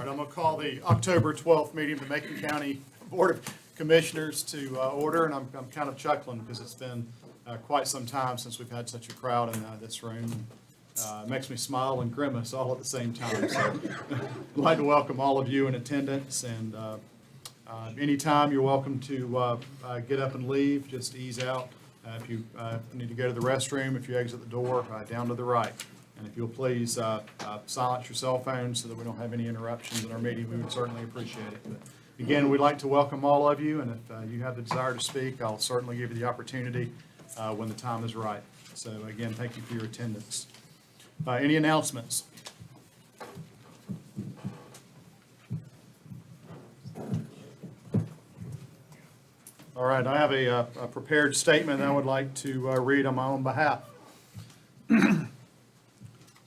I'm going to call the October 12th meeting of the Macon County Board of Commissioners to order, and I'm kind of chuckling because it's been quite some time since we've had such a crowd in this room. It makes me smile and grimace all at the same time. So I'd like to welcome all of you in attendance, and anytime you're welcome to get up and leave, just ease out. If you need to go to the restroom, if you exit the door, down to the right. And if you'll please silence your cell phones so that we don't have any interruptions in our meeting, we would certainly appreciate it. But again, we'd like to welcome all of you, and if you have the desire to speak, I'll certainly give you the opportunity when the time is right. So again, thank you for your attendance. Any announcements? All right, I have a prepared statement I would like to read on my own behalf.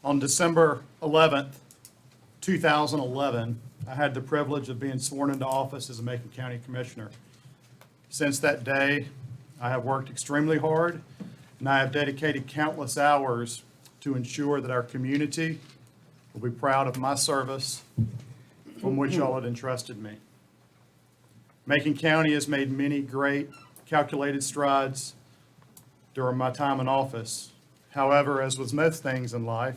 On December 11th, 2011, I had the privilege of being sworn into office as a Macon County Commissioner. Since that day, I have worked extremely hard, and I have dedicated countless hours to ensure that our community will be proud of my service from which y'all had entrusted me. Macon County has made many great calculated strides during my time in office. However, as with most things in life,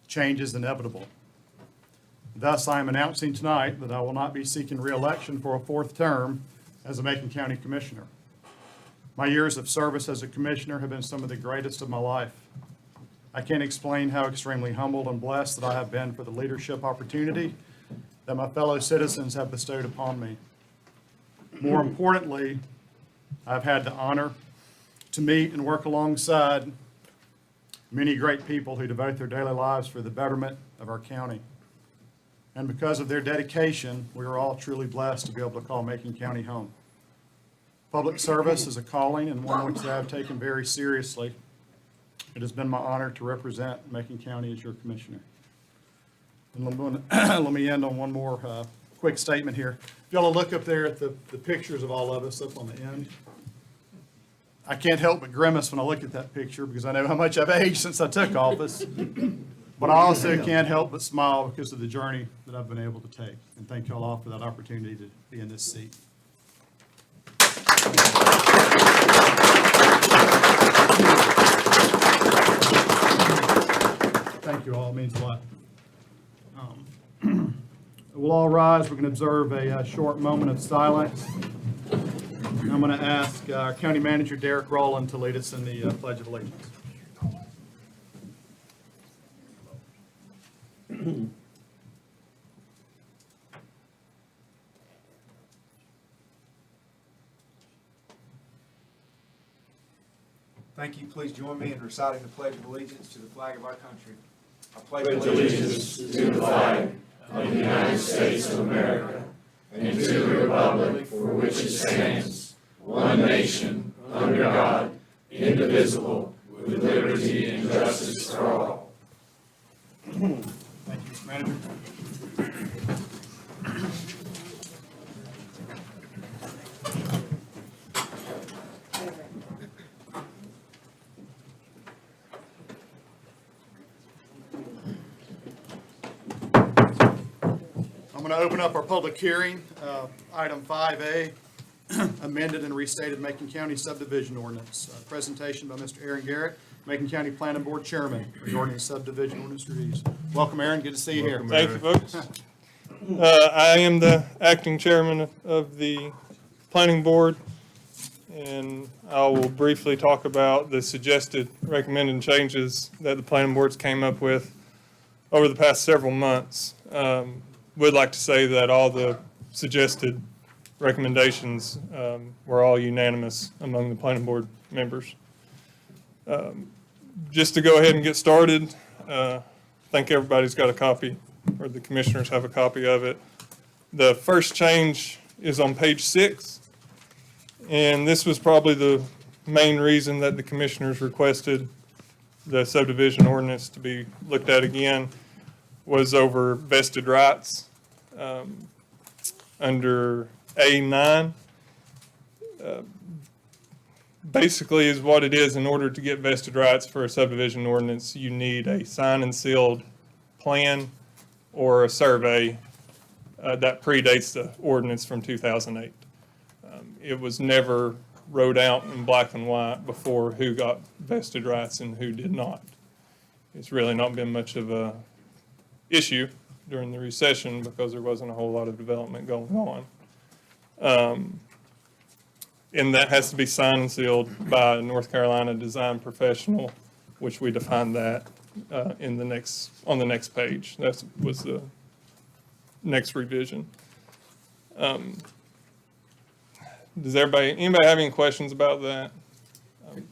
change is inevitable. Thus, I am announcing tonight that I will not be seeking re-election for a fourth term as a Macon County Commissioner. My years of service as a commissioner have been some of the greatest of my life. I can't explain how extremely humbled and blessed that I have been for the leadership opportunity that my fellow citizens have bestowed upon me. More importantly, I've had the honor to meet and work alongside many great people who devote their daily lives for the betterment of our county. And because of their dedication, we are all truly blessed to be able to call Macon County home. Public service is a calling and one which I have taken very seriously. It has been my honor to represent Macon County as your commissioner. And let me end on one more quick statement here. If y'all look up there at the pictures of all of us up on the end, I can't help but grimace when I look at that picture because I know how much I've aged since I took office. But I also can't help but smile because of the journey that I've been able to take. And thank y'all all for that opportunity to be in this seat. Thank you all. It means a lot. We'll all rise. We're going to observe a short moment of silence. I'm going to ask our County Manager, Derek Rowland, to lead us in the Pledge of Allegiance. I'm Thank you. Please join me in reciting the Pledge of Allegiance to the flag of our country. I pledge allegiance to the flag of the United States of America and to the republic for which it stands, one nation, under God, indivisible, with liberty and justice for all. Thank you, Mr. Manager. I'm going to open up our public hearing, item 5A, amended and restated Macon County subdivision ordinance. Presentation by Mr. Aaron Garrett, Macon County Planning Board Chairman, regarding the subdivision ordinance reviews. Welcome, Aaron. Good to see you here. Thank you, folks. I am the acting chairman of the Planning Board, and I will briefly talk about the suggested recommended changes that the Planning Boards came up with over the past several months. Would like to say that all the suggested recommendations were all unanimous among the Planning Board members. Just to go ahead and get started, I think everybody's got a copy, or the commissioners have a copy of it. The first change is on page 6, and this was probably the main reason that the commissioners requested the subdivision ordinance to be looked at again, was over vested rights. Under A9, basically is what it is. In order to get vested rights for a subdivision ordinance, you need a signed and sealed plan or a survey that predates the ordinance from 2008. It was never wrote out in black and white before who got vested rights and who did not. It's really not been much of a issue during the recession because there wasn't a whole lot of development going on. And that has to be signed and sealed by a North Carolina design professional, which we define that on the next page. That was the next revision. Does anybody have any questions about that?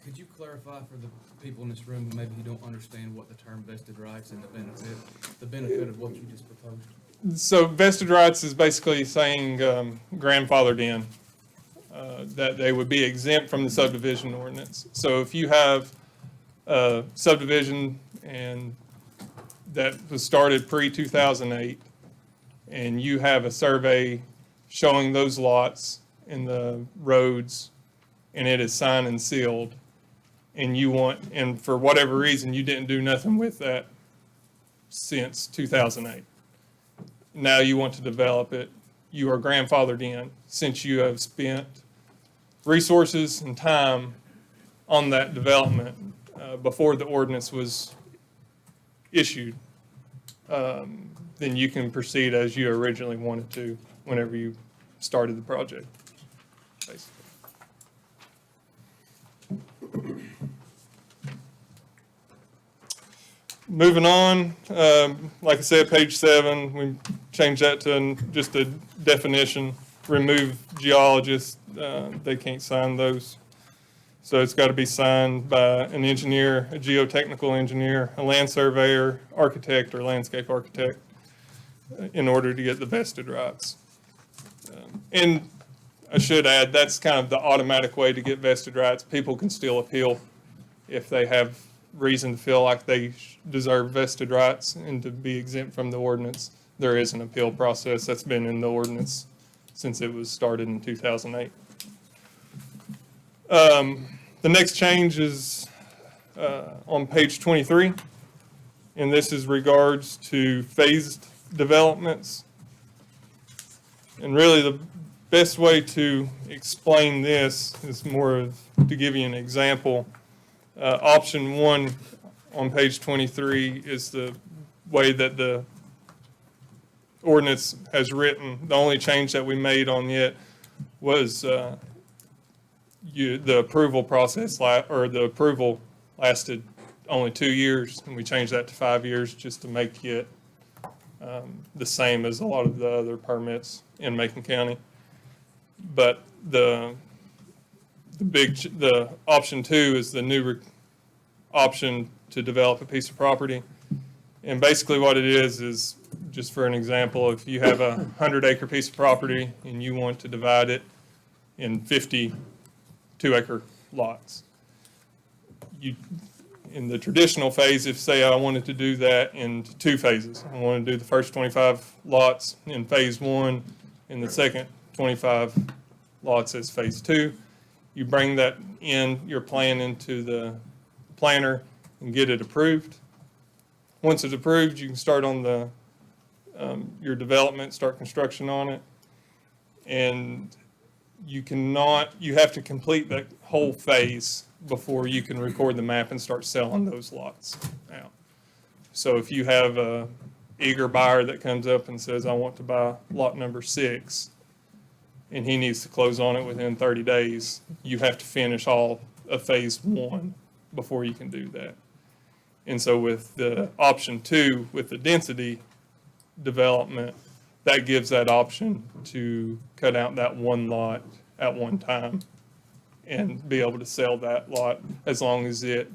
Could you clarify for the people in this room who maybe who don't understand what the term vested rights and the benefit of what you just proposed? So vested rights is basically saying grandfathered in, that they would be exempt from the subdivision ordinance. So if you have a subdivision and that was started pre-2008, and you have a survey showing those lots and the roads, and it is signed and sealed, and for whatever reason, you didn't do nothing with that since 2008. Now you want to develop it, you are grandfathered in since you have spent resources and time on that development before the ordinance was issued. Then you can proceed as you originally wanted to whenever you started the project, basically. Moving on, like I said, page 7, we changed that to just a definition, remove geologists, they can't sign those. So it's got to be signed by an engineer, a geotechnical engineer, a land surveyor, architect, or landscape architect in order to get the vested rights. And I should add, that's kind of the automatic way to get vested rights. People can still appeal if they have reason to feel like they deserve vested rights and to be exempt from the ordinance. There is an appeal process that's been in the ordinance since it was started in 2008. The next change is on page 23, and this is regards to phased developments. And really the best way to explain this is more of to give you an example. Option 1 on page 23 is the way that the ordinance has written. The only change that we made on it was the approval process, or the approval lasted only 2 years, and we changed that to 5 years just to make it the same as a lot of the other permits in Macon County. But the option 2 is the new option to develop a piece of property. And basically what it is just for an example, if you have a 100-acre piece of property and you want to divide it in 50 2-acre lots. In the traditional phase, if say I wanted to do that in 2 phases, I want to do the first 25 lots in phase 1 and the second 25 lots as phase 2. You bring that your plan into the planner and get it approved. Once it's approved, you can start on your development, start construction on it. And you have to complete that whole phase before you can record the map and start selling those lots out. So if you have a eager buyer that comes up and says, I want to buy lot number 6, and he needs to close on it within 30 days, you have to finish all of phase 1 before you can do that. And so with the option 2, with the density development, that gives that option to cut out that one lot at one time and be able to sell that lot as long as it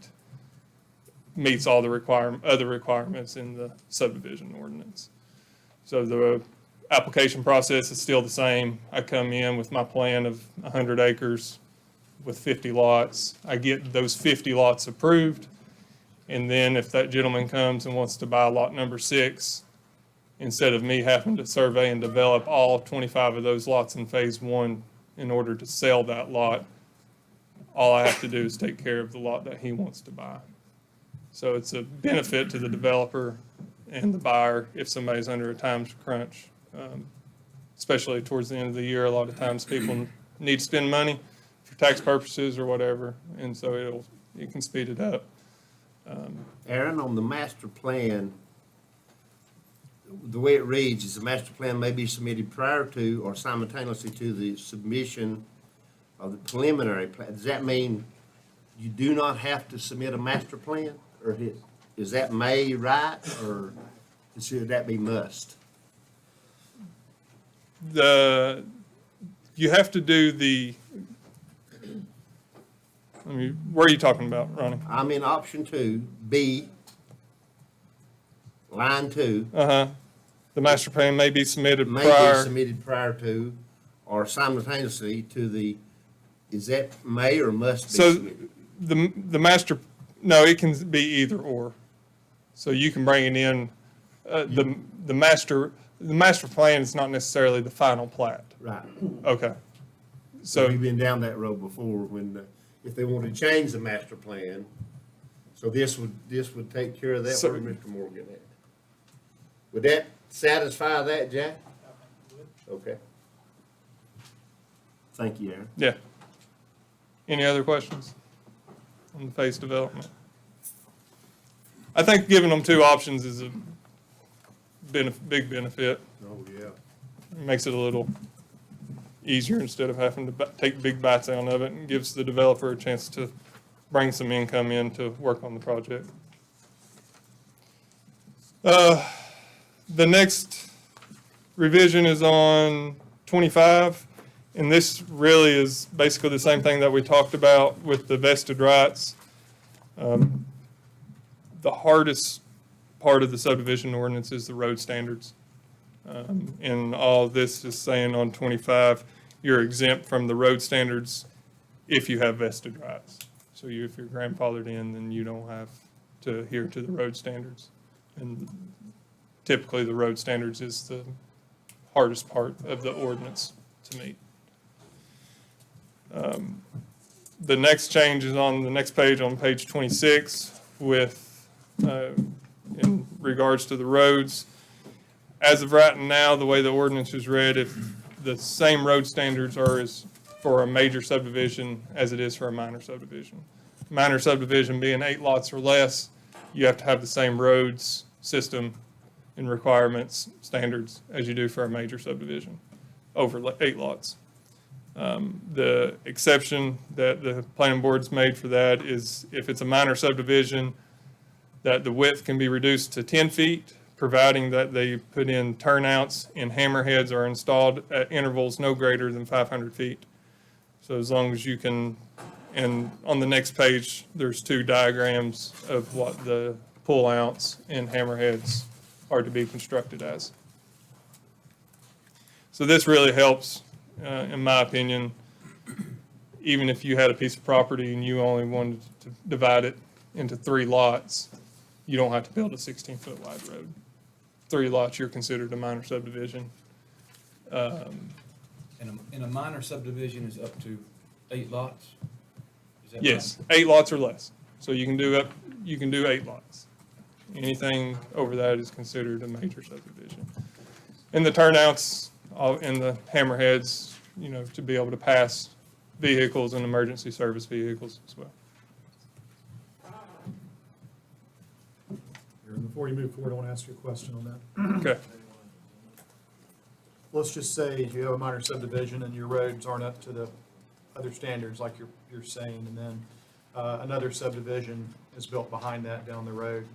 meets all the other requirements in the subdivision ordinance. So the application process is still the same. I come in with my plan of 100 acres with 50 lots. I get those 50 lots approved. And then if that gentleman comes and wants to buy lot number 6, instead of me having to survey and develop all 25 of those lots in phase 1 in order to sell that lot, all I have to do is take care of the lot that he wants to buy. So it's a benefit to the developer and the buyer if somebody's under a time crunch especially towards the end of the year. A lot of times people need to spend money for tax purposes or whatever, and so it can speed it up. Aaron, on the master plan, the way it reads is the master plan may be submitted prior to or simultaneously to the submission of the preliminary plan. Does that mean you do not have to submit a master plan? Or is that may right, or should that be must? You have to do where are you talking about, Ronnie? I'm in option 2, B, line 2. The master plan may be submitted May be prior. submitted prior to or simultaneously to the, is that may or must be So submitted? no, it can be either or. So you can bring it in, the master plan is not necessarily the final plat. Right. Okay. So So, we've been down that road before when, if they want to change the master plan, so this would take care of that, So- where Mr. Morgan at. Would that satisfy that, Jack? Okay. Thank you, Aaron. yeah. Any other questions on the phase development? I think giving them 2 options is a big benefit. Oh, yeah. It makes it a little easier instead of having to take big bites out of it, and gives the developer a chance to bring some income in to work on the project. The next revision is on 25, and this really is basically the same thing that we talked about with the vested rights. The hardest part of the subdivision ordinance is the road standards. And all this is saying on 25, you're exempt from the road standards if you have vested rights. So if you're grandfathered in, then you don't have to adhere to the road standards. And typically, the road standards is the hardest part of the ordinance to meet. The next change is on the next page, on page 26, with, in regards to the roads. As of right now, the way the ordinance is read, if the same road standards are as for a major subdivision as it is for a minor subdivision. Minor subdivision being 8 lots or less, you have to have the same roads, system, and requirements, standards as you do for a major subdivision over 8 lots. The exception that the planning board's made for that is if it's a minor subdivision, that the width can be reduced to 10 feet, providing that they put in turnouts and hammerheads are installed at intervals no greater than 500 feet. So as long as you can, and on the next page, there's 2 diagrams of what the pull-outs and hammerheads are to be constructed as. So this really helps, in my opinion, even if you had a piece of property and you only wanted to divide it into 3 lots, you don't have to build a 16-foot wide road. 3 lots, you're considered a minor subdivision. And a minor subdivision is up to 8 lots? Is that Yes, 8 lots or less. So you can do 8 lots. Anything over that is considered a major subdivision. And the turnouts and the hammerheads, to be able to pass vehicles and emergency service vehicles as well. Before you move forward, I want to ask you a question on that. Okay. Let's just say you have a minor subdivision and your roads aren't up to the other standards like you're saying, and then another subdivision is built behind that down the road.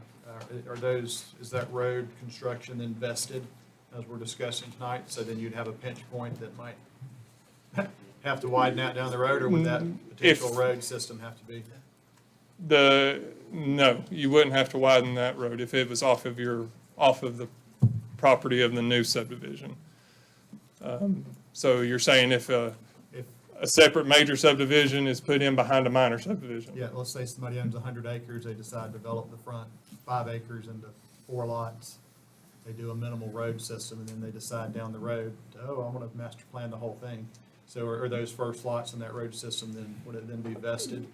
Is that road construction then vested, as we're discussing tonight? So then you'd have a pinch point that might have to widen that down the road, or would that potential road system have to be? No, you wouldn't have to widen that road if it was off of the property of the new subdivision. So you're saying if a separate major subdivision is put in behind a minor subdivision? Yeah, let's say somebody owns 100 acres, they decide to develop the front 5 acres into 4 lots. They do a minimal road system, and then they decide down the road, I want to master plan the whole thing. So are those first lots in that road system, then would it then be vested?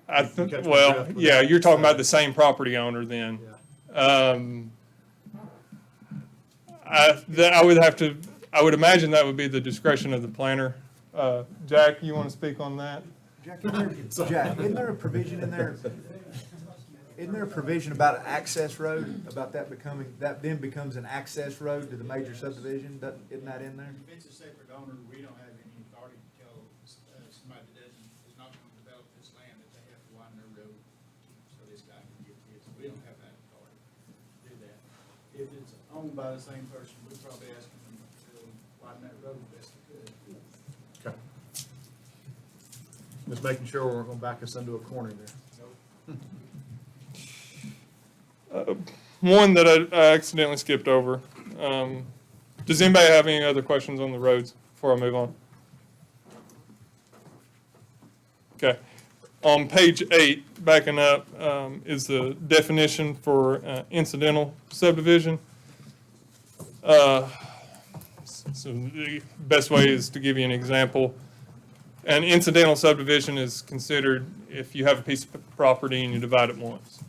Catch my drift with Yeah, that. you're talking about the same property owner then. Yeah. I would have to, I would imagine that would be the discretion of the planner. Jack, you want to speak on that? Jack, isn't there a provision in there? Isn't there a provision about an access road, about that then becomes an access road to the major subdivision? Isn't that in there? If it's a separate owner, we don't have any authority to tell somebody that is not going to develop this land that they have to widen their road so this guy can get his. We don't have that authority to do that. If it's owned by the same person, we'd probably ask them to widen that road the best we could. Okay. Just making sure we're gonna back us into a corner there. One that I accidentally skipped over. Does anybody have any other questions on the roads before I move on? Okay. On page 8, backing up, is the definition for incidental subdivision. So the best way is to give you an example. An incidental subdivision is considered if you have a piece of property and you divide it once.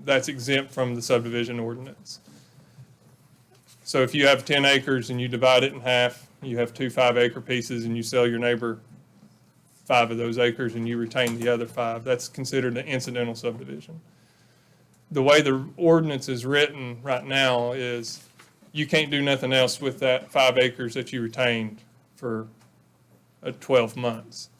That's exempt from the subdivision ordinance. So if you have 10 acres and you divide it in half, you have 2 5-acre pieces and you sell your neighbor 5 of those acres and you retain the other 5, that's considered an incidental subdivision. The way the ordinance is written right now is you can't do nothing else with that 5 acres that you retained for 12 months.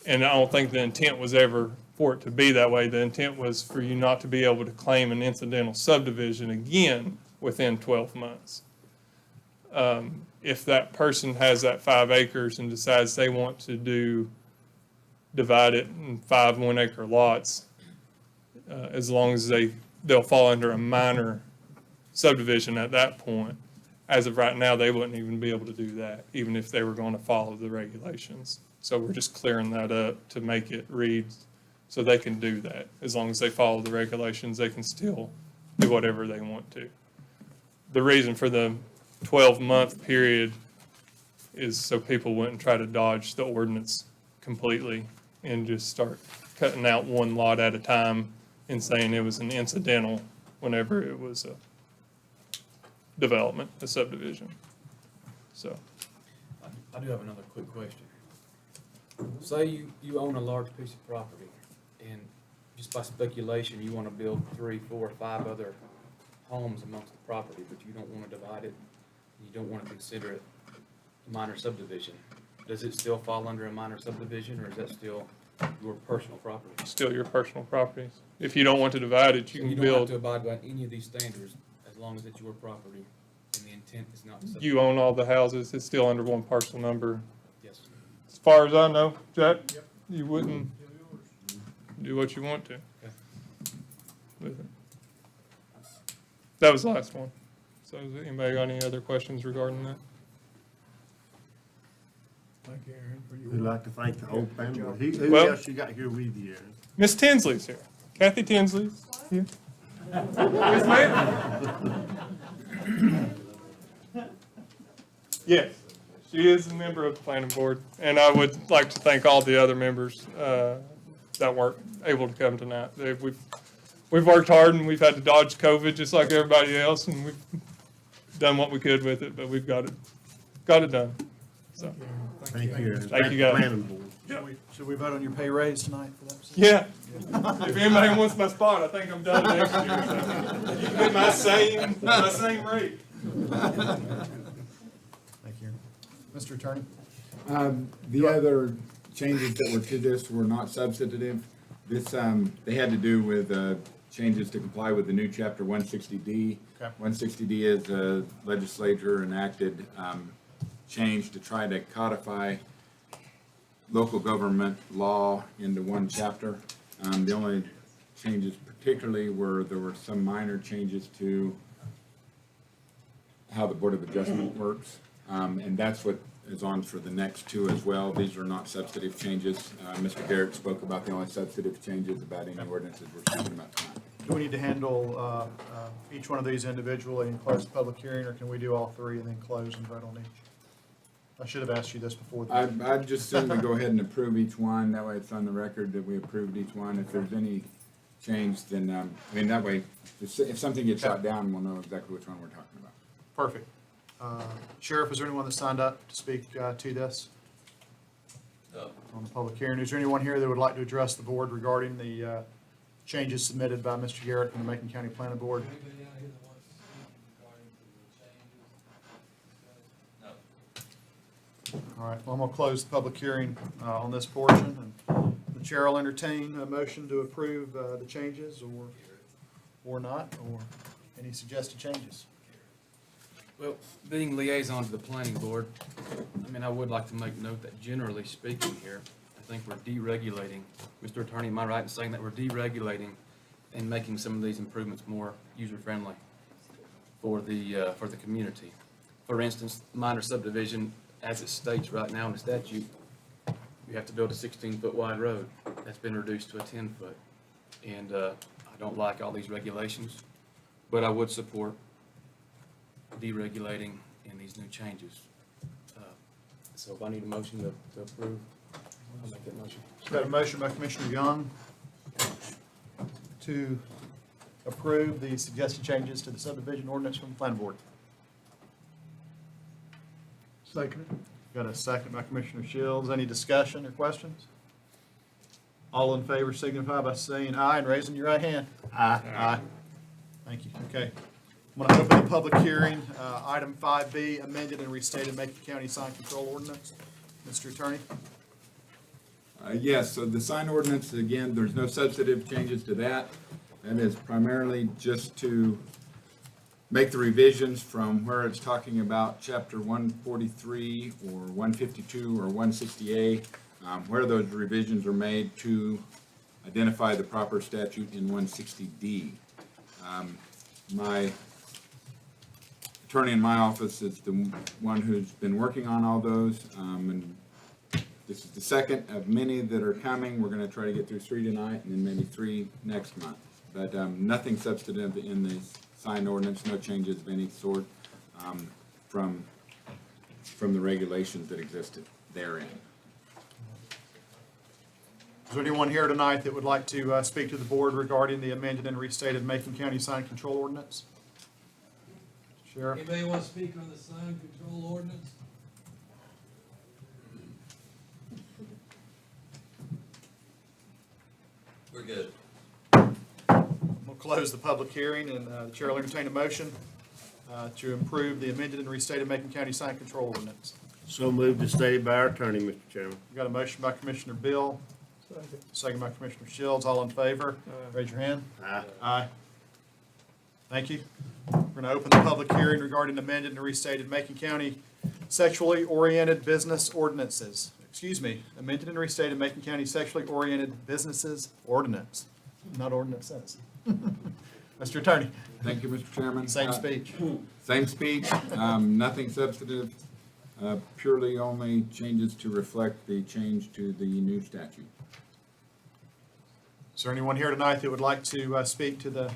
And I don't think the intent was ever for it to be that way. The intent was for you not to be able to claim an incidental subdivision again within 12 months. If that person has that 5 acres and decides they want to divide it in 5 1-acre lots, as long as they'll fall under a minor subdivision at that point. As of right now, they wouldn't even be able to do that, even if they were going to follow the regulations. So we're just clearing that up to make it read so they can do that. As long as they follow the regulations, they can still do whatever they want to. The reason for the 12-month period is so people wouldn't try to dodge the ordinance completely and just start cutting out one lot at a time and saying it was an incidental whenever it was a development, a subdivision. So, I do have another quick question. Say you own a large piece of property, and just by speculation, you want to build 3, 4, 5 other homes amongst the property, but you don't want to divide it, you don't want to consider it a minor subdivision. Does it still fall under a minor subdivision, or is that still your personal property? still your personal properties. If you don't want to divide it, you So can you don't have build. to abide by any of these standards as long as it's your property and the intent is not to subdivide. You own all the houses, it's still under one parcel number. Yes. As far as I know, Jack, you wouldn't do what you want to with it. That was the last one. So has anybody got any other questions regarding that? We'd like to thank the whole family. Who Well- else you got here with you, Aaron? Miss Tinsley's here. Kathy Tinsley's here. Yes, ma'am. Yes, she is a member of the planning board, and I would like to thank all the other members that weren't able to come tonight. We've worked hard and we've had to dodge COVID just like everybody else, and we've done what we could with it, but we've got it done. So, Thank you, Aaron. Thank you, guys. Planning board. Should we vote on your pay raise tonight for that? yeah. If anybody wants my spot, I think I'm done next year. So you can get my same rate. Thank you. Mr. Attorney? The other changes that were to this were not substantive. This, they had to do with changes to comply with the new chapter 160D. Okay. 160D is a legislature enacted change to try to codify local government law into one chapter. The only changes particularly were, there were some minor changes to how the Board of Adjustment works. And that's what is on for the next two as well. These are not substantive changes. Mr. Garrett spoke about the only substantive changes about any ordinances we're talking about tonight. Do we need to handle each one of these individually and close the public hearing, or can we do all three and then close and vote on each? I should have asked you this before. I'd just assume we go ahead and approve each one. That way it's on the record that we approved each one. If there's any change, then, that way, if something gets shot down, we'll know exactly which one we're talking about. Perfect. Sheriff, is there anyone that signed up to speak to this? No. On the public hearing? Is there anyone here that would like to address the board regarding the changes submitted by Mr. Garrett from the Macon County Planning Board? Anybody out here that wants to speak regarding to the changes? No. All right, well, I'm going to close the public hearing on this portion, and the chair will entertain a motion to approve the changes or not, or any suggested changes. Well, being liaison to the planning board, I mean, I would like to make note that generally speaking here, I think we're deregulating. Mr. Attorney, am I right in saying that we're deregulating and making some of these improvements more user-friendly for the community? For instance, minor subdivision, as it states right now in the statute, you have to build a 16-foot wide road. That's been reduced to a 10-foot. And I don't like all these regulations, but I would support deregulating and these new changes. So if I need a motion to approve, I'll make that motion. Got a motion by Commissioner Young to approve the suggested changes to the subdivision ordinance from the planning board. Second. Got a second by Commissioner Shields. Any discussion or questions? All in favor signify by saying aye and raising your right hand. Aye. Aye. Thank you. Okay. I'm going to open the public hearing. Item 5B, amended and restated Macon County Sign Control Ordinance. Mr. Attorney? Yes, so the sign ordinance, again, there's no substantive changes to that. That is primarily just to make the revisions from where it's talking about chapter 143 or 152 or 160A, where those revisions are made to identify the proper statute in 160D. My attorney in my office is the one who's been working on all those, and this is the second of many that are coming. We're going to try to get through 3 tonight and then maybe 3 next month. But nothing substantive in the sign ordinance, no changes of any sort from the regulations that existed therein. Is there anyone here tonight that would like to speak to the board regarding the amended and restated Macon County Sign Control Ordinance? Sheriff? Anybody want to speak on the sign control ordinance? We're good. We'll close the public hearing, and the chair will entertain a motion to approve the amended and restated Macon County Sign Control Ordinance. So moved as stated by our attorney, Mr. Chairman. We've got a motion by Commissioner Bill, second by Commissioner Shields. All in favor? Raise your hand. Aye. Aye. Thank you. We're going to open the public hearing regarding amended and restated Macon County sexually oriented business ordinances. Excuse me, amended and restated Macon County sexually oriented businesses ordinance, not ordinances. Mr. Attorney, Thank you, Mr. Chairman. same speech. Same speech, nothing substantive, purely only changes to reflect the change to the new statute. Is there anyone here tonight that would like to speak to the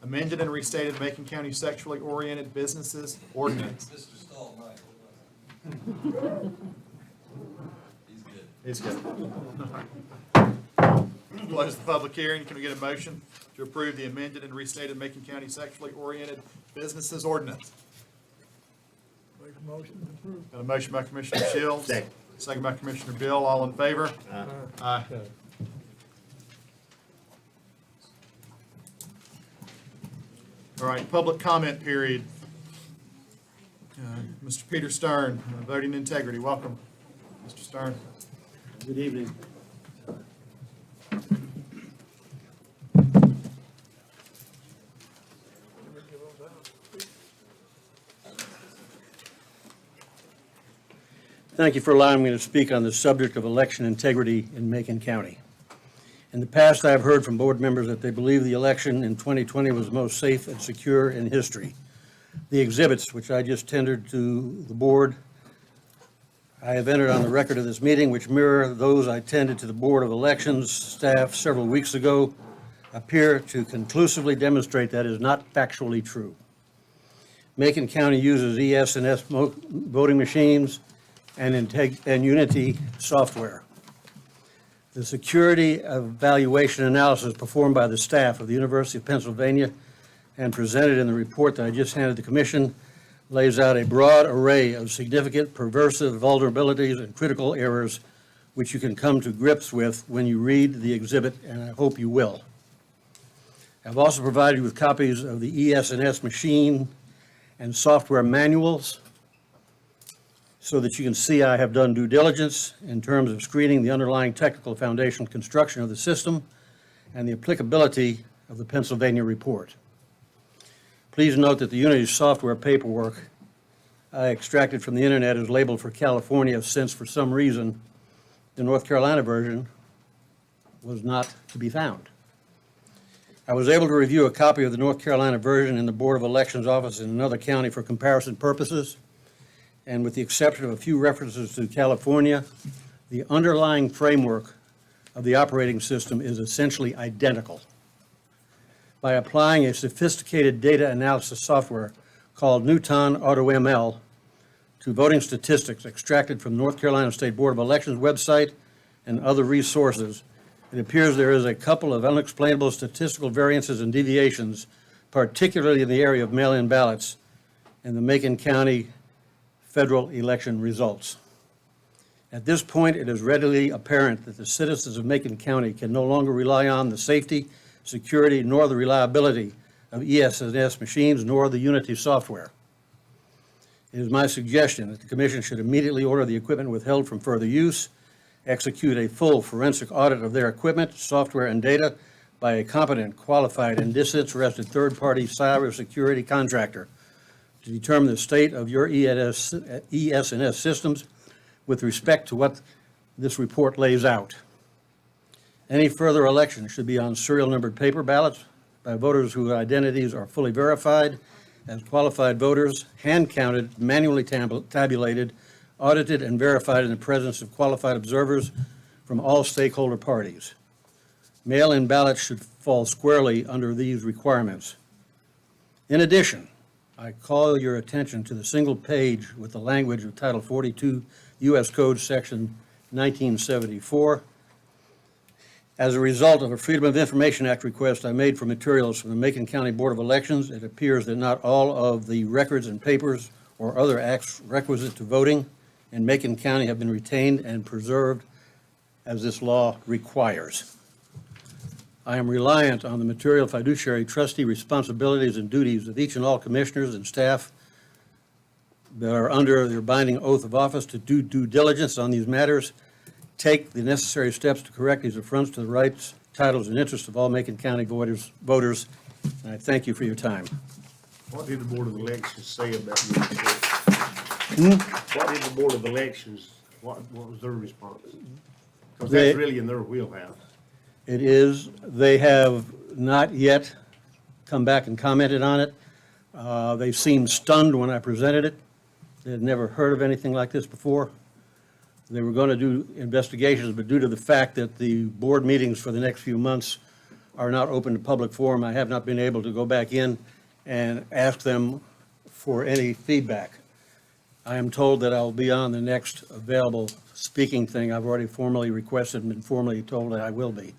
amended and restated Macon County sexually oriented businesses ordinance? Mr. Stahl, Mike. He's good. He's good. Close the public hearing. Can we get a motion to approve the amended and restated Macon County sexually oriented businesses ordinance? Make a motion to approve. Got a motion by Commissioner Shields. Second. Second by Commissioner Bill. All in favor? Aye. All right, public comment period. Mr. Peter Stern, Voting Integrity, welcome. Mr. Stern. Good evening. Thank you for allowing me to speak on the subject of election integrity in Macon County. In the past, I have heard from board members that they believe the election in 2020 was the most safe and secure in history. The exhibits, which I just tendered to the board, I have entered on the record of this meeting, which mirror those I tendered to the Board of Elections staff several weeks ago, appear to conclusively demonstrate that is not factually true. Macon County uses ES&S voting machines and Unity software. The security evaluation analysis performed by the staff of the University of Pennsylvania and presented in the report that I just handed the commission lays out a broad array of significant perversive vulnerabilities and critical errors which you can come to grips with when you read the exhibit, and I hope you will. I've also provided you with copies of the ES&S machine and software manuals so that you can see I have done due diligence in terms of screening the underlying technical foundation construction of the system and the applicability of the Pennsylvania report. Please note that the Unity software paperwork I extracted from the internet is labeled for California, since for some reason the North Carolina version was not to be found. I was able to review a copy of the North Carolina version in the Board of Elections office in another county for comparison purposes, and with the exception of a few references to California, the underlying framework of the operating system is essentially identical. By applying a sophisticated data analysis software called Newton AutoML to voting statistics extracted from North Carolina State Board of Elections website and other resources, it appears there is a couple of unexplainable statistical variances and deviations, particularly in the area of mail-in ballots in the Macon County federal election results. At this point, it is readily apparent that the citizens of Macon County can no longer rely on the safety, security, nor the reliability of ES&S machines, nor the Unity software. It is my suggestion that the Commission should immediately order the equipment withheld from further use, execute a full forensic audit of their equipment, software, and data by a competent, qualified, and disinterested third-party cybersecurity contractor to determine the state of your ES&S systems with respect to what this report lays out. Any further election should be on serial numbered paper ballots by voters whose identities are fully verified as qualified voters, hand-counted, manually tabulated, audited, and verified in the presence of qualified observers from all stakeholder parties. Mail-in ballots should fall squarely under these requirements. In addition, I call your attention to the single page with the language of Title 42 U.S. Code Section 1974. As a result of a Freedom of Information Act request I made for materials from the Macon County Board of Elections, it appears that not all of the records and papers or other acts requisite to voting in Macon County have been retained and preserved as this law requires. I am reliant on the material fiduciary trustee responsibilities and duties of each and all commissioners and staff that are under their binding oath of office to do due diligence on these matters, take the necessary steps to correct these affronts to the rights, titles, and interests of all Macon County voters, and I thank you for your time. What did the Board of Elections say about your report? What did the Board of Elections, what was their response? Because that's really in their wheelhouse. It is. They have not yet come back and commented on it. They seemed stunned when I presented it. They had never heard of anything like this before. They were going to do investigations, but due to the fact that the board meetings for the next few months are not open to public forum, I have not been able to go back in and ask them for any feedback. I am told that I'll be on the next available speaking thing. I've already formally requested and been formally told that I will be.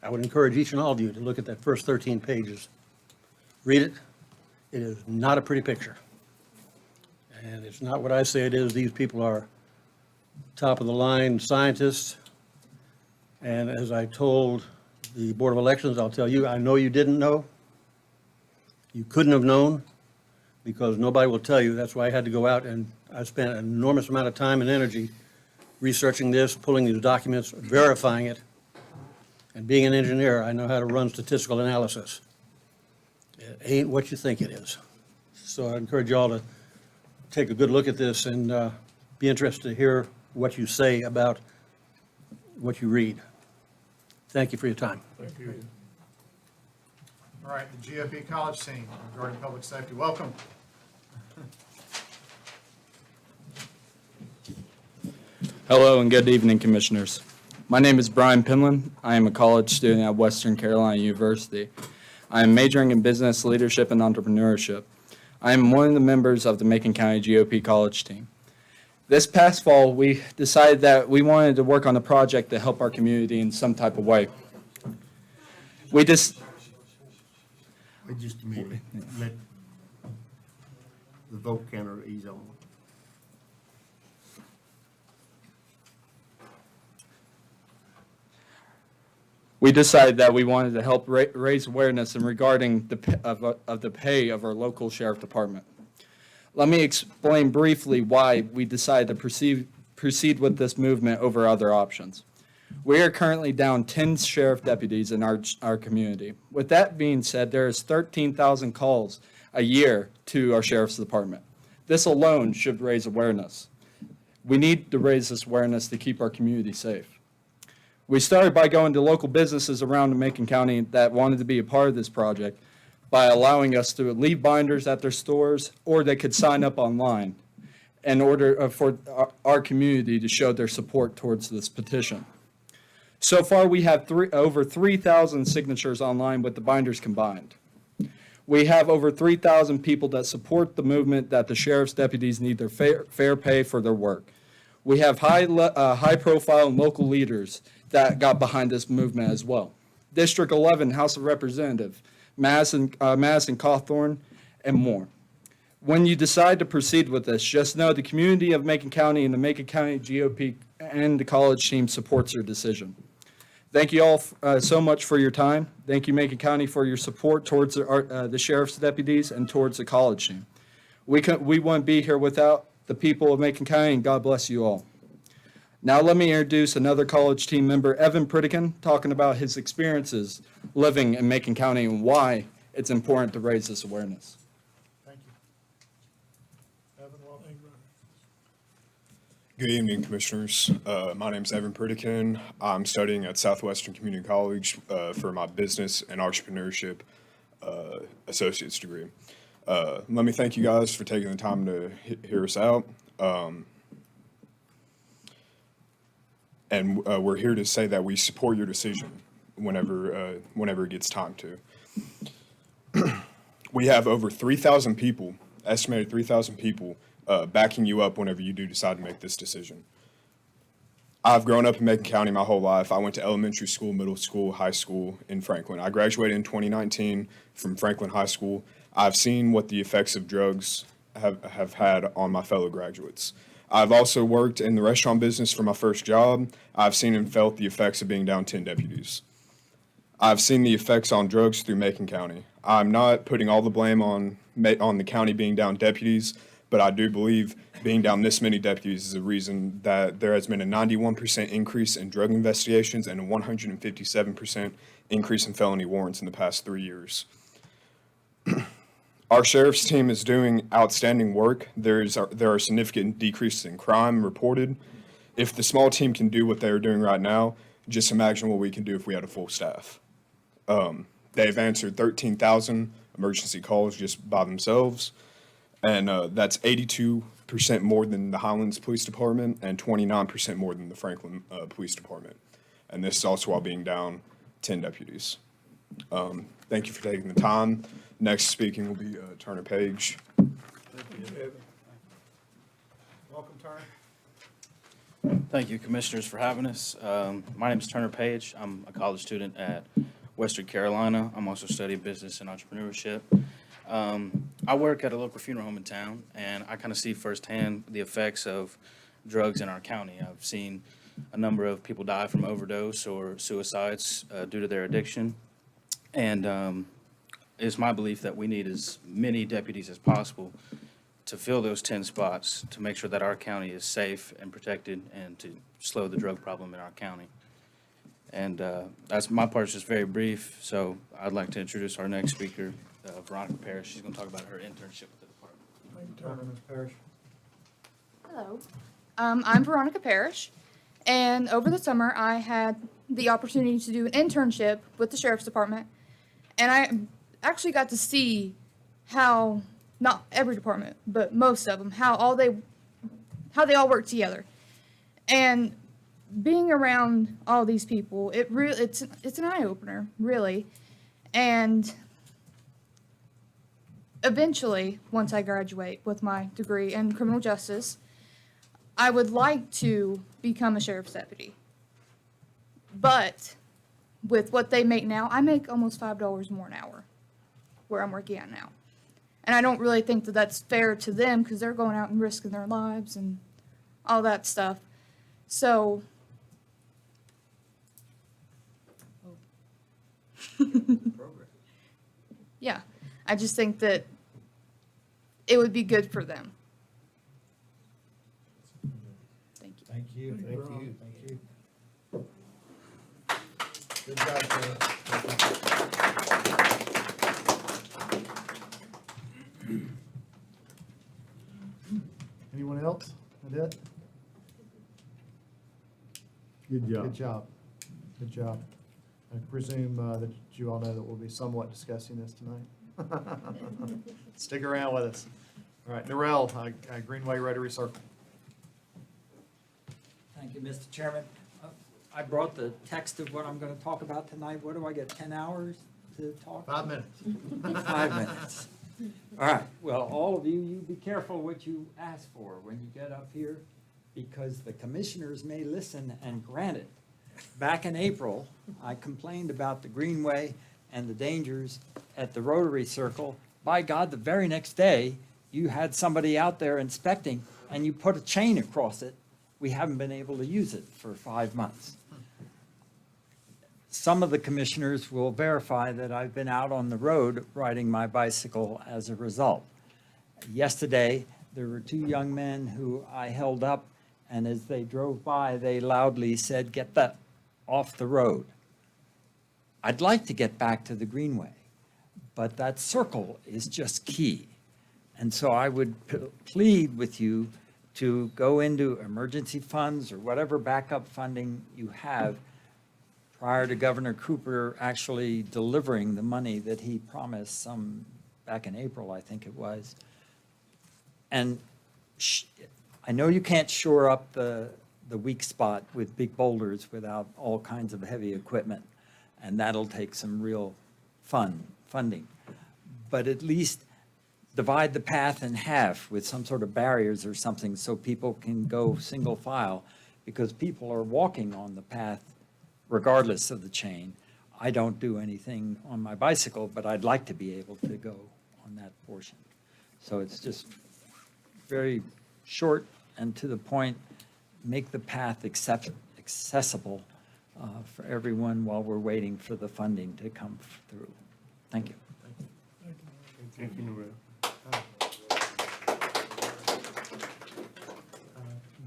I would encourage each and all of you to look at that first 13 pages. Read it. It is not a pretty picture. And it's not what I say it is. These people are top-of-the-line scientists. And as I told the Board of Elections, I'll tell you, I know you didn't know. You couldn't have known, because nobody will tell you. That's why I had to go out, and I spent an enormous amount of time and energy researching this, pulling these documents, verifying it. And being an engineer, I know how to run statistical analysis. It ain't what you think it is. So I encourage you all to take a good look at this and be interested to hear what you say about what you read. Thank you for your time. Thank you. All right, the GOP college team regarding public safety, welcome. Hello and good evening, Commissioners. My name is Brian Pinlan. I am a college student at Western Carolina University. I am majoring in business, leadership, and entrepreneurship. I am one of the members of the Macon County GOP college team. This past fall, we decided that we wanted to work on a project to help our community in some type of way. Wait just a minute. Let the vote counter ease on. We decided that we wanted to help raise awareness in regarding of the pay of our local sheriff department. Let me explain briefly why we decided to proceed with this movement over other options. We are currently down 10 sheriff deputies in our community. With that being said, there is 13,000 calls a year to our sheriff's department. This alone should raise awareness. We need to raise this awareness to keep our community safe. We started by going to local businesses around Macon County that wanted to be a part of this project by allowing us to leave binders at their stores, or they could sign up online in order for our community to show their support towards this petition. So far, we have over 3,000 signatures online with the binders combined. We have over 3,000 people that support the movement that the sheriff's deputies need their fair pay for their work. We have high-profile local leaders that got behind this movement as well. District 11 House of Representative, Madison Cawthorn, and more. When you decide to proceed with this, just know the community of Macon County and the Macon County GOP and the college team supports your decision. Thank you all so much for your time. Thank you, Macon County, for your support towards the sheriff's deputies and towards the college team. We wouldn't be here without the people of Macon County, and God bless you all. Now let me introduce another college team member, Evan Pritikin, talking about his experiences living in Macon County and why it's important to raise this awareness. Thank you. Evan, welcome. Good evening, Commissioners. My name is Evan Pritikin. I'm studying at Southwestern Community College for my Business and Entrepreneurship Associate's degree. Let me thank you guys for taking the time to hear us out. And we're here to say that we support your decision whenever it gets time to. We have over 3,000 people, estimated 3,000 people, backing you up whenever you do decide to make this decision. I've grown up in Macon County my whole life. I went to elementary school, middle school, high school in Franklin. I graduated in 2019 from Franklin High School. I've seen what the effects of drugs have had on my fellow graduates. I've also worked in the restaurant business for my first job. I've seen and felt the effects of being down 10 deputies. I've seen the effects on drugs through Macon County. I'm not putting all the blame on the county being down deputies, but I do believe being down this many deputies is a reason that there has been a 91% increase in drug investigations and a 157% increase in felony warrants in the past 3 years. Our sheriff's team is doing outstanding work. There are significant decreases in crime reported. If the small team can do what they're doing right now, just imagine what we can do if we had a full staff. They've answered 13,000 emergency calls just by themselves, and that's 82% more than the Highlands Police Department and 29% more than the Franklin Police Department. And this is also while being down 10 deputies. Thank you for taking the time. Next speaking will be Turner Page. Welcome, Turner. Thank you, Commissioners, for having us. My name is Turner Page. I'm a college student at Western Carolina. I'm also studying business and entrepreneurship. I work at a local funeral home in town, and I kind of see firsthand the effects of drugs in our county. I've seen a number of people die from overdose or suicides due to their addiction. And it's my belief that we need as many deputies as possible to fill those 10 spots to make sure that our county is safe and protected and to slow the drug problem in our county. And that's my part is just very brief, so I'd like to introduce our next speaker, Veronica Parish. She's going to talk about her internship with the department. Thank you, Turner, Ms. Parrish. Hello, I'm Veronica Parish, and over the summer I had the opportunity to do an internship with the Sheriff's Department, and I actually got to see how, not every department, but most of them, how they all work together. And being around all these people, it's an eye-opener, really. And eventually, once I graduate with my degree in criminal justice, I would like to become a sheriff's deputy. But with what they make now, I make almost $5 more an hour where I'm working at now. And I don't really think that that's fair to them because they're going out and risking their lives and all that stuff. So, yeah, I just think that it would be good for them. Thank you. Thank you, thank you, thank you. Good job, Sarah. Anyone else? That it? Good job. Good job. Good job. I presume that you all know that we'll be somewhat discussing this tonight. Stick around with us. All right, Narelle, Greenway Rotary Circle. Thank you, Mr. Chairman. I brought the text of what I'm going to talk about tonight. What do I get, 10 hours to talk? 5 minutes. 5 minutes. All right, well, all of you, you be careful what you ask for when you get up here, because the commissioners may listen and grant it. Back in April, I complained about the Greenway and the dangers at the Rotary Circle. By God, the very next day, you had somebody out there inspecting, and you put a chain across it. We haven't been able to use it for 5 months. Some of the commissioners will verify that I've been out on the road riding my bicycle as a result. Yesterday, there were 2 young men who I held up, and as they drove by, they loudly said, "Get that off the road." I'd like to get back to the Greenway, but that circle is just key. And so I would plead with you to go into emergency funds or whatever backup funding you have prior to Governor Cooper actually delivering the money that he promised back in April, I think it was. And I know you can't shore up the weak spot with big boulders without all kinds of heavy equipment, and that'll take some real funding. But at least divide the path in half with some sort of barriers or something so people can go single file, because people are walking on the path regardless of the chain. I don't do anything on my bicycle, but I'd like to be able to go on that portion. So it's just very short and to the point. Make the path accessible for everyone while we're waiting for the funding to come through. Thank you. Thank you, Norell.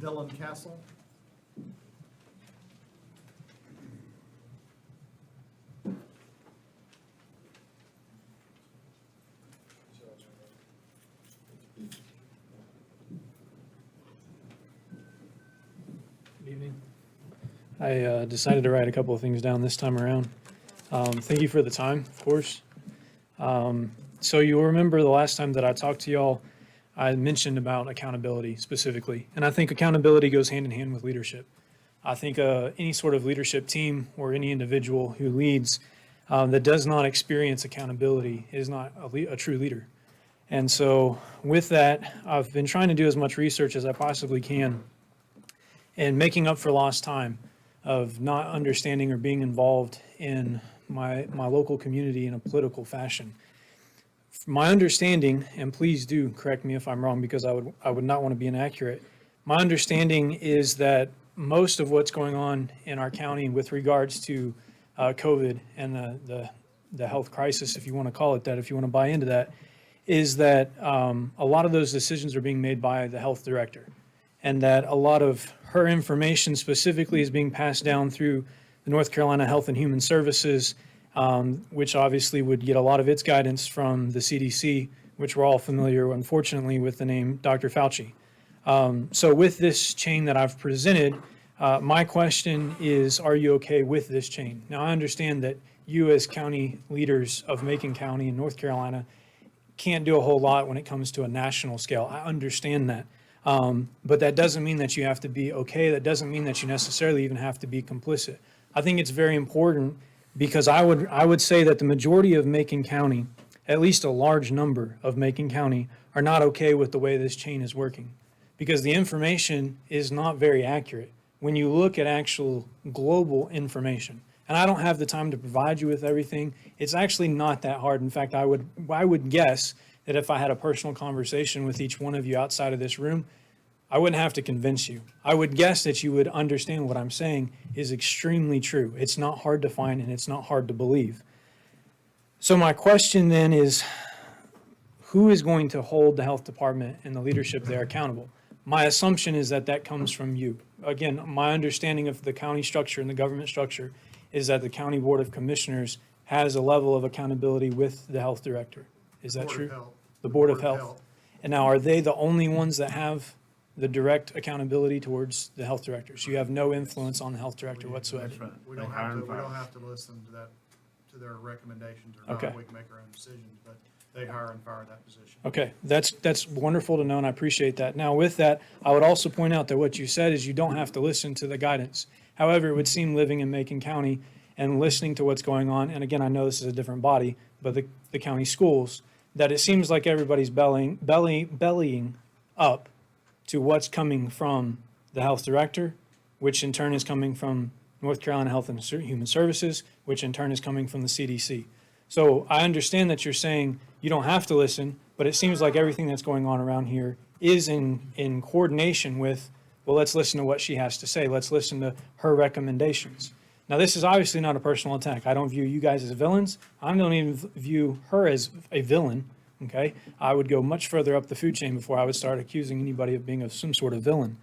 Dylan Castle. Good evening. I decided to write a couple of things down this time around. Thank you for the time, of course. So you'll remember the last time that I talked to y'all, I mentioned about accountability specifically. And I think accountability goes hand in hand with leadership. I think any sort of leadership team or any individual who leads that does not experience accountability is not a true leader. And so with that, I've been trying to do as much research as I possibly can and making up for lost time of not understanding or being involved in my local community in a political fashion. My understanding, and please do correct me if I'm wrong because I would not want to be inaccurate, my understanding is that most of what's going on in our county with regards to COVID and the health crisis, if you want to call it that, if you want to buy into that, is that a lot of those decisions are being made by the health director, and that a lot of her information specifically is being passed down through the North Carolina Health and Human Services, which obviously would get a lot of its guidance from the CDC, which we're all familiar, unfortunately, with the name Dr. Fauci. So with this chain that I've presented, my question is, are you okay with this chain? Now, I understand that you as county leaders of Macon County in North Carolina can't do a whole lot when it comes to a national scale. I understand that. But that doesn't mean that you have to be okay. That doesn't mean that you necessarily even have to be complicit. I think it's very important because I would say that the majority of Macon County, at least a large number of Macon County, are not okay with the way this chain is working because the information is not very accurate when you look at actual global information. and I don't have the time to provide you with everything. It's actually not that hard. In fact, I would guess that if I had a personal conversation with each one of you outside of this room, I wouldn't have to convince you. I would guess that you would understand what I'm saying is extremely true. It's not hard to find and it's not hard to believe. So my question then is, who is going to hold the health department and the leadership there accountable? My assumption is that that comes from you. Again, my understanding of the county structure and the government structure is that the County Board of Commissioners has a level of accountability with the health director. Is that true? The Board of Health. And now, are they the only ones that have the direct accountability towards the health director? So you have no influence on the health director whatsoever? That's right. We don't have to listen to their recommendations or not. Okay. We can make our own decisions, but they hire and fire that position. Okay, that's wonderful to know, and I appreciate that. Now, with that, I would also point out that what you said is you don't have to listen to the guidance. However, it would seem living in Macon County and listening to what's going on, and again, I know this is a different body, but the county schools, that it seems like everybody's bellying up to what's coming from the health director, which in turn is coming from North Carolina Health and Human Services, which in turn is coming from the CDC. So I understand that you're saying you don't have to listen, but it seems like everything that's going on around here is in coordination with, well, let's listen to what she has to say. Let's listen to her recommendations. Now, this is obviously not a personal attack. I don't view you guys as villains. I don't even view her as a villain, okay? I would go much further up the food chain before I would start accusing anybody of being some sort of villain.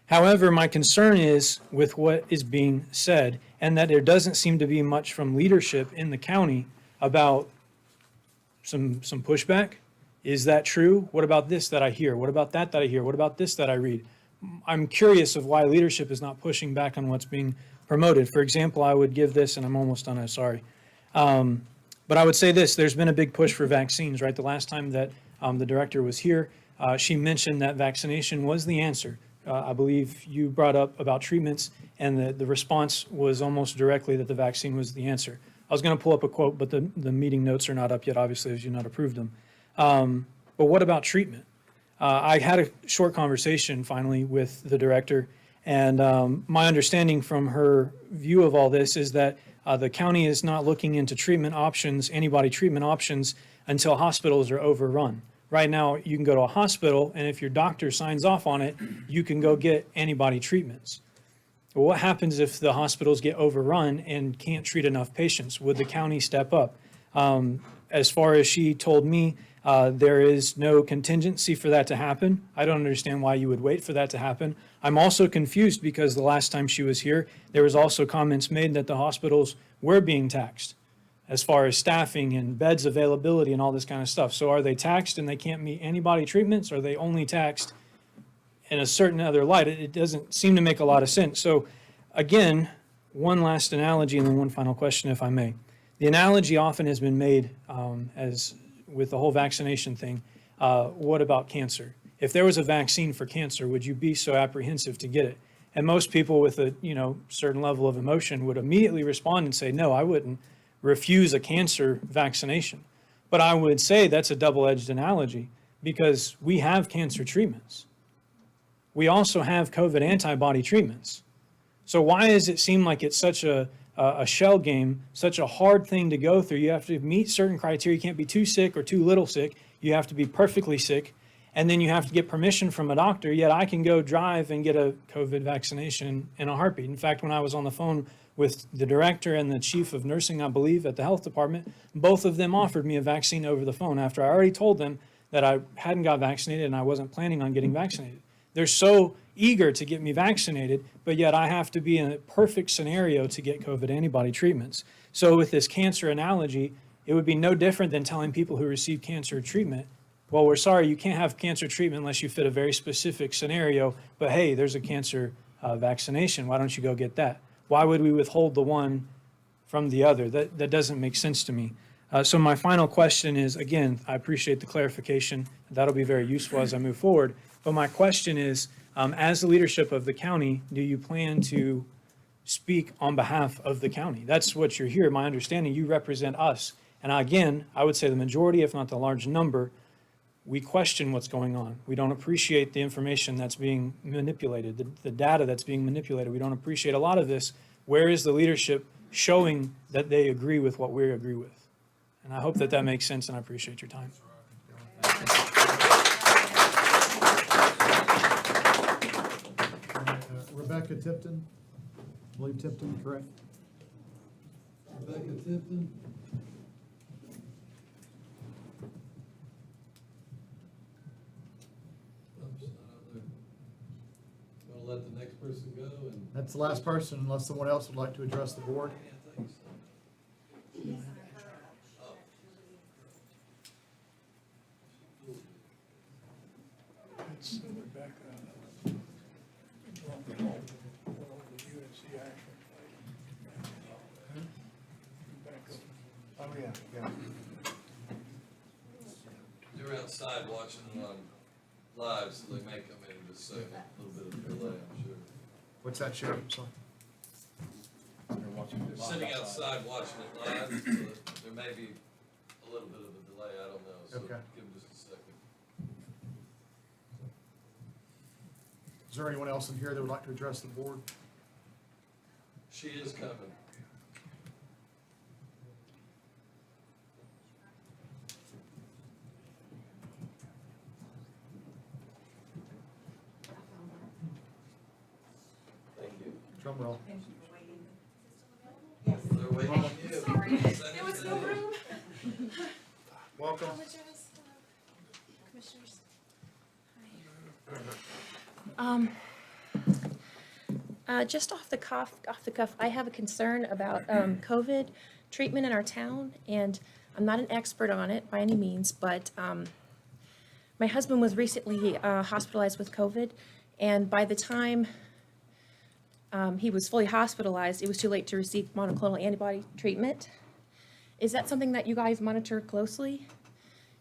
However, my concern is with what is being said, and that there doesn't seem to be much from leadership in the county about some pushback. Is that true? What about this that I hear? What about that I hear? What about this that I read? I'm curious of why leadership is not pushing back on what's being promoted. For example, I would give this, and I'm almost done, I'm sorry. But I would say this, there's been a big push for vaccines, right? The last time that the director was here, she mentioned that vaccination was the answer. I believe you brought up about treatments, and the response was almost directly that the vaccine was the answer. I was going to pull up a quote, but the meeting notes are not up yet, obviously, as you've not approved them. But what about treatment? I had a short conversation finally with the director, and my understanding from her view of all this is that the county is not looking into treatment options, antibody treatment options, until hospitals are overrun. Right now, you can go to a hospital, and if your doctor signs off on it, you can go get antibody treatments. Well, what happens if the hospitals get overrun and can't treat enough patients? Would the county step up? As far as she told me, there is no contingency for that to happen. I don't understand why you would wait for that to happen. I'm also confused because the last time she was here, there was also comments made that the hospitals were being taxed as far as staffing and beds availability and all this kind of stuff. So are they taxed and they can't meet antibody treatments? Or are they only taxed in a certain other light? It doesn't seem to make a lot of sense. So again, one last analogy and then one final question, if I may. The analogy often has been made as with the whole vaccination thing. What about cancer? If there was a vaccine for cancer, would you be so apprehensive to get it? And most people with a certain level of emotion would immediately respond and say, no, I wouldn't refuse a cancer vaccination. But I would say that's a double-edged analogy because we have cancer treatments. We also have COVID antibody treatments. So why does it seem like it's such a shell game, such a hard thing to go through? You have to meet certain criteria. You can't be too sick or too little sick. You have to be perfectly sick. And then you have to get permission from a doctor. Yet I can go drive and get a COVID vaccination in a heartbeat. In fact, when I was on the phone with the director and the chief of nursing, I believe, at the health department, both of them offered me a vaccine over the phone after I already told them that I hadn't got vaccinated and I wasn't planning on getting vaccinated. They're so eager to get me vaccinated, but yet I have to be in a perfect scenario to get COVID antibody treatments. So with this cancer analogy, it would be no different than telling people who receive cancer treatment, well, we're sorry, you can't have cancer treatment unless you fit a very specific scenario, but hey, there's a cancer vaccination. Why don't you go get that? Why would we withhold the one from the other? That doesn't make sense to me. So my final question is, again, I appreciate the clarification. That'll be very useful as I move forward. But my question is, as the leadership of the county, do you plan to speak on behalf of the county? That's what you're here. My understanding, you represent us. And again, I would say the majority, if not the large number, we question what's going on. We don't appreciate the information that's being manipulated, the data that's being manipulated. We don't appreciate a lot of this. Where is the leadership showing that they agree with what we agree with. And I hope that that makes sense, and I appreciate your time. Rebecca Tipton, I believe Tipton, correct? Rebecca Tipton. Oops, not up there. Gonna let the next person go and. That's the last person, unless someone else would like to address the board. Oh, yeah, yeah. They're outside watching it on live, so they may come in just a second, a little bit of delay, I'm sure. What's that, Sheriff? Sorry. Sitting outside watching it live, so there may be a little bit of a delay, I don't know, so Okay. give them just a second. Is there anyone else in here that would like to address the board? She is coming. Thank you. Drum roll. They're waiting on you. Sorry, there was no room. Welcome. Commissioners. Just off the cuff, I have a concern about COVID treatment in our town, and I'm not an expert on it by any means, but my husband was recently hospitalized with COVID, and by the time he was fully hospitalized, it was too late to receive monoclonal antibody treatment. Is that something that you guys monitor closely?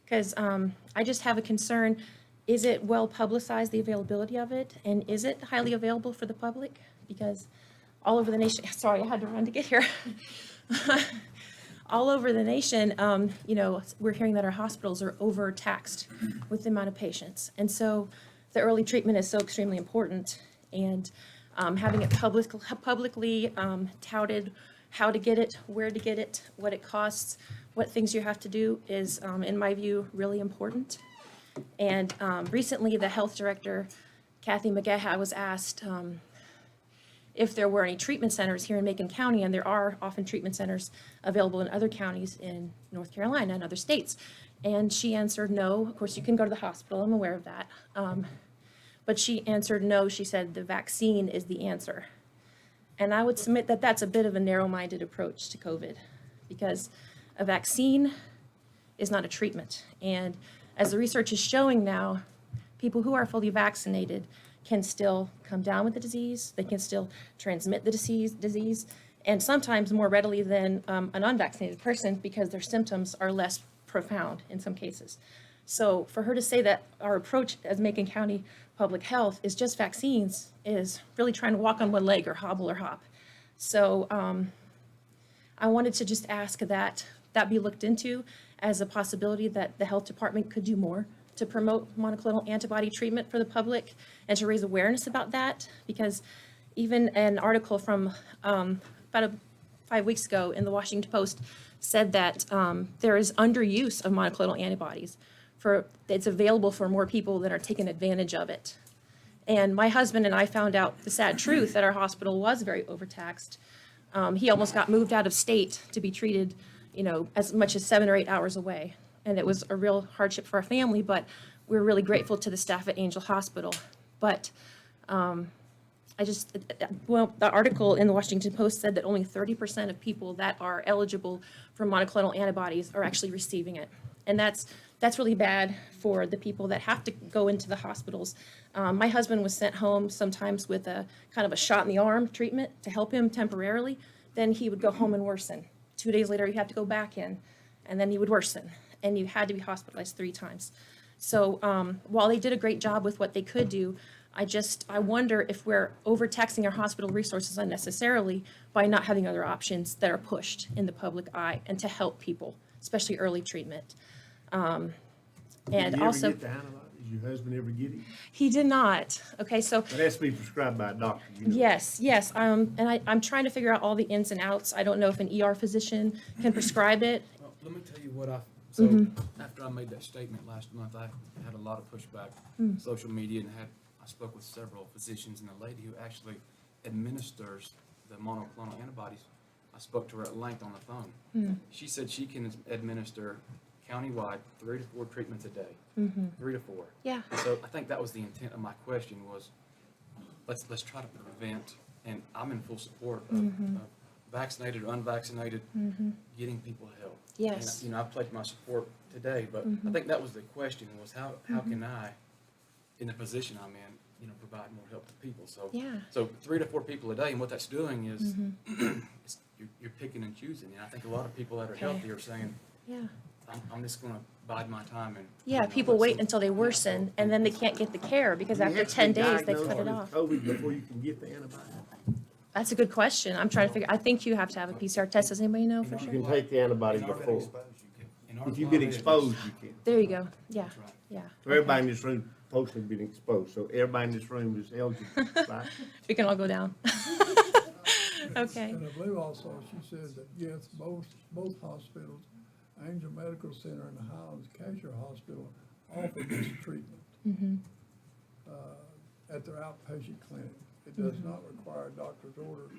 Because I just have a concern. Is it well publicized, the availability of it? And is it highly available for the public? Because all over the nation, sorry, I had to run to get here. All over the nation, you know, we're hearing that our hospitals are overtaxed with the amount of patients. And so the early treatment is so extremely important. And having it publicly touted, how to get it, where to get it, what it costs, what things you have to do is, in my view, really important. And recently, the health director, Kathy McGaha, was asked if there were any treatment centers here in Macon County, and there are often treatment centers available in other counties in North Carolina and other states. And she answered no. Of course, you can go to the hospital. I'm aware of that. But she answered no. She said the vaccine is the answer. And I would submit that that's a bit of a narrow-minded approach to COVID, because a vaccine is not a treatment. And as the research is showing now, people who are fully vaccinated can still come down with the disease, they can still transmit the disease, and sometimes more readily than an unvaccinated person, because their symptoms are less profound in some cases. So for her to say that our approach as Macon County Public Health is just vaccines is really trying to walk on one leg or hobble or hop. So I wanted to just ask that be looked into as a possibility that the health department could do more to promote monoclonal antibody treatment for the public and to raise awareness about that, because even an article from about 5 weeks ago in the Washington Post said that there is underuse of monoclonal antibodies. It's available for more people that are taking advantage of it. And my husband and I found out the sad truth that our hospital was very overtaxed. He almost got moved out of state to be treated, you know, as much as 7 or 8 hours away. And it was a real hardship for our family, but we're really grateful to the staff at Angel Hospital. But the article in the Washington Post said that only 30% of people that are eligible for monoclonal antibodies are actually receiving it. And that's really bad for the people that have to go into the hospitals. My husband was sent home sometimes with a kind of a shot in the arm treatment to help him temporarily. Then he would go home and worsen. 2 days later, he'd have to go back in, and then he would worsen. And you had to be hospitalized 3 times. So while they did a great job with what they could do, I wonder if we're overtaxing our hospital resources unnecessarily by not having other options that are pushed in the public eye and to help people, especially early treatment. And Did you ever also, get the antibodies? Did your husband ever get it? He did not. Okay, so It has to be prescribed by a doctor, you know. yes, and I'm trying to figure out all the ins and outs. I don't know if an ER physician can prescribe it. Well, let me tell you what so after I made that statement last month, I had a lot of pushback, social media, and I spoke with several physicians, and a lady who actually administers the monoclonal antibodies, I spoke to her at length on the phone. She said she can administer countywide 3 to 4 treatments a day, 3 to 4. Yeah. So I think that was the intent of my question was, let's try to prevent, and I'm in full support of vaccinated or unvaccinated, getting people help. Yes. And, you know, I pledged my support today, but I think that was the question was how can I, in the position I'm in, you know, provide more help to people. So Yeah. so 3 to 4 people a day, and what that's doing is you're picking and choosing. And I think a lot of people that are healthy are saying, Yeah. I'm just going to bide my time and Yeah, people wait until they worsen, and then they can't get the care because You after have to 10 be days, they diagnosed cut it with off. COVID before you can get the antibiotic. That's a good question. I'm trying to figure, I think you have to have a PCR test. Does anybody know for You sure? can take the antibody before. If you've been exposed, you can. There you go. Yeah, yeah. So everybody in this room supposed to have been exposed, so everybody in this room is eligible, right? We can all go down. Okay. And I believe also she said that yes, both hospitals, Angel Medical Center and the Highlands Cashier Hospital offer this treatment at their outpatient clinic. It does not require a doctor's order,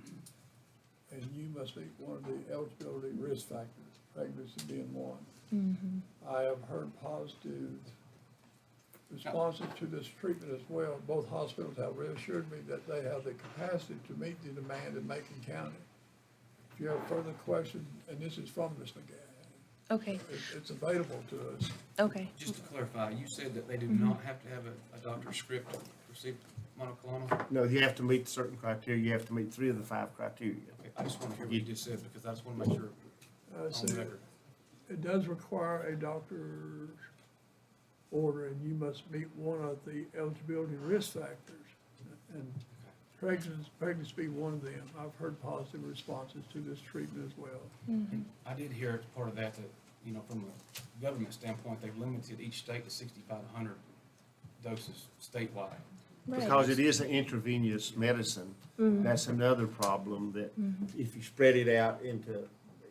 and you must meet one of the eligibility risk factors, pregnancy being one. I have heard positive responses to this treatment as well. Both hospitals have reassured me that they have the capacity to meet the demand in Macon County. If you have further questions, and this is from Ms. McGann, Okay, it's available to us. okay. just to clarify, you said that they do not have to have a doctor's script to receive monoclonal? No, you have to meet certain criteria, you have to meet 3 of the 5 criteria. Okay, I just want to hear what you just said because I just want to make sure on So the record. it does require a doctor's order, and you must meet one of the eligibility risk factors. And pregnancy being one of them. I've heard positive responses to this treatment as well. I did hear as part of that, you know, from a government standpoint, they've limited each state to 6,500 doses statewide. Because it is an intravenous medicine, that's another problem that if you spread it out into,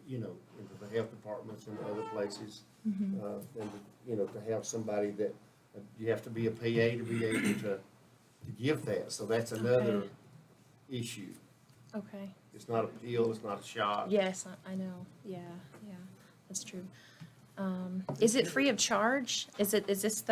you know, into the health departments and other places, and, you know, to have somebody that, you have to be a PA to be able to give that, so that's another issue. Okay. It's not a pill, it's not a shot. Yes, I know. Yeah, that's true. Is it free of charge? Is this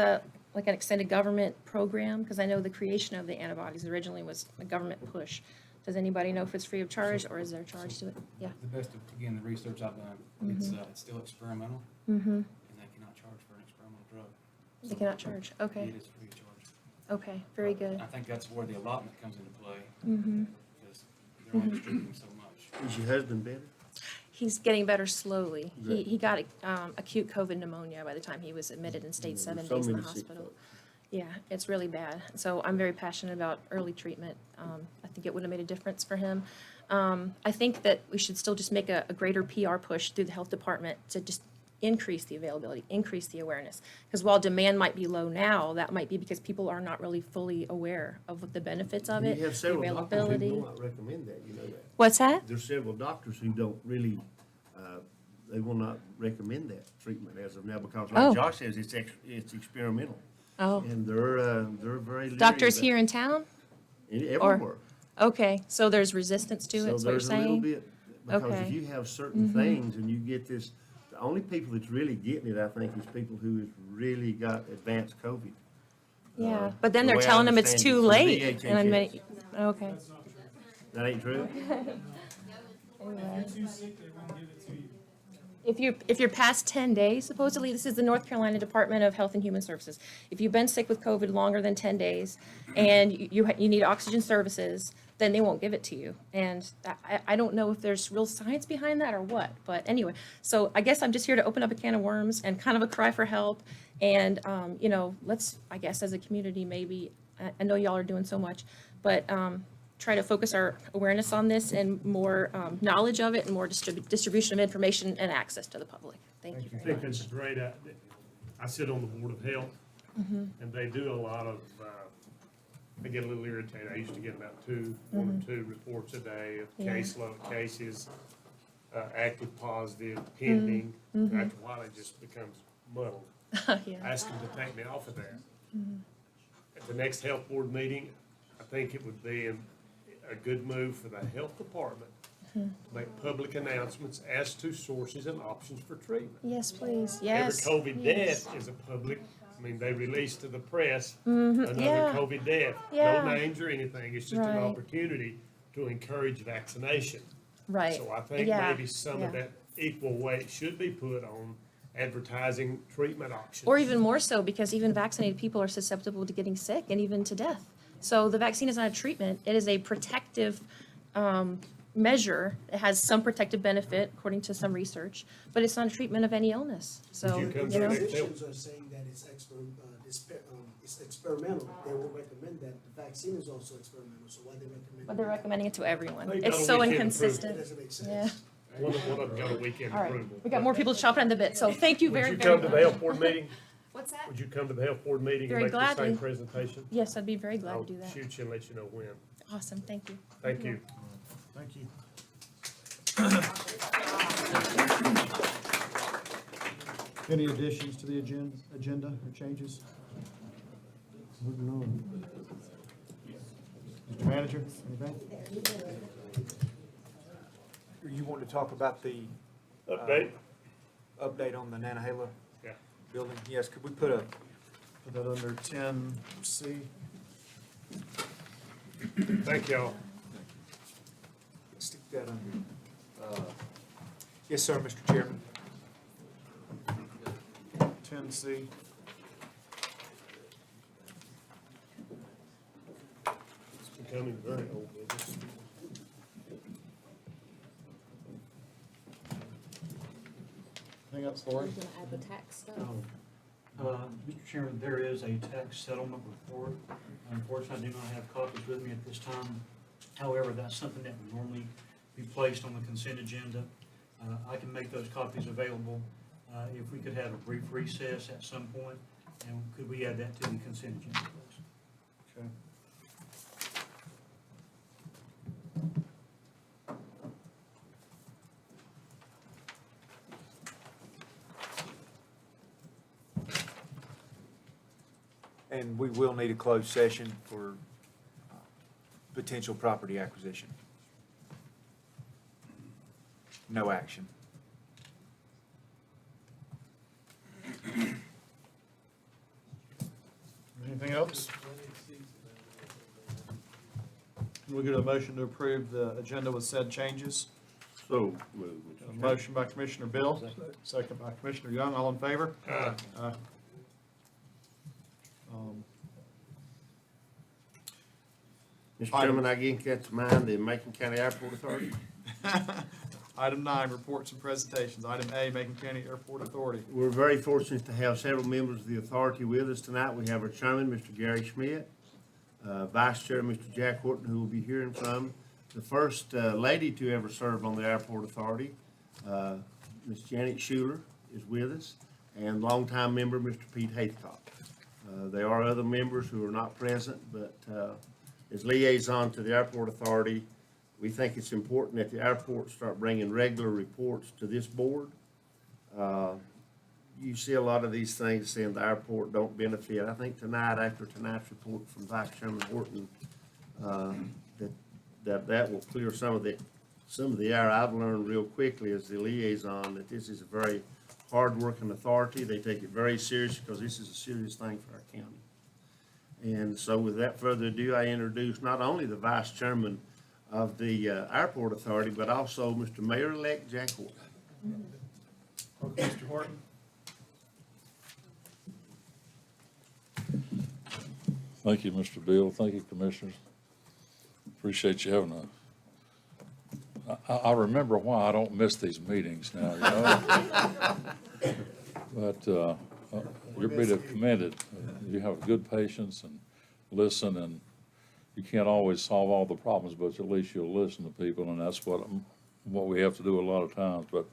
like an extended government program? Because I know the creation of the antibodies originally was a government push. Does anybody know if it's free of charge or is there a charge to it? Yeah. The best of, again, the research I've done, it's still experimental, and they cannot charge for an experimental drug. They cannot charge. Okay. It is free of charge. Okay, very good. I think that's where the allotment comes into play, because they're only distributing so much. Is your husband better? He's getting better slowly. Good. He got acute COVID pneumonia by the time he was admitted and stayed 7 So days in the many sick hospital. folks. Yeah, it's really bad. So I'm very passionate about early treatment. I think it would have made a difference for him. I think that we should still just make a greater PR push through the health department to just increase the availability, increase the awareness. Because while demand might be low now, that might be because people are not really fully aware of what the benefits of it, You have the several doctors who availability. will not recommend that, you know that. What's that? There's several doctors who don't really, they will not recommend that treatment as of now, because Oh. like Josh says, it's experimental. Oh. And they're very leery Doctors about- here in town? Everywhere. Okay, so there's resistance to it, So is what you're there's a little saying? bit, because if Okay. you have certain things and you get this, the only people that's really getting it, I think, is people who has really got advanced COVID. Yeah, but then the they're way I telling them it's understand too it, late. the And I'm VHHS. okay. That ain't true? If you're past 10 days, supposedly, this is the North Carolina Department of Health and Human Services. If you've been sick with COVID longer than 10 days and you need oxygen services, then they won't give it to you. And I don't know if there's real science behind that or what, but anyway. So I guess I'm just here to open up a can of worms and kind of a cry for help. And, you know, let's, I guess as a community, maybe, I know y'all are doing so much, but try to focus our awareness on this and more knowledge of it and more distribution of information and access to the public. Thank you I I very think much. that's great. I sit on the Board of Health, And they do a lot of, I get a little irritated. I used to get about one or two reports a day of Yeah. caseload, cases, active, positive, pending. After a while, it just becomes muddled. Yeah. Ask them to take me off of that. At the next health board meeting, I think it would be a good move for the health department to make public announcements as to sources and options for treatment. Yes, please. Yes. Every COVID yes. death is a public, I mean, they release to the press Yeah. another COVID death. Yeah. No names or anything, it's just an Right. opportunity to encourage vaccination. Right. So I think Yeah. maybe some of Yeah. that equal weight should be put on advertising treatment options. Mm-hmm. Uh, Or even more so, because even vaccinated people are susceptible to getting sick and even to death. So the vaccine is not a treatment, it is a protective measure. It has some protective benefit, according to some research, but it's not a treatment of any illness. So, Would you come you know. to Physicians are saying that it's it's experimental. They will recommend that. The vaccine is also experimental, so why they recommend? But they're recommending it to everyone. They got It's a so weekend inconsistent. That doesn't make sense. Yeah. One of them got a weekend All right. approval. We got more people chomping at the bit, so thank you very, Would you very come to much. the health board meeting? What's that? Would you come to the health board meeting and Very make the same gladly. presentation? Yes, I'd be very glad I'll to do that. shoot you and let you know when. Awesome, thank you. Thank you. Thank you. Any additions to the agenda or changes? Moving on. Mr. Manager, anything? You want to talk about the Update? update on the Nantahala Yeah. building? Yes, could we put a, Put that under 10C. Thank y'all. stick that under? Yes, sir, Mr. Chairman. 10C. It's becoming very old business. Anything else, Lori? Gonna add the tax stuff. Mr. Chairman, there is a tax settlement report. Unfortunately, I do not have copies with me at this time. However, that's something that would normally be placed on the consent agenda. I can make those copies available. If we could have a brief recess at some point, and could we add that to the consent agenda, please? Okay. And we will need a closed session for potential property acquisition. No action. Anything else? We'll get a motion to approve the agenda with said changes. So, A motion by Commissioner Bill, second by Commissioner Young, all in favor? Aye. Mr. Chairman, I again catch to mind the Macon County Airport Authority. Item 9, reports and presentations. Item A, Macon County Airport Authority. We're very fortunate to have several members of the authority with us tonight. We have our chairman, Mr. Gary Schmidt, vice chair, Mr. Jack Horton, who we'll be hearing from, the first lady to ever serve on the airport authority, Ms. Janet Schuler, is with us, and longtime member, Mr. Pete Hathcock. There are other members who are not present, but as liaison to the airport authority, we think it's important that the airport start bringing regular reports to this board. You see a lot of these things saying the airport don't benefit. I think tonight, after tonight's report from Vice Chairman Horton, that will clear some of the air. I've learned real quickly as the liaison that this is a very hard-working authority. They take it very seriously because this is a serious thing for our county. And so without further ado, I introduce not only the Vice Chairman of the Airport Authority, but also Mr. Mayor-elect Jack Horton. Welcome, Mr. Horton. Thank you, Mr. Bill. Thank you, Commissioners. Appreciate you having I remember why I don't miss these meetings now, you know? But you're being commended. You have good patience and listen, and you can't always solve all the problems, but at least you'll listen to people, and that's what we have to do a lot of times. But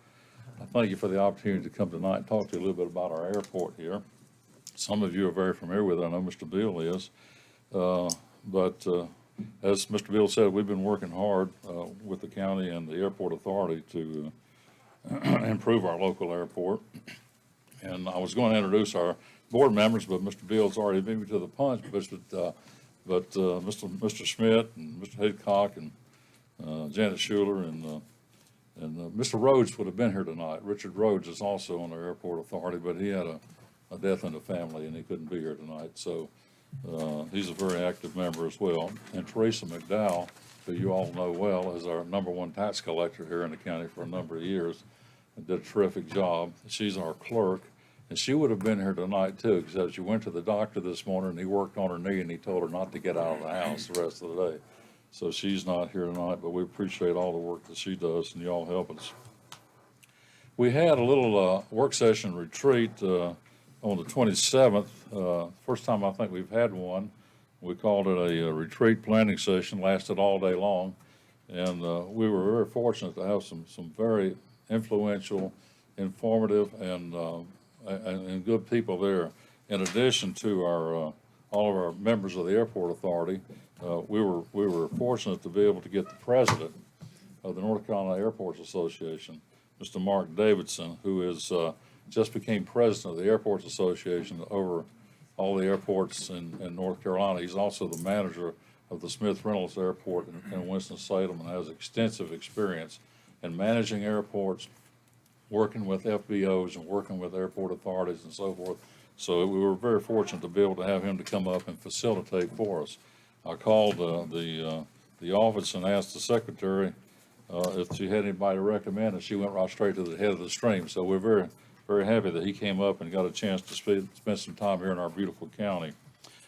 I thank you for the opportunity to come tonight and talk to you a little bit about our airport here. Some of you are very familiar with it. I know Mr. Beal is. But as Mr. Beal said, we've been working hard with the county and the airport authority to improve our local airport. And I was going to introduce our board members, but Mr. Beal's already beat me to the punch. But Mr. Schmidt and Mr. Haycock and Janet Schuler and Mr. Rhodes would have been here tonight. Richard Rhodes is also on the airport authority, but he had a death in the family and he couldn't be here tonight. So he's a very active member as well. And Theresa Mcdowell, who you all know well, is our #1 tax collector here in the county for a number of years, and did a terrific job. She's our clerk, and she would have been here tonight too, because she went to the doctor this morning and he worked on her knee and he told her not to get out of the house the rest of the day. So she's not here tonight, but we appreciate all the work that she does and you all help us. We had a little work session retreat on the 27th. First time I think we've had one. We called it a retreat planning session, lasted all day long. And we were very fortunate to have some very influential, informative, and good people there. In addition to our all of our members of the airport authority, we were fortunate to be able to get the president of the North Carolina Airports Association, Mr. Mark Davidson, who is just became president of the Airports Association over all the airports in North Carolina. He's also the manager of the Smith Reynolds Airport in Winston-Salem and has extensive experience in managing airports, working with FBOs and working with airport authorities and so forth. So we were very fortunate to be able to have him to come up and facilitate for us. I called the office and asked the secretary if she had anybody to recommend, and she went right straight to the head of the stream. So we're very, very happy that he came up and got a chance to spend some time here in our beautiful county.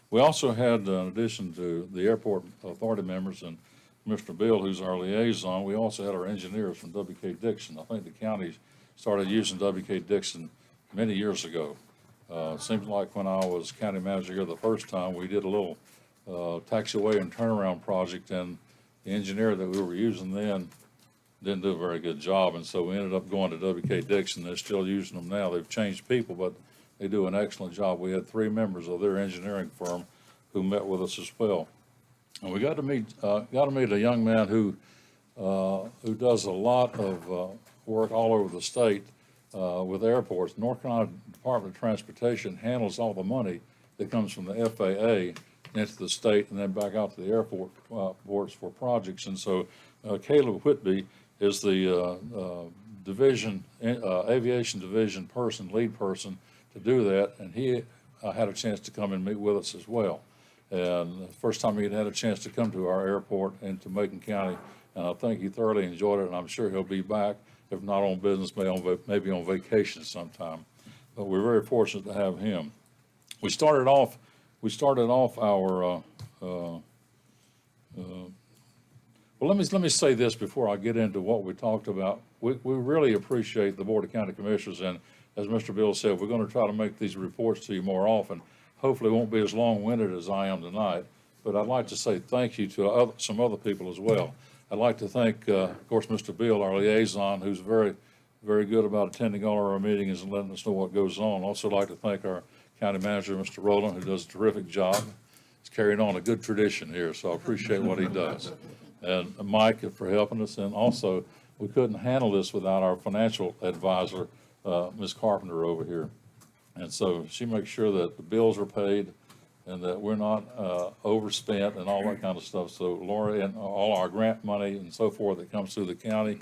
We also had, in addition to the airport authority members and Mr. Bill, who's our liaison, we also had our engineers from W.K. Dixon. I think the county started using W.K. Dixon many years ago. Seems like when I was county manager here the first time, we did a little taxiway and turnaround project, and the engineer that we were using then didn't do a very good job, and so we ended up going to W.K. Dixon. They're still using them now. They've changed people, but they do an excellent job. We had 3 members of their engineering firm who met with us as well. And we got to meet a young man who does a lot of work all over the state with airports. North Carolina Department of Transportation handles all the money that comes from the FAA into the state and then back out to the airport ports for projects. And so Caleb Whitby is the aviation division lead person to do that, and he had a chance to come and meet with us as well. And the first time he'd had a chance to come to our airport and to Macon County, and I think he thoroughly enjoyed it, and I'm sure he'll be back, if not on business, maybe on vacation sometime. But we're very fortunate to have him. We started off our well, let me say this before I get into what we talked about. We really appreciate the Board of County Commissioners, and as Mr. Bill said, we're going to try to make these reports to you more often. Hopefully it won't be as long-winded as I am tonight, but I'd like to say thank you to some other people as well. I'd like to thank, of course, Mr. Bill, our liaison, who's very, very good about attending all of our meetings and letting us know what goes on. Also like to thank our county manager, Mr. Rowland, who does a terrific job. He's carrying on a good tradition here, so I appreciate what he does. And Mike for helping us, and also we couldn't handle this without our financial advisor, Ms. Carpenter over here. And so she makes sure that the bills are paid and that we're not overspent and all that kind of stuff. So Laura, and all our grant money and so forth that comes through the county,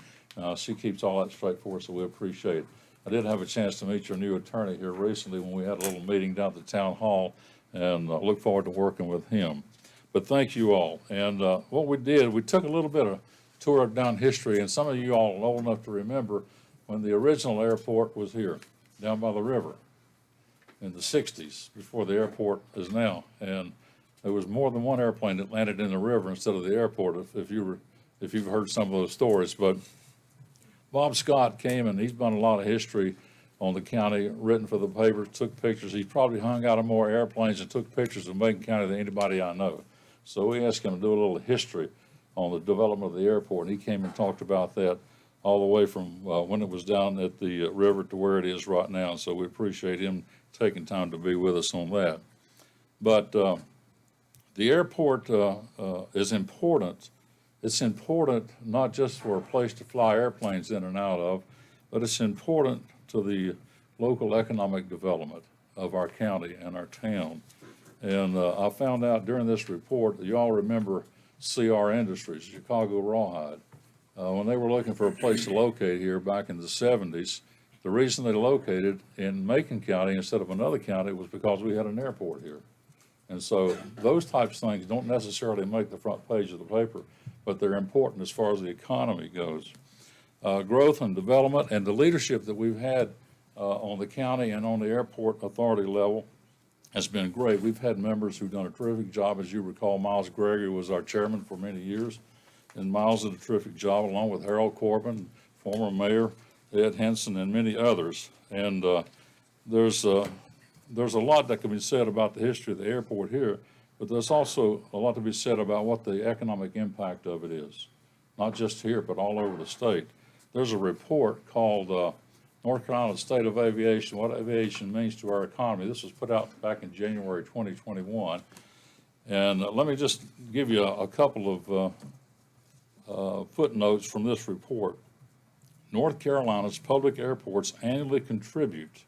she keeps all that straight for us, so we appreciate it. I did have a chance to meet your new attorney here recently when we had a little meeting down at the town hall, and I look forward to working with him. But thank you all. And what we did, we took a little bit of tour down history, and some of you all are old enough to remember when the original airport was here, down by the river in the 60s, before the airport is now. And there was more than one airplane that landed in the river instead of the airport, if you've heard some of those stories. But Bob Scott came, and he's done a lot of history on the county, written for the paper, took pictures. He probably hung out on more airplanes and took pictures of Macon County than anybody I know. So we asked him to do a little history on the development of the airport, and he came and talked about that all the way from when it was down at the river to where it is right now. So we appreciate him taking time to be with us on that. But the airport is important. It's important not just for a place to fly airplanes in and out of, but it's important to the local economic development of our county and our town. And I found out during this report, you all remember CR Industries, Chicago Rawhide. When they were looking for a place to locate here back in the 70s, the reason they located in Macon County instead of another county was because we had an airport here. And so those types of things don't necessarily make the front page of the paper, but they're important as far as the economy goes. Growth and development and the leadership that we've had on the county and on the airport authority level has been great. We've had members who've done a terrific job. As you recall, Miles Gregory was our chairman for many years, and Miles did a terrific job along with Harold Corbin, former mayor Ed Henson, and many others. And there's a lot that can be said about the history of the airport here, but there's also a lot to be said about what the economic impact of it is, not just here, but all over the state. There's a report called North Carolina State of Aviation, What Aviation Means to Our Economy. This was put out back in January 2021. And let me just give you a couple of footnotes from this report. North Carolina's public airports annually contribute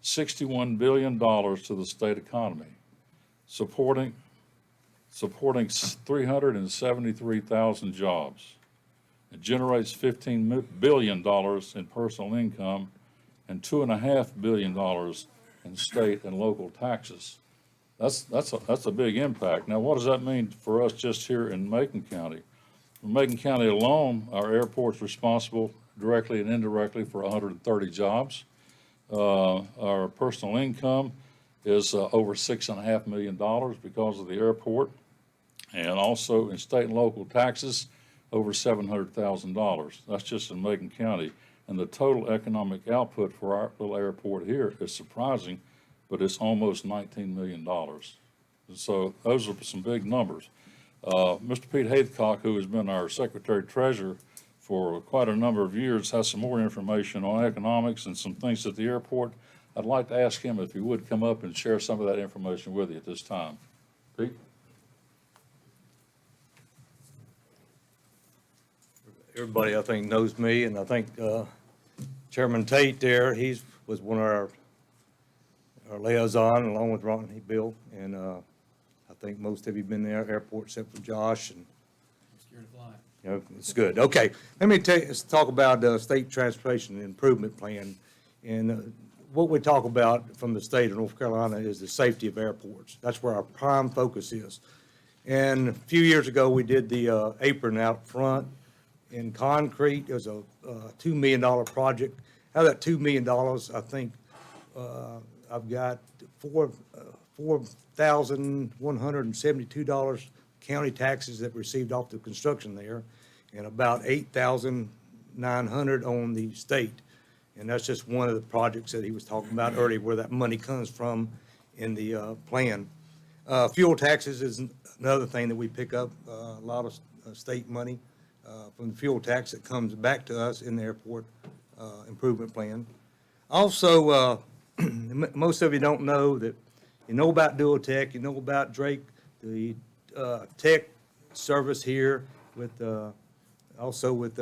$61 billion to the state economy, supporting 373,000 jobs. It generates $15 billion in personal income and $2.5 billion in state and local taxes. That's a big impact. Now, what does that mean for us just here in Macon County? In Macon County alone, our airport's responsible directly and indirectly for 130 jobs. Our personal income is over $6.5 million because of the airport. And also in state and local taxes, over $700,000. That's just in Macon County. And the total economic output for our little airport here is surprising, but it's almost $19 million. And so those are some big numbers. Mr. Pete Haythcock, who has been our Secretary-Treasurer for quite a number of years, has some more information on economics and some things at the airport. I'd like to ask him if he would come up and share some of that information with you at this time. Pete? Everybody, I think, knows me, and I think Chairman Tate there, was one of our liaison, along with Ron Bill, and I think most of you been there, airport, except for Josh, and Scared to fly. you know, it's good. Okay, let me let's talk about the State Transportation Improvement Plan, and what we talk about from the state of North Carolina is the safety of airports. That's where our prime focus is. And a few years ago, we did the apron out front in concrete. It was a $2 million project. Out of that $2 million, I think I've got $4,172 county taxes that received off the construction there, and about $8,900 on the state. And that's just one of the projects that he was talking about earlier, where that money comes from in the plan. Fuel taxes is another thing that we pick up, a lot of state money from the fuel tax that comes back to us in the airport improvement plan. Also, most of you don't know that, you know about Dual Tech, you know about Drake, the tech service here with, also with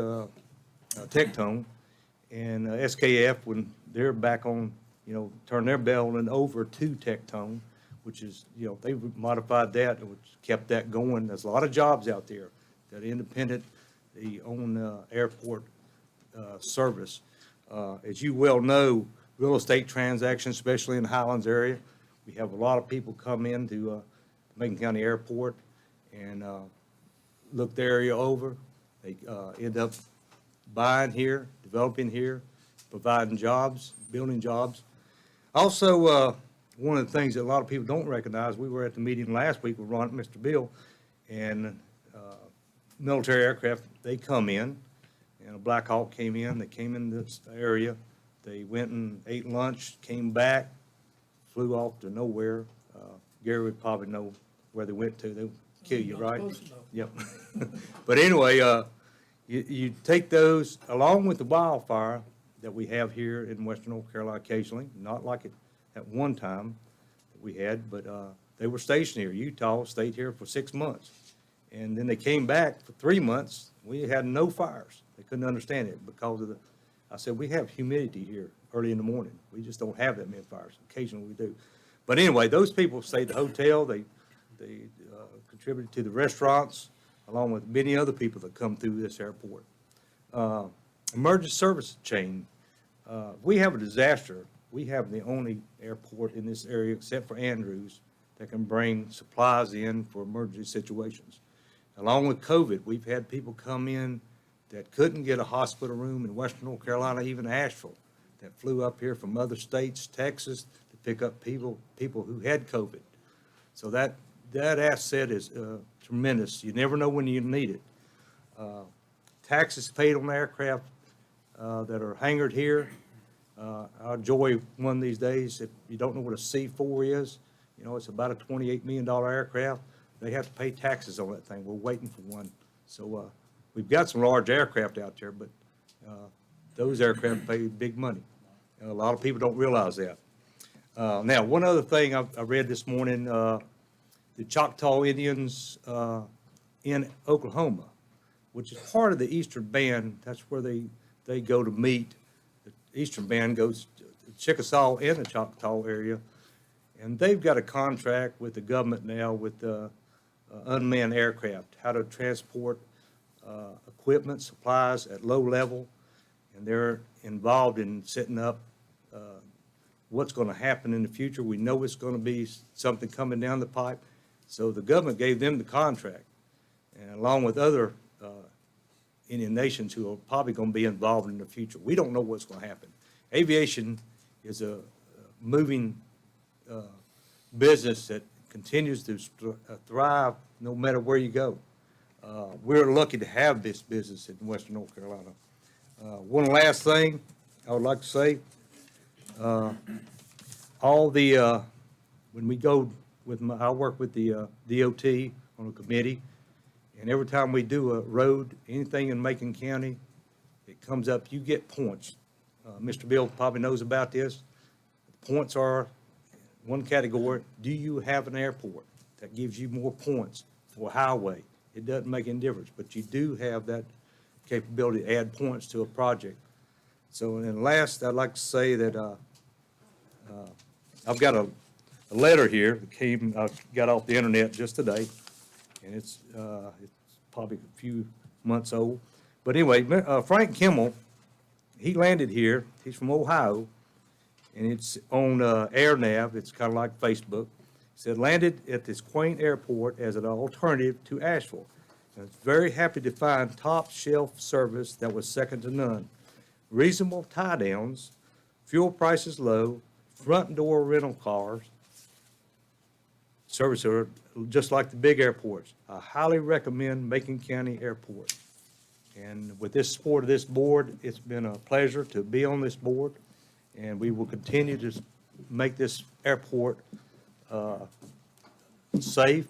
Tectone, and SKF, when they're back on, you know, turn their bell over to Tectone, which is, you know, they've modified that, which kept that going. There's a lot of jobs out there that are independent, the own airport service. As you well know, real estate transactions, especially in the Highlands area, we have a lot of people come into Macon County Airport and look the area over. They end up buying here, developing here, providing jobs, building jobs. Also, one of the things that a lot of people don't recognize, we were at the meeting last week with Mr. Bill, and military aircraft, they come in, and a Black Hawk came in, they came in this area, they went and ate lunch, came back, flew off to nowhere. Gary would probably know where they went to. They would kill you, right? Yep. But anyway, you You take those, along with the wildfire that we have here in western North Carolina occasionally, not like it at one time that we had, but they were stationed here. Utah stayed here for 6 months. And then they came back for 3 months. We had no fires. They couldn't understand it because of the, I said, we have humidity here early in the morning. We just don't have that many fires. Occasionally we do. But anyway, those people stayed at the hotel. They contributed to the restaurants, along with many other people that come through this airport. Emergency service chain. We have a disaster. We have the only airport in this area, except for Andrews, that can bring supplies in for emergency situations. Along with COVID, we've had people come in that couldn't get a hospital room in western North Carolina, even Asheville, that flew up here from other states, Texas, to pick up people who had COVID. So that asset is tremendous. You never know when you need it. Taxes paid on aircraft that are hangared here. I'll enjoy one of these days. If you don't know what a C4 is, you know, it's about a $28 million aircraft. They have to pay taxes on that thing. We're waiting for one. So we've got some large aircraft out there, but those aircraft pay big money. A lot of people don't realize that. Now, one other thing I read this morning, the Choctaw Indians in Oklahoma, which is part of the Eastern Band. That's where they go to meet. The Eastern Band goes to Chickasaw and the Choctaw area. And they've got a contract with the government now with unmanned aircraft, how to transport equipment, supplies at low level. And they're involved in setting up what's going to happen in the future. We know it's going to be something coming down the pipe. So the government gave them the contract, and along with other Indian nations who are probably going to be involved in the future. We don't know what's going to happen. Aviation is a moving business that continues to thrive no matter where you go. We're lucky to have this business in western North Carolina. One last thing I would like to say, when we go I work with the DOT on a committee, and every time we do a road, anything in Macon County, it comes up, you get points. Mr. Bill probably knows about this. Points are one category. Do you have an airport? That gives you more points for a highway. It doesn't make any difference, but you do have that capability to add points to a project. So, and last, I'd like to say that I've got a letter here that I got off the internet just today, and it's probably a few months old. But anyway, Frank Kimmel, he landed here. He's from Ohio, and it's on AirNav. It's kind of like Facebook. He said, landed at this quaint airport as an alternative to Asheville. And it's very happy to find top shelf service that was second to none. Reasonable tie downs, fuel prices low, front door rental cars, service are just like the big airports. I highly recommend Macon County Airport. And with this support of this board, it's been a pleasure to be on this board, and we will continue to make this airport safe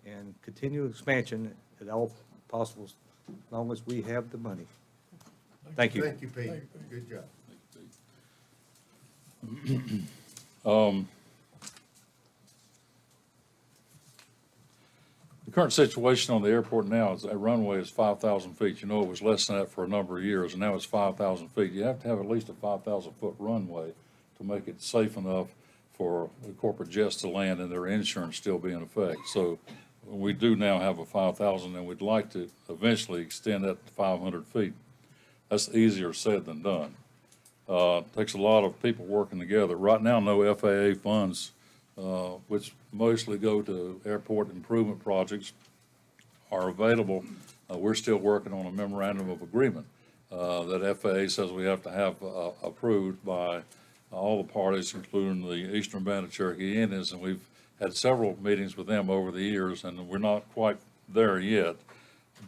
and continue expansion at all possible, as long as we have the money. Thank you. Thank you, Pete. Good job. The current situation on the airport now is that runway is 5,000 feet. You know, it was less than that for a number of years, and now it's 5,000 feet. You have to have at least a 5,000-foot runway to make it safe enough for the corporate jets to land and their insurance still be in effect. So we do now have a 5,000, and we'd like to eventually extend that to 500 feet. That's easier said than done. Takes a lot of people working together. Right now, no FAA funds, which mostly go to airport improvement projects, are available. We're still working on a memorandum of agreement that FAA says we have to have approved by all the parties, including the Eastern Band of Cherokee Indians, and we've had several meetings with them over the years, and we're not quite there yet.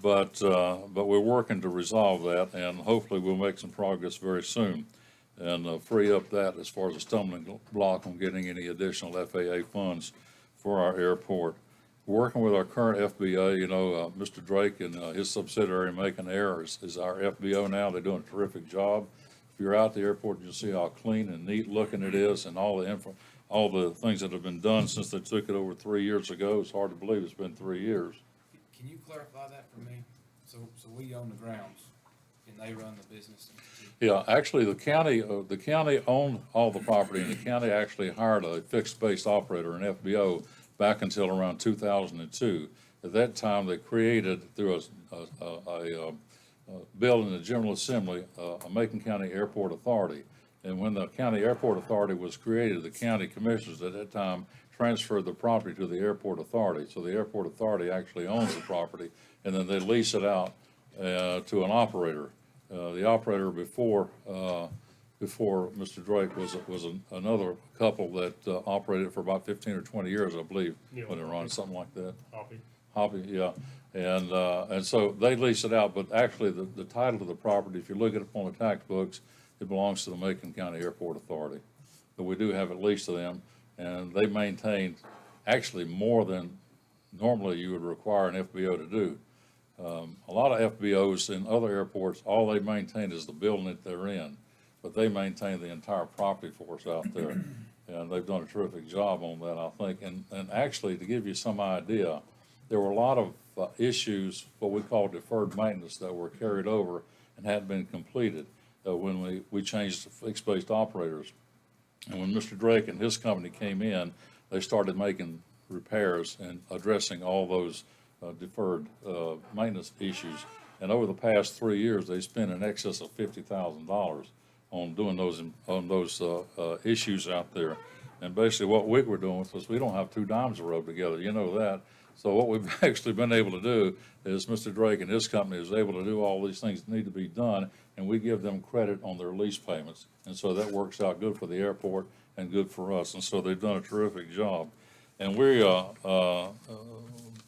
But we're working to resolve that, and hopefully we'll make some progress very soon and free up that as far as a stumbling block on getting any additional FAA funds for our airport. working with our current FBO, Mr. Drake and his subsidiary Macon Air is our FBO now. They're doing a terrific job. If you're out at the airport, you'll see how clean and neat looking it is, and all the things that have been done since they took it over 3 years ago. It's hard to believe it's been 3 years. Can you clarify that for me? So we own the grounds and they run the business? Yeah, actually, the county owned all the property, and the county actually hired a fixed-base operator, an FBO, back until around 2002. At that time, they created, through a bill in the General Assembly, a Macon County Airport Authority. And when the County Airport Authority was created, the county commissioners at that time transferred the property to the Airport Authority. So the Airport Authority actually owns the property, and then they lease it out to an operator. The operator before Mr. Drake was another couple that operated for about 15 or 20 years, I believe, when they were on something like that. Hoppy, yeah. And so they lease it out, but actually the title to the property, if you look at it on the tax books, it belongs to the Macon County Airport Authority. But we do have it leased to them, and they maintain actually more than normally you would require an FBO to do. A lot of FBOs in other airports, all they maintain is the building that they're in, but they maintain the entire property for us out there. And they've done a terrific job on that, I think. And actually, to give you some idea, there were a lot of issues, what we call deferred maintenance, that were carried over and hadn't been completed when we changed to fixed-based operators. And when Mr. Drake and his company came in, they started making repairs and addressing all those deferred maintenance issues. And over the past 3 years, they spent in excess of $50,000 on doing those issues out there. And basically what we were doing was, we don't have two dimes to rub together, you know that. So what we've actually been able to do is Mr. Drake and his company is able to do all these things that need to be done, and we give them credit on their lease payments. And so that works out good for the airport and good for us. And so they've done a terrific job. And we,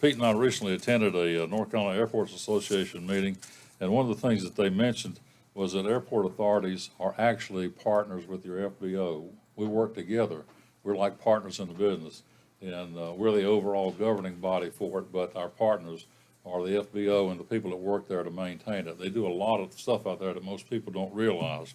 Pete and I recently attended a North Carolina Airports Association meeting, and one of the things that they mentioned was that airport authorities are actually partners with your FBO. We work together. We're like partners in the business. And we're the overall governing body for it, but our partners are the FBO and the people that work there to maintain it. They do a lot of stuff out there that most people don't realize.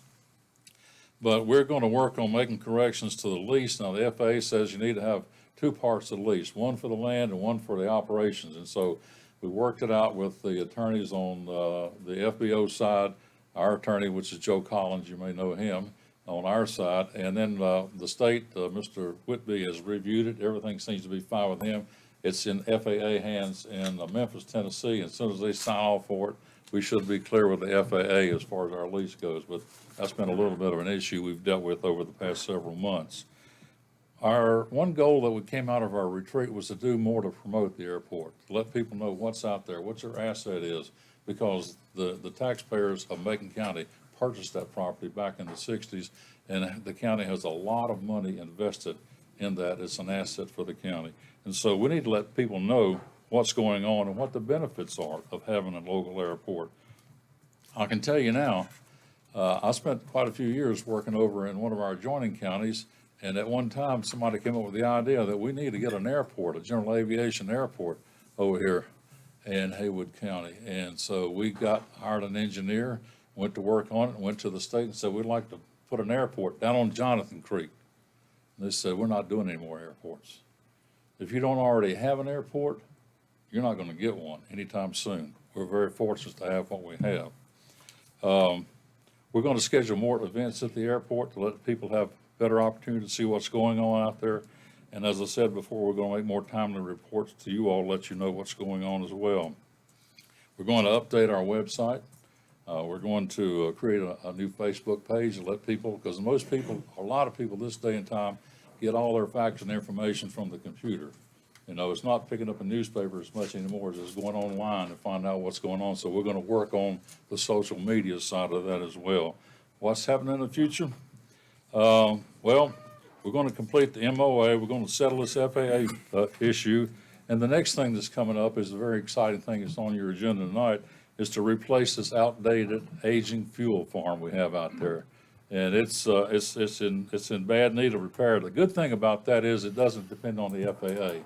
But we're going to work on making corrections to the lease. Now, the FAA says you need to have two parts of the lease, one for the land and one for the operations. And so we worked it out with the attorneys on the FBO side, our attorney, which is Joe Collins, you may know him, on our side. And then the state, Mr. Whitby, has reviewed it. Everything seems to be fine with him. It's in FAA hands in Memphis, Tennessee. And as soon as they sign off for it, we should be clear with the FAA as far as our lease goes. But that's been a little bit of an issue we've dealt with over the past several months. Our one goal that we came out of our retreat was to do more to promote the airport, to let people know what's out there, what your asset is, because the taxpayers of Macon County purchased that property back in the 60s, and the county has a lot of money invested in that. It's an asset for the county. And so we need to let people know what's going on and what the benefits are of having a local airport. I can tell you now, I spent quite a few years working over in one of our adjoining counties, and at one time somebody came up with the idea that we need to get an airport, a general aviation airport over here in Haywood County. And so we hired an engineer, went to work on it, went to the state and said, we'd like to put an airport down on Jonathan Creek. And they said, we're not doing any more airports. If you don't already have an airport, you're not going to get one anytime soon. We're very fortunate to have what we have. We're going to schedule more events at the airport to let people have better opportunity to see what's going on out there. And as I said before, we're going to make more timely reports to you all, let you know what's going on as well. We're going to update our website. We're going to create a new Facebook page to let people, because a lot of people this day and time get all their facts and information from the computer. You know, it's not picking up a newspaper as much anymore as it's going online to find out what's going on. So we're going to work on the social media side of that as well. What's happening in the future? Well, we're going to complete the MOA. We're going to settle this FAA issue. And the next thing that's coming up is a very exciting thing that's on your agenda tonight, is to replace this outdated, aging fuel farm we have out there. And it's in bad need of repair. The good thing about that is it doesn't depend on the FAA.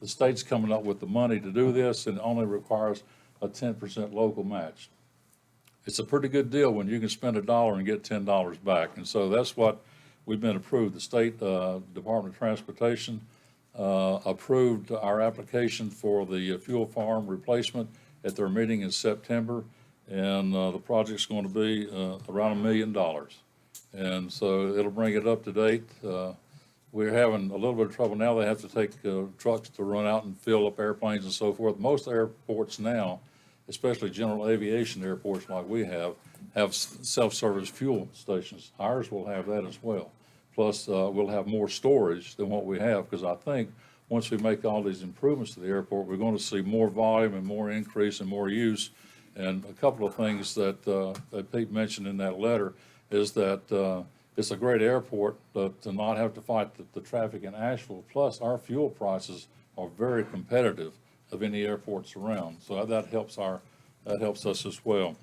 The state's coming up with the money to do this, and it only requires a 10% local match. It's a pretty good deal when you can spend $1 and get $10 back. And so that's what we've been approved. The State Department of Transportation approved our application for the fuel farm replacement at their meeting in September. And the project's going to be around $1 million. And so it'll bring it up to date. We're having a little bit of trouble now. They have to take trucks to run out and fill up airplanes and so forth. Most airports now, especially general aviation airports like we have self-service fuel stations. Ours will have that as well. Plus, we'll have more storage than what we have, because I think once we make all these improvements to the airport, we're going to see more volume and more increase and more use. And a couple of things that Pete mentioned in that letter is that it's a great airport to not have to fight the traffic in Asheville. Plus, our fuel prices are very competitive of any airports around. So that helps us as well.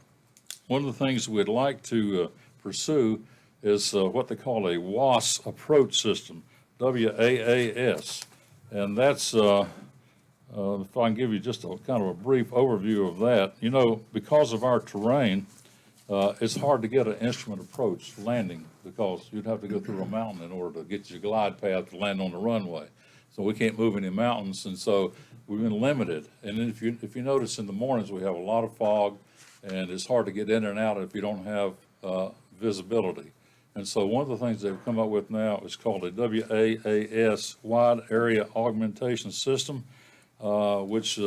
One of the things we'd like to pursue is what they call a Waas approach system, WAAS. And that's, if I can give you just a kind of a brief overview of that. You know, because of our terrain, it's hard to get an instrument approach landing, because you'd have to go through a mountain in order to get your glide path to land on the runway. So we can't move any mountains, and so we've been limited. And then if you notice in the mornings, we have a lot of fog, and it's hard to get in and out if you don't have visibility. And so one of the things they've come up with now is called a WAAS, Wide Area Augmentation System, which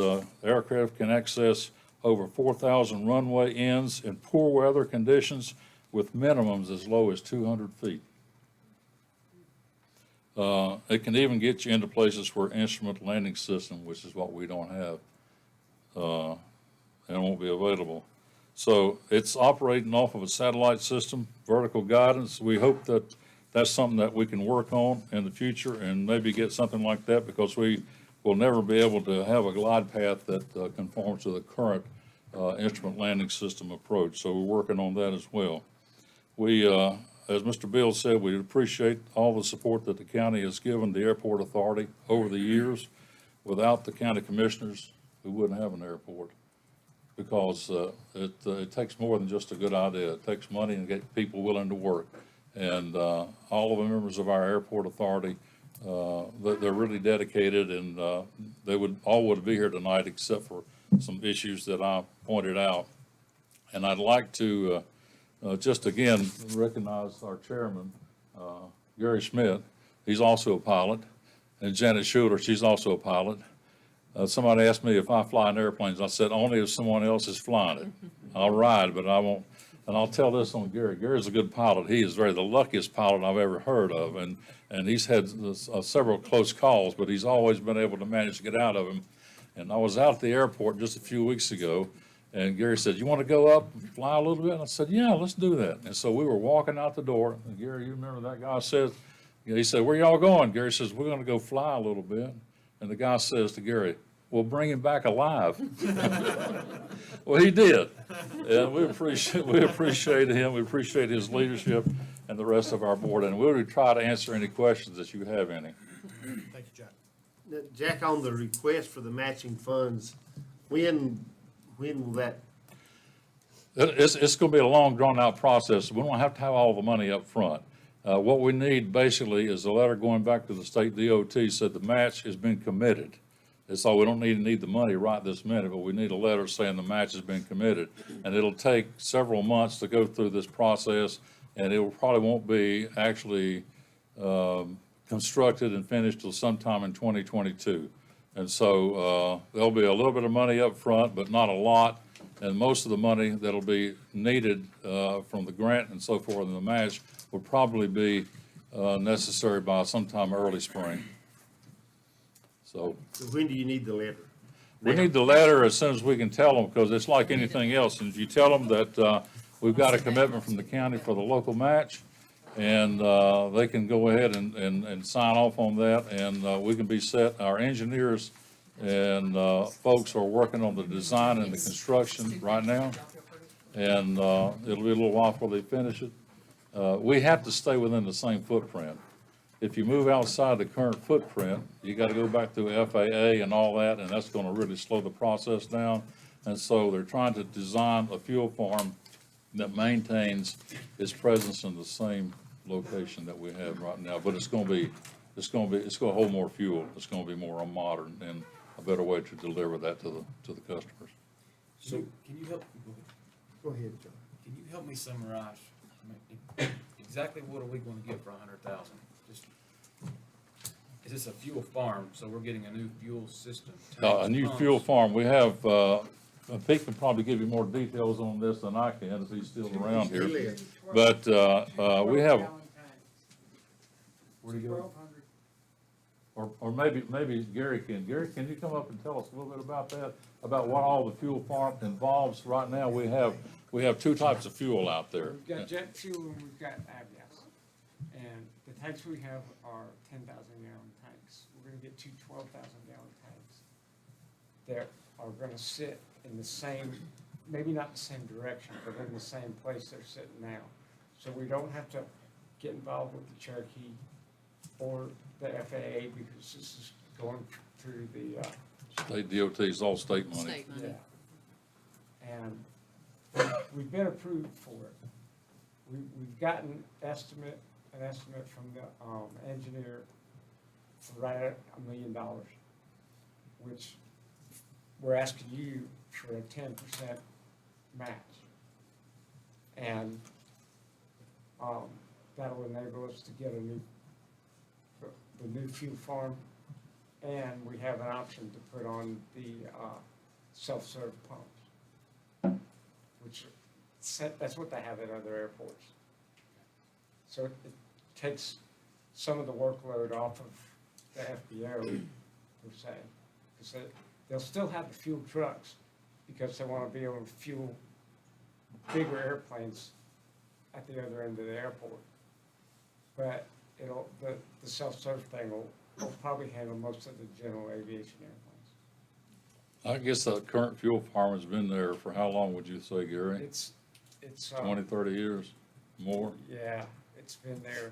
aircraft can access over 4,000 runway ends in poor weather conditions with minimums as low as 200 feet. It can even get you into places where instrument landing system, which is what we don't have, and won't be available. So it's operating off of a satellite system, vertical guidance. We hope that that's something that we can work on in the future and maybe get something like that, because we will never be able to have a glide path that conforms to the current instrument landing system approach. So we're working on that as well. We, as Mr. Bill said, we appreciate all the support that the county has given the airport authority over the years. Without the county commissioners, we wouldn't have an airport, because it takes more than just a good idea. It takes money and get people willing to work. And all of the members of our airport authority, they're really dedicated, and they all would be here tonight except for some issues that I pointed out. And I'd like to just again recognize our chairman, Gary Schmidt. He's also a pilot. And Janet Schuler, she's also a pilot. Somebody asked me if I fly in airplanes. I said, only if someone else is flying it. I'll ride, but I won't. And I'll tell this on Gary. Gary's a good pilot. He is the luckiest pilot I've ever heard of. And he's had several close calls, but he's always been able to manage to get out of them. And I was out at the airport just a few weeks ago, and Gary said, you want to go up and fly a little bit? And I said, yeah, let's do that. And so we were walking out the door. And Gary, you remember that guy said, he said, where y'all going? Gary says, we're going to go fly a little bit. And the guy says to Gary, well, bring him back alive. Well, he did. And we appreciate him. We appreciate his leadership and the rest of our board. And we'll try to answer any questions that you have any. Thank you, Jack. Now, Jack, on the request for the matching funds, when will that? It's going to be a long, drawn-out process. We don't have to have all the money up front. What we need basically is a letter going back to the state DOT said the match has been committed. And so we don't need the money right this minute, but we need a letter saying the match has been committed. And it'll take several months to go through this process, and it probably won't be actually constructed and finished till sometime in 2022. And so there'll be a little bit of money up front, but not a lot. And most of the money that'll be needed from the grant and so forth and the match will probably be necessary by sometime early spring. So when do you need the letter? We need the letter as soon as we can tell them, because it's like anything else. And if you tell them that we've got a commitment from the county for the local match, and they can go ahead and sign off on that, and we can be set. Our engineers and folks are working on the design and the construction right now, and it'll be a little while before they finish it. We have to stay within the same footprint. if you move outside the current footprint, you gotta go back through FAA and all that, and that's gonna really slow the process down. And so they're trying to design a fuel farm that maintains its presence in the same location that we have right now. But it's gonna hold more fuel. It's gonna be more modern and a better way to deliver that to the customers. So, can you help, Go ahead, John. can you help me summarize? I mean, exactly what are we gonna get for $100,000? Just, is this a fuel farm, so we're getting a new fuel system? A new fuel farm, we have, Pete can probably give you more details on this than I can, if he's still around here. But, we have. Where do you go? Or maybe Gary can. Gary, can you come up and tell us a little bit about that? About what all the fuel farm involves? Right now, we have two types of fuel out there. We've got jet fuel and we've got avgas. And the tanks we have are 10,000 gallon tanks. We're gonna get two 12,000 gallon tanks that are gonna sit in the same, maybe not the same direction, but in the same place they're sitting now. So we don't have to get involved with the Cherokee or the FAA because this is going through the, State DOT's all state money. State money. Yeah. And we've been approved for it. We've gotten an estimate from the engineer for right at $1 million, which we're asking you for a 10% match. And that'll enable us to get the new fuel farm, and we have an option to put on the self-serve pumps, which that's what they have at other airports. So it takes some of the workload off of the FBO, per se, because they'll still have the fuel trucks because they want to be able to fuel bigger airplanes at the other end of the airport. But the self-serve thing will probably handle most of the general aviation airplanes. I guess the current fuel farm has been there for how long, would you say, Gary? It's 20, 30 years, more? Yeah, it's been there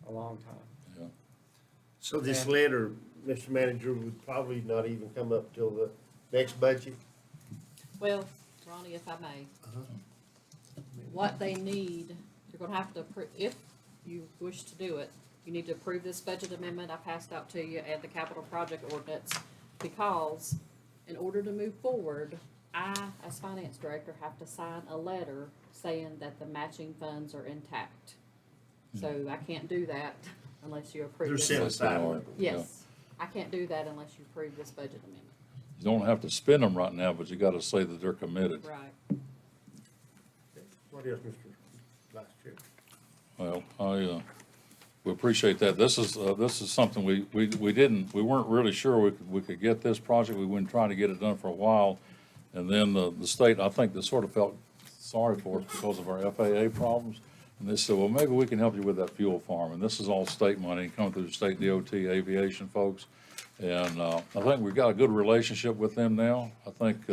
a long time. Yeah. So this letter, Mr. Manager, would probably not even come up till the next budget? Well, Ronnie, if I may, what they need, you're gonna have to, if you wish to do it, you need to approve this budget amendment I passed out to you and the capital project ordinance, because in order to move forward, I, as finance director, have to sign a letter saying that the matching funds are intact. So I can't do that unless you approve They're this. set aside. Yes, I can't do that unless you approve this budget amendment. You don't have to spend them right now, but you gotta say that they're committed. Right. What else, Mr. Vice Chair? Well, we appreciate that. This is something we weren't really sure we could get this project. We've been trying to get it done for a while. And then the state, I think, they sort of felt sorry for us because of our FAA problems. And they said, well, maybe we can help you with that fuel farm. And this is all state money coming through the state DOT aviation folks. And I think we've got a good relationship with them now. I think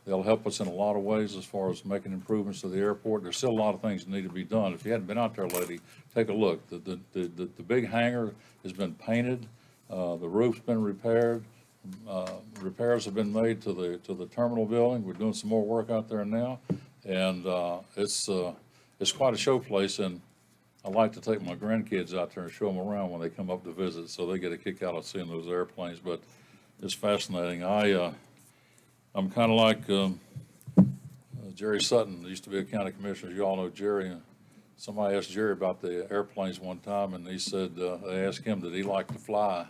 they'll help us in a lot of ways as far as making improvements to the airport. There's still a lot of things that need to be done. If you hadn't been out there lately, take a look. The big hangar has been painted. The roof's been repaired. Repairs have been made to the terminal building. We're doing some more work out there now. And it's quite a showplace, and I like to take my grandkids out there and show them around when they come up to visit, so they get a kick out of seeing those airplanes. But it's fascinating. I'm kind of like Jerry Sutton, used to be a county commissioner. You all know Jerry. Somebody asked Jerry about the airplanes one time, and he said, they asked him, did he like to fly?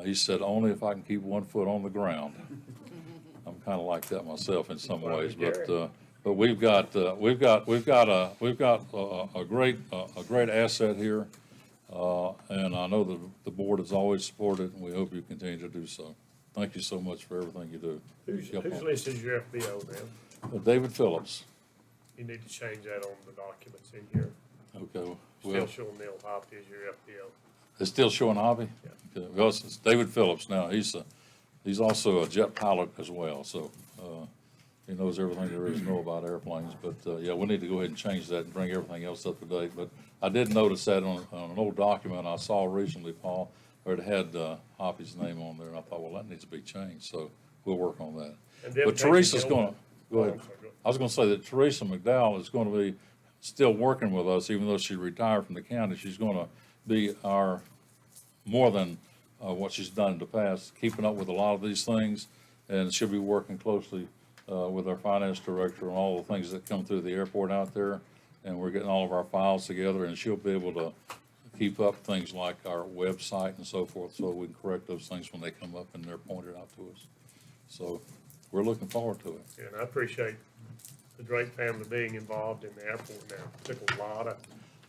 He said, only if I can keep one foot on the ground. I'm kind of like that myself in some ways, but we've got a great asset here, and I know the board has always supported it, and we hope you continue to do so. Thank you so much for everything you do. Who's listed as your FBO now? David Phillips. You need to change that on the documents in here. Okay. Still Well, showing Neil Hoppy as your FBO. it's still showing hobby? Yeah. Okay. Well, it's David Phillips now. He's also a jet pilot as well, so he knows everything there is to know about airplanes. But yeah, we need to go ahead and change that and bring everything else up to date. But I did notice that on an old document I saw recently, Paul, where it had Hoppy's name on there, and I thought, well, that needs to be changed, so we'll work on that. And them But taking Teresa's the gonna, old- go ahead. I'm sorry, go ahead. I was gonna say that Theresa Mcdowell is gonna be still working with us, even though she retired from the county. She's gonna be our, more than what she's done in the past, keeping up with a lot of these things. And she'll be working closely with our finance director on all the things that come through the airport out there. And we're getting all of our files together, and she'll be able to keep up things like our website and so forth, so we can correct those things when they come up and they're pointed out to us. So we're looking forward to it. And I appreciate the Drake family being involved in the airport now. Took a lot of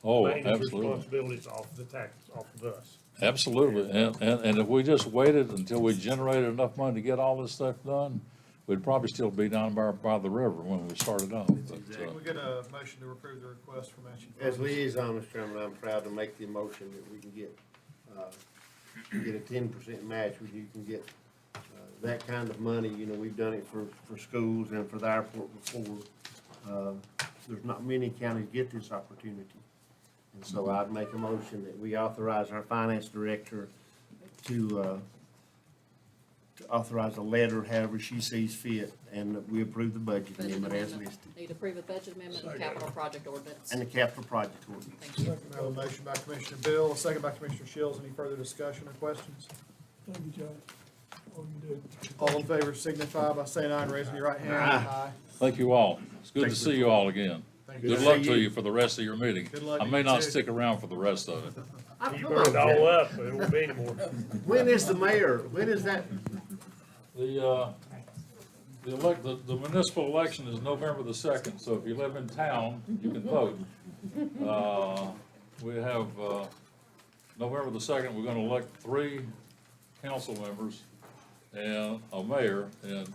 maintenance Absolutely. responsibilities off of us. Absolutely, and if we just waited until we generated enough money to get all this stuff done, we'd probably still be down by the river when we started off. But, Can we get a motion to approve the request from Action As Funds? liaison, Mr. Chairman, I'm proud to make the motion that we can get a 10% match, where you can get that kind of money. You know, we've done it for schools and for the airport before. There's not many counties get this opportunity. And so I'd make a motion that we authorize our finance director to authorize a letter, however she sees fit, and that we approve the budget amendment as listed. Need to approve a budget amendment and capital project ordinance. And the capital project ordinance. Thank you. We have a motion by Commissioner Bill, a second by Commissioner Shields. Any further discussion or questions? Thank you, Judge. All you do. All in favor signify by saying aye and raising your right hand. Aye. Thank you all. It's good to see you all again. Thank you. Good luck to you for the rest of your meeting. Good luck I to may you not too. stick around for the rest of it. You Come burned it on, all Jack. up, it won't be anymore. When is the mayor, when is that? The municipal election is November the 2nd, so if you live in town, you can vote. We have, November the 2nd, we're gonna elect 3 council members and a mayor, and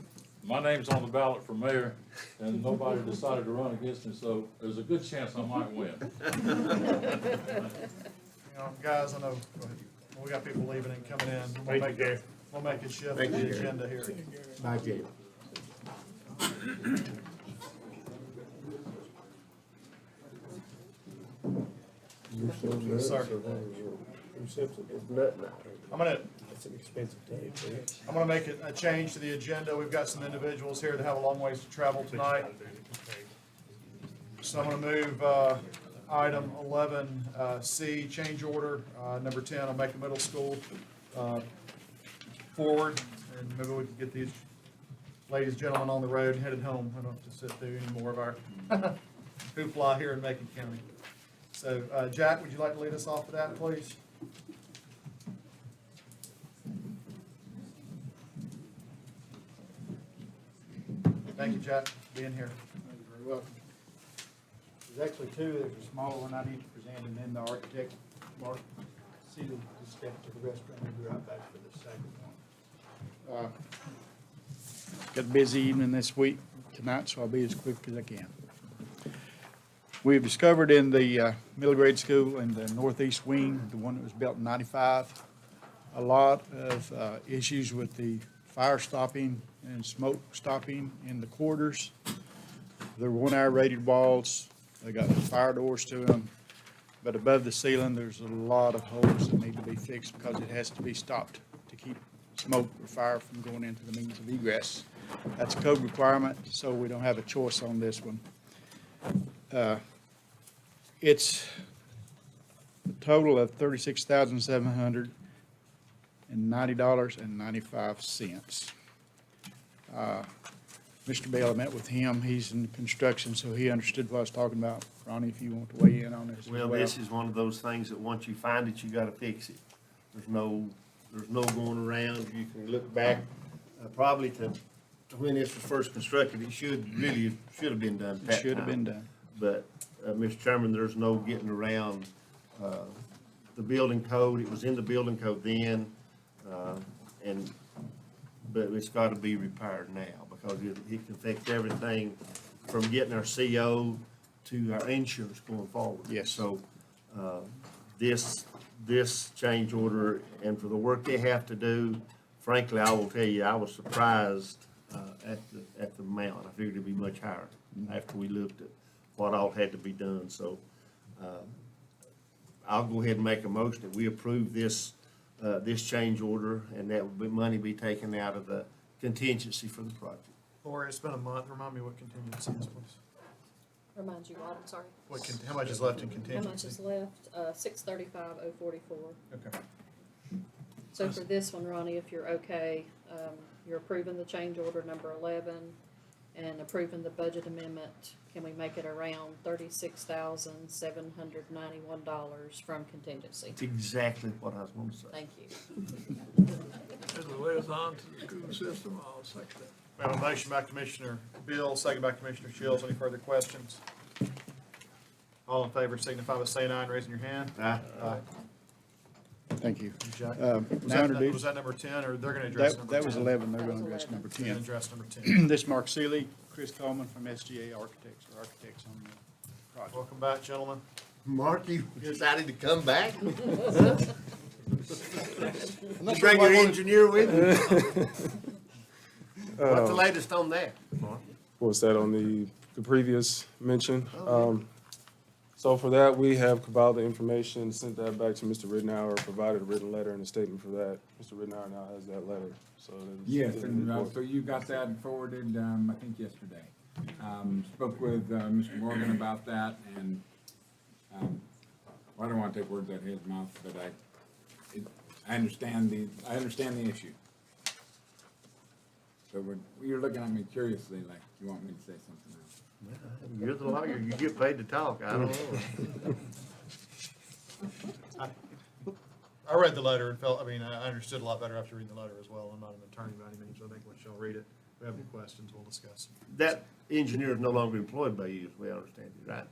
my name's on the ballot for mayor, and nobody decided to run against me, so there's a good chance I might win. You know, guys, I know, go ahead. We got people leaving and coming in. Thank you, Gary. We'll make a shift Thank in you, the Gary. agenda here. Bye, Jay. Sir. That's an expensive day, too. I'm gonna make a change to the agenda. We've got some individuals here that have a long ways to travel tonight. So I'm gonna move, item 11C, change order, number 10 on Macon Middle School, forward. And maybe we can get these ladies and gentlemen on the road and headed home. I don't have to sit through any more of our hoopla here in Macon County. So, Jack, would you like to lead us off with that, please? Thank you, Jack, for being here. You're very welcome. There's actually 2, there's a smaller one I need to present, and then the architect, Mark, see the step to the restaurant, we'll be right back for the second one. Got a busy evening this week, tonight, so I'll be as quick as I can. We've discovered in the middle grade school in the northeast wing, the one that was built in '95, a lot of issues with the fire stopping and smoke stopping in the quarters. They're 1-hour rated walls. They got fire doors to them. But above the ceiling, there's a lot of holes that need to be fixed because it has to be stopped to keep smoke or fire from going into the means of egress. That's a code requirement, so we don't have a choice on this one. It's a total of $36,790.95. Mr. Bell, I met with him. He's in construction, so he understood what I was talking about. Ronnie, if you want to weigh in on this as well. Well, this is one of those things that once you find it, you gotta fix it. There's no going around. You can look back, probably to when this was first constructed. It should have been done at that It should have time. been done. But, Mr. Chairman, there's no getting around, the building code. It was in the building code then, but it's gotta be repaired now because it can affect everything from getting our CO to our insurance going forward. Yes. So, this change order and for the work they have to do, frankly, I will tell you, I was surprised, at the amount. I figured it'd be much higher after we looked at what all had to be done. So, I'll go ahead and make a motion that we approve this, this change order, and that money be taken out of the contingency for the project. Lori, it's been a month. Remind me what contingency is, please. Remind you what, I'm sorry. How much is left in How contingency? much is left? 635,044. Okay. So for this one, Ronnie, if you're okay, you're approving the change order number 11 and approving the budget amendment. Can we make it around $36,791 from contingency? That's exactly what I was going to say. Thank you. As a liaison to the school system, I'll second that. We have a motion by Commissioner Bill, second by Commissioner Shields. Any further questions? All in favor signify by saying aye and raising your hand. Aye. Aye. Thank you. Jack? Now introduce- Was that number 10, or they're gonna address number 10? That was 11, they're gonna address number 10. And address number 10. This is Mark Seeley, Chris Coleman from SGA Architects, or architects on the project. Welcome back, gentlemen. Mark, you decided to come back? I'm not You sure bring why your one- engineer with you? What's the latest on that, Mark? Was that on the previous mention? So for that, we have compiled the information, sent that back to Mr. Rittenhour, provided a written letter and a statement for that. Mr. Rittenhour now has that letter, so. that is- Yes, and so you got that forwarded, I think yesterday. Spoke with Mr. Morgan about that, and well, I don't want to take words out of his mouth, but I understand the issue. So you're looking at me curiously, like you want me to say something else. You're the lawyer, you get paid to talk, I don't know. I read the letter and felt, I understood a lot better after reading the letter as well. I'm not an attorney by any means, so I think once y'all read it, if we have any questions, we'll discuss. That engineer is no longer employed by you, as we understand it, right?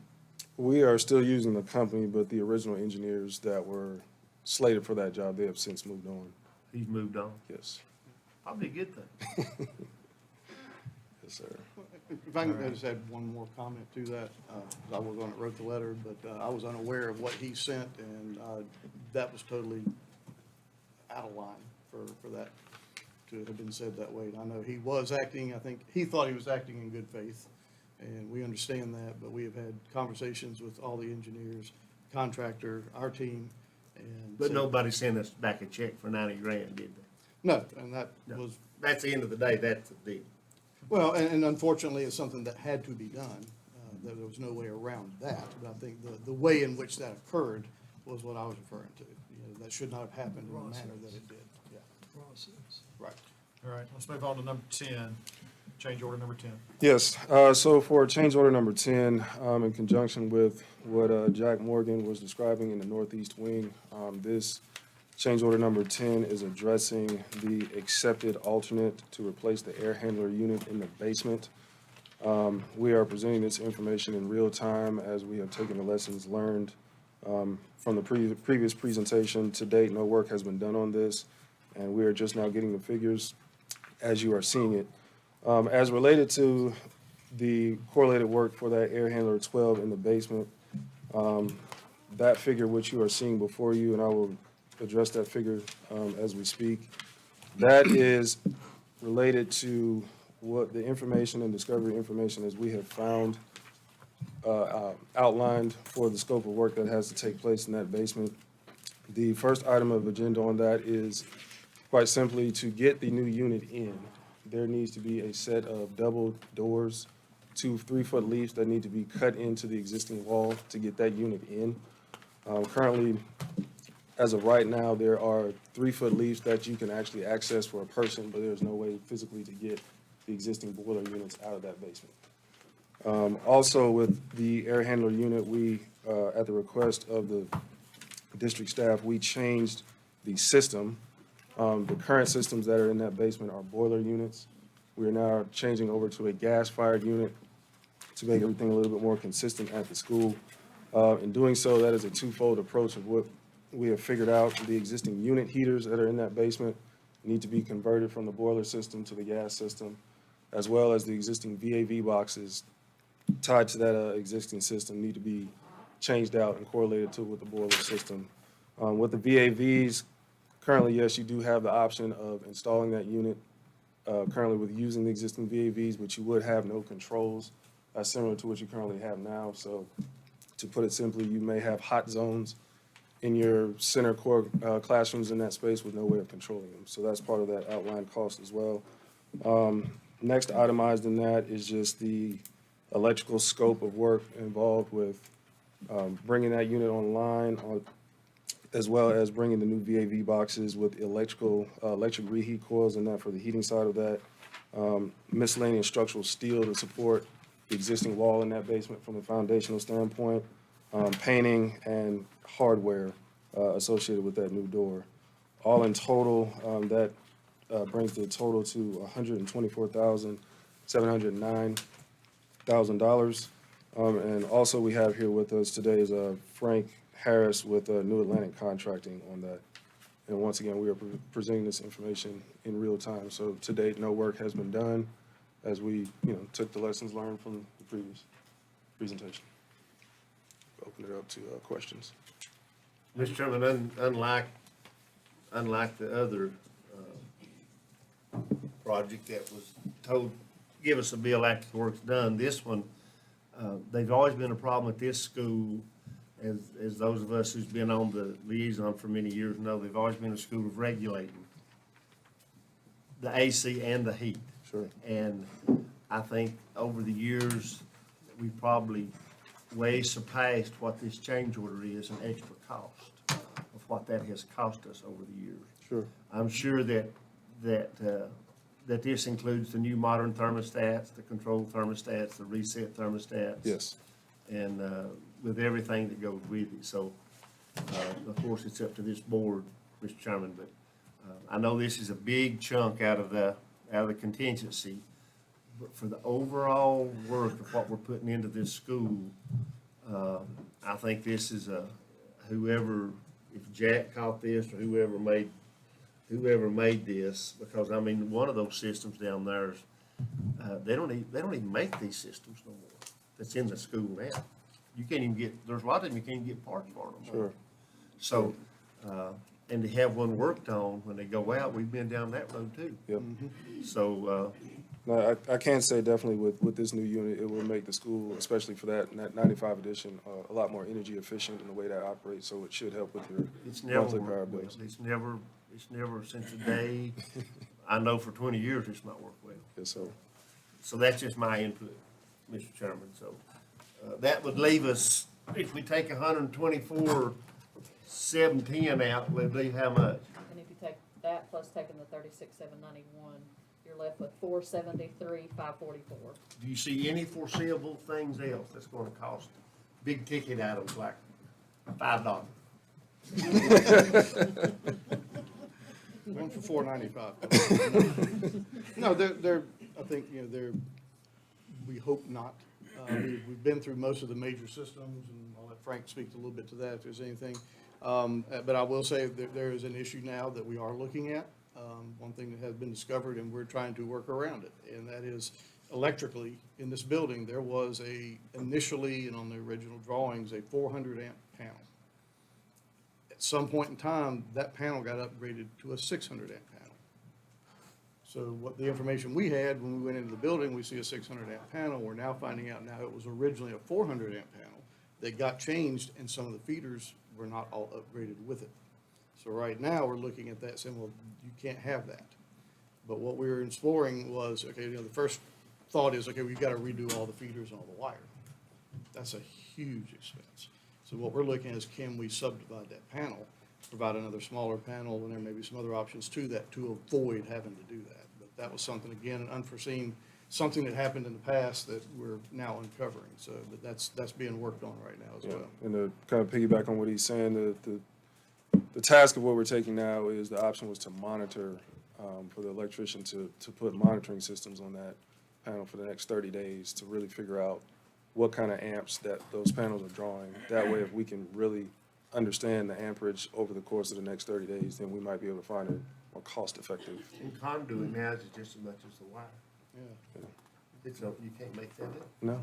We are still using the company, but the original engineers that were slated for that job, they have since moved on. He's moved on? Yes. Probably a good thing. Yes, sir. If I can just add one more comment to that, 'cause I was the one that wrote the letter, but I was unaware of what he sent, and that was totally out of line for that to have been said that way. And I know he was acting, I think, he thought he was acting in good faith, and we understand that, but we have had conversations with all the engineers, contractor, our team, and. But so- nobody sent us back a check for 90 grand, did they? No, and that No. was. That's the end of the day, that's the deal. Well, and unfortunately, it's something that had to be done. There was no way around that. But I think the way in which that occurred was what I was referring to. That should not have happened in the manner that it did. Yeah. Process. Right. All right, let's move on to number 10, change order number 10. Yes, so for change order number 10, in conjunction with what Jack Morgan was describing in the northeast wing, this change order number 10 is addressing the accepted alternate to replace the air handler unit in the basement. We are presenting this information in real time as we have taken the lessons learned from the previous presentation. To date, no work has been done on this, and we are just now getting the figures as you are seeing it. As related to the correlated work for that air handler 12 in the basement, that figure which you are seeing before you, and I will address that figure as we speak, that is related to what the information and discovery information as we have found outlined for the scope of work that has to take place in that basement. The first item of agenda on that is quite simply to get the new unit in. There needs to be a set of double doors, 2 3-foot leaves that need to be cut into the existing wall to get that unit in. Currently, as of right now, there are 3-foot leaves that you can actually access for a person, but there's no way physically to get the existing boiler units out of that basement. Also, with the air handler unit, we, at the request of the district staff, we changed the system. The current systems that are in that basement are boiler units. We are now changing over to a gas-fired unit to make everything a little bit more consistent at the school. In doing so, that is a twofold approach of what we have figured out. The existing unit heaters that are in that basement need to be converted from the boiler system to the gas system, as well as the existing VAV boxes tied to that existing system need to be changed out and correlated to with the boiler system. With the VAVs, currently, yes, you do have the option of installing that unit currently with using the existing VAVs, but you would have no controls similar to what you currently have now. So to put it simply, you may have hot zones in your center core classrooms in that space with no way of controlling them. So that's part of that outlined cost as well. Next itemized in that is just the electrical scope of work involved with bringing that unit online, as well as bringing the new VAV boxes with electric reheat coils and that for the heating side of that. Miscellaneous structural steel to support the existing wall in that basement from a foundational standpoint. Painting and hardware associated with that new door. All in total, that brings the total to $124,709,000. And also we have here with us today is Frank Harris with New Atlantic Contracting on that. And once again, we are presenting this information in real time. So to date, no work has been done as we, took the lessons learned from the previous presentation. Open it up to questions. Mr. Chairman, unlike the other project that was told, give us a bill after the work's done, this one, there's always been a problem at this school, as those of us who's been on the liaison for many years know, they've always been a school of regulating the AC and the heat. Sure. And I think over the years, we probably way surpassed what this change order is and extra cost of what that has cost us over the years. Sure. I'm sure that this includes the new modern thermostats, the control thermostats, the reset thermostats. Yes. And with everything that goes with it. So, of course, it's up to this board, Mr. Chairman, but I know this is a big chunk out of the contingency. But for the overall work of what we're putting into this school, I think this is whoever, if Jack caught this or whoever made this, because I mean, one of those systems down there, they don't even make these systems no more. That's in the school now. You can't even get, there's a lot of them you can't even get parts for them. Sure. So, and to have one worked on when they go out, we've been down that road too. Yep. So, No, I can say definitely with this new unit, it will make the school, especially for that 95 edition, a lot more energy efficient in the way that operates, so it should help with your it's never monthly power worked well. bills. It's never since the day, I know for 20 years it's not worked well. Yes, sir. So that's just my input, Mr. Chairman. So that would leave us, if we take 124,710 out, we'd leave how much? And if you take that plus taking the 36,791, you're left with 473,544. Do you see any foreseeable things else that's gonna cost big ticket items like $5? One for $495. No, I think, we hope not. We've been through most of the major systems, and I'll let Frank speak a little bit to that if there's anything. But I will say that there is an issue now that we are looking at. One thing that has been discovered, and we're trying to work around it, and that is electrically, in this building, there was initially, and on the original drawings, a 400 amp panel. At some point in time, that panel got upgraded to a 600 amp panel. So what the information we had when we went into the building, we see a 600 amp panel. We're now finding out now it was originally a 400 amp panel that got changed, and some of the feeders were not all upgraded with it. So right now, we're looking at that saying, well, you can't have that. But what we were exploring was, okay, the first thought is, okay, we've got to redo all the feeders and all the wire. That's a huge expense. So what we're looking at is, can we subdivide that panel, provide another smaller panel, and there may be some other options to that to avoid having to do that. But that was something, again, unforeseen, something that happened in the past that we're now uncovering. So but that's being worked on right now as well. And to kind of piggyback on what he's saying, the task of what we're taking now is the option was to monitor, for the electrician to put monitoring systems on that panel for the next 30 days to really figure out what kind of amps that those panels are drawing. That way, if we can really understand the amperage over the course of the next 30 days, then we might be able to find it more cost-effective. And conduit now is just as much as the wire. Yeah. You can't make that up. No,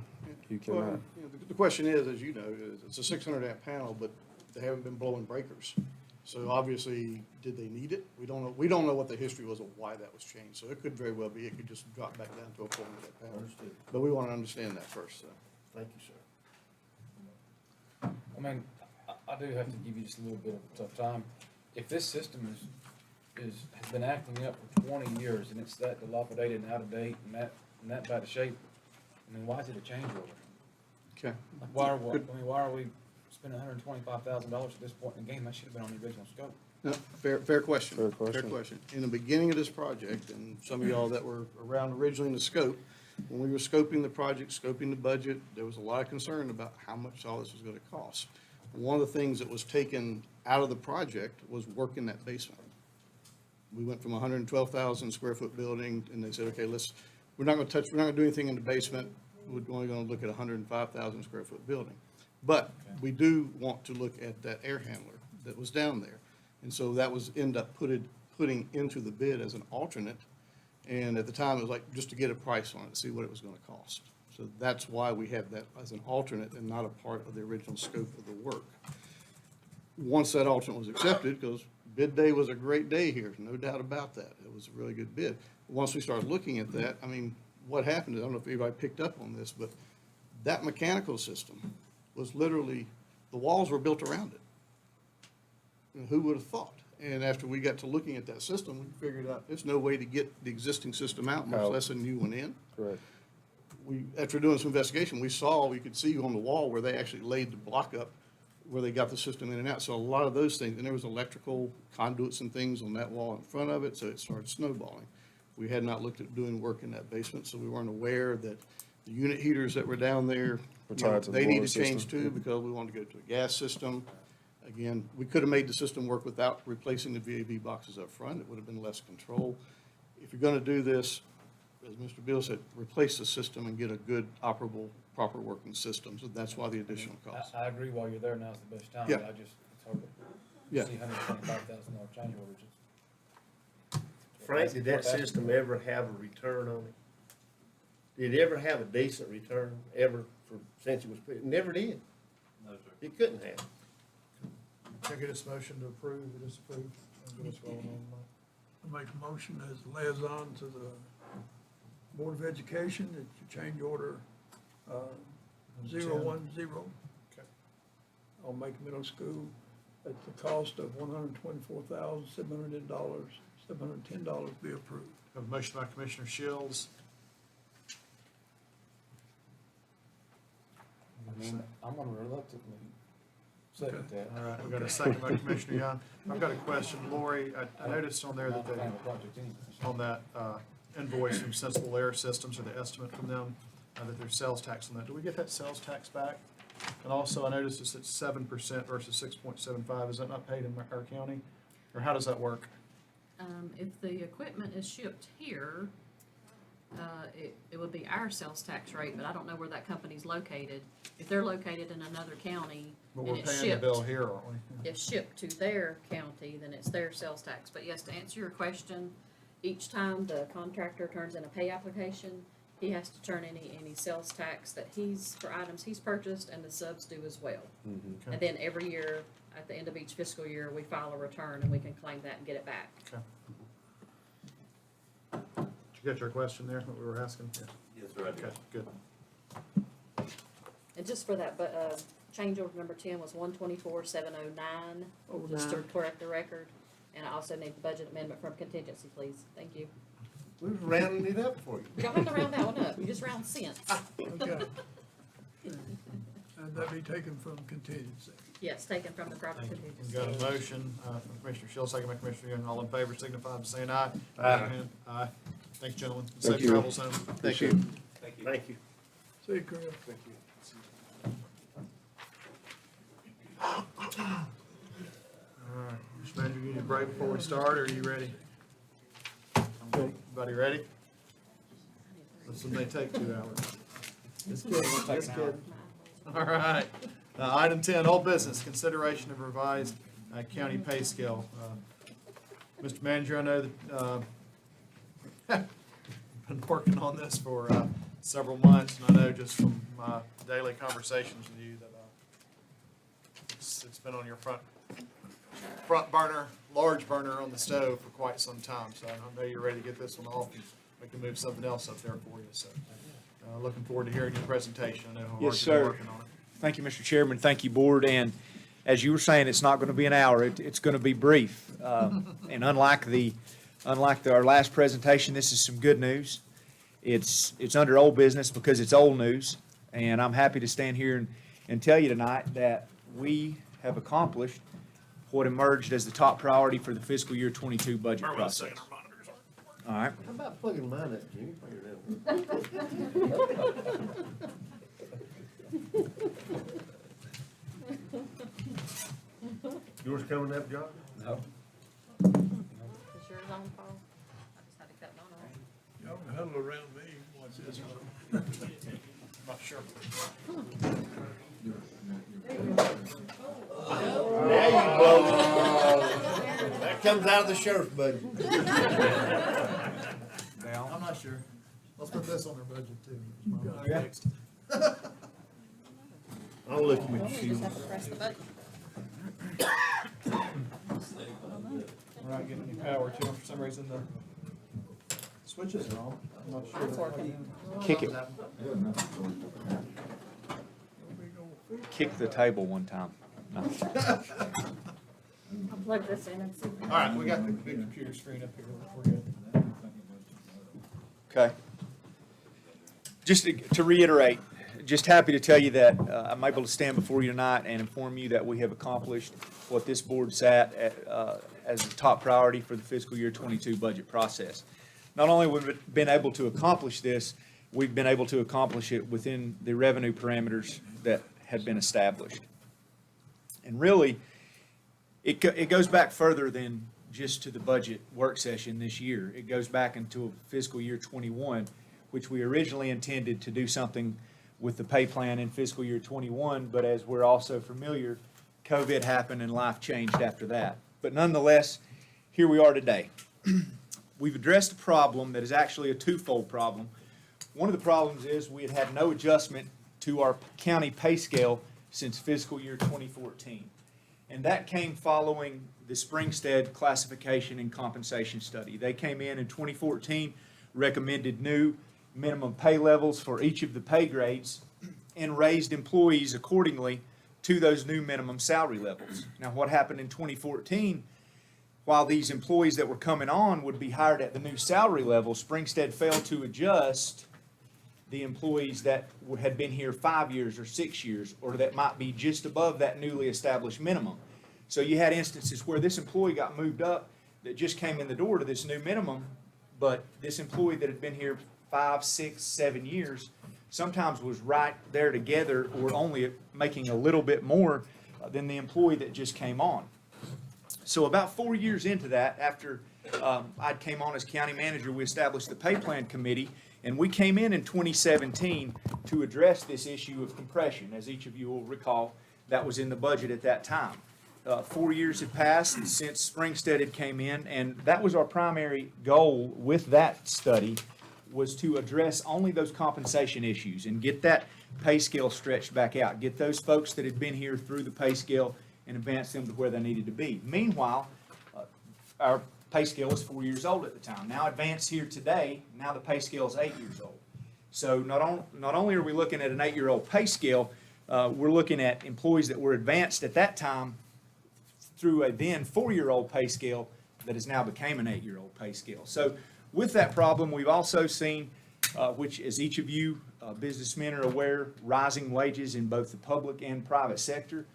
you cannot. Well, the question is, as you know, it's a 600 amp panel, but they haven't been blowing breakers. So obviously, did they need it? We don't know. We don't know what the history was of why that was changed. So it could very well be it could just drop back down to a 400 amp panel. Understood. But we want to understand that first. So. Thank you, sir. I mean, I do have to give you just a little bit of a tough time. If this system has been acting up for 20 years and it's that dilapidated and out of date and that bad of shape, I mean, why is it a change order? Okay. Like, why are we spending $125,000 at this point in the game? That should have been on the original scope. No, fair question. Fair question. Fair question. In the beginning of this project, and some of y'all that were around originally in the scope, when we were scoping the project, scoping the budget, there was a lot of concern about how much all this was gonna cost. One of the things that was taken out of the project was work in that basement. We went from a 112,000 square foot building, and they said, okay, we're not gonna do anything in the basement. We're only gonna look at a 105,000 square foot building. But we do want to look at that air handler that was down there. And so that was end up putting into the bid as an alternate. And at the time, it was like, just to get a price on it, to see what it was gonna cost. So that's why we have that as an alternate and not a part of the original scope of the work. Once that alternate was accepted, because bid day was a great day here, no doubt about that. It was a really good bid. Once we started looking at that, I mean, what happened, I don't know if anybody picked up on this, but that mechanical system was literally, the walls were built around it. And who would have thought? And after we got to looking at that system, we figured out there's no way to get the existing system out, much less a new one in. Correct. After doing some investigation, we could see on the wall where they actually laid the block up, where they got the system in and out. So a lot of those things, and there was electrical conduits and things on that wall in front of it, so it started snowballing. We had not looked at doing work in that basement, so we weren't aware that the unit heaters that were down there, they need to change too, because we wanted to go to a gas system. Again, we could have made the system work without replacing the VAV boxes up front. It would have been less control. If you're gonna do this, as Mr. Bill said, replace the system and get a good operable, proper working system. So that's why the additional cost. I agree, while you're there, now's the best time. Yeah. But it's hard Yeah. to see $125,000 change orders. Frank, did that system ever have a return on it? Did it ever have a decent return, since it was put? It never did. No, sir. It couldn't have. Can I get this motion to approve or disapprove? And get us rolling on I make a motion as liaison to the Board of Education that you change order 010 Okay. on Macon Middle School at the cost of $124,710 be approved. Have a motion by Commissioner Shields. I'm gonna reluctantly second that. All right, we've got a second by Commissioner Young. I've got a question. Lori, I noticed on there that Not a they, fan of the project anyway. on that invoice from Sensible Air Systems, or the estimate from them, that there's sales tax on that. Do we get that sales tax back? And also, I noticed it's at 7% versus 6.75. Is that not paid in our county? Or how does that work? If the equipment is shipped here, it would be our sales tax rate, but I don't know where that company's located. If they're located in another county But and we're it's paying the bill shipped, here, aren't we? if shipped to their county, then it's their sales tax. But yes, to answer your question, each time the contractor turns in a pay application, he has to turn any sales tax that for items he's purchased, and the subs do as well. Okay. And then every year, at the end of each fiscal year, we file a return and we can claim that and get it back. Okay. Did you get your question there, what we were asking? Yeah. Yes, sir, I did. Okay, good. And just for that, but, change order number 10 was 124,709, just to correct the record. And I also need the budget amendment from contingency, please. Thank you. We were rounding it up for you. You don't have to round that one up, you just round cents. Okay. And that be taken from contingency. Yes, taken from the proper We've contingency. got a motion from Commissioner Shields, second by Commissioner Young. All in favor signify by saying aye. Aye. Aye. Thanks, gentlemen. Thank Safe you. travels home. Thank you. Thank you. Thank you. See you, Chris. Thank you. All right, Mr. Manager, you need a break before we start, or are you ready? Everybody ready? This one may take 2 hours. Just kidding, just kidding. All right. Item 10, old business, consideration of revised county pay scale. Mr. Manager, I know that you've been working on this for several months, and I know just from my daily conversations with you that it's been on your front burner, large burner on the stove for quite some time. So I know you're ready to get this one off, and we can move something else up there for you. So looking forward to hearing your presentation. I know how hard Yes, you've been sir. working on it. Thank you, Mr. Chairman. Thank you, Board. And as you were saying, it's not going to be an hour. It's going to be brief. And unlike our last presentation, this is some good news. It's under old business because it's old news. And I'm happy to stand here and tell you tonight that we have accomplished what emerged as the top priority for the fiscal year 22 budget process. All right. How about plugging mine up, Jimmy? Plug it in. Yours coming up, John? No. Is yours on, Paul? I just had to cut mine off. Y'all can huddle around me, watch this one. Not sure. There you go. That comes out of the sheriff's budget. I'm not sure. Let's put this on their budget too. Yeah. I'll look at your You shoes. just have to press the button. We're not getting any power to them for some reason. The switches are on. I'm not sure. It's working. Kick it. Kick the table one time. No. I'll plug this in and see. All right, we got the big computer screen up here. We're good. Okay. Just to reiterate, just happy to tell you that I'm able to stand before you tonight and inform you that we have accomplished what this board sat at, as the top priority for the fiscal year 22 budget process. Not only have we been able to accomplish this, we've been able to accomplish it within the revenue parameters that had been established. And really, it goes back further than just to the budget work session this year. It goes back into fiscal year 21, which we originally intended to do something with the pay plan in fiscal year 21, but as we're also familiar, COVID happened and life changed after that. But nonetheless, here we are today. We've addressed a problem that is actually a twofold problem. One of the problems is we had had no adjustment to our county pay scale since fiscal year 2014. And that came following the Springstead classification and compensation study. They came in 2014, recommended new minimum pay levels for each of the pay grades, and raised employees accordingly to those new minimum salary levels. Now, what happened in 2014, while these employees that were coming on would be hired at the new salary level, Springstead failed to adjust the employees that had been here 5 years or 6 years, or that might be just above that newly established minimum. So you had instances where this employee got moved up that just came in the door to this new minimum, but this employee that had been here 5, 6, 7 years sometimes was right there together or only making a little bit more than the employee that just came on. So about 4 years into that, after I came on as county manager, we established the pay plan committee, and we came in 2017 to address this issue of compression. As each of you will recall, that was in the budget at that time. 4 years have passed since Springstead had came in, and that was our primary goal with that study, was to address only those compensation issues and get that pay scale stretched back out, get those folks that had been here through the pay scale and advance them to where they needed to be. Meanwhile, our pay scale was 4 years old at the time. Now advanced here today, now the pay scale is 8 years old. So not only are we looking at an 8-year-old pay scale, we're looking at employees that were advanced at that time through a then 4-year-old pay scale that has now became an 8-year-old pay scale. So with that problem, we've also seen, which as each of you businessmen are aware, rising wages in both the public and private sector.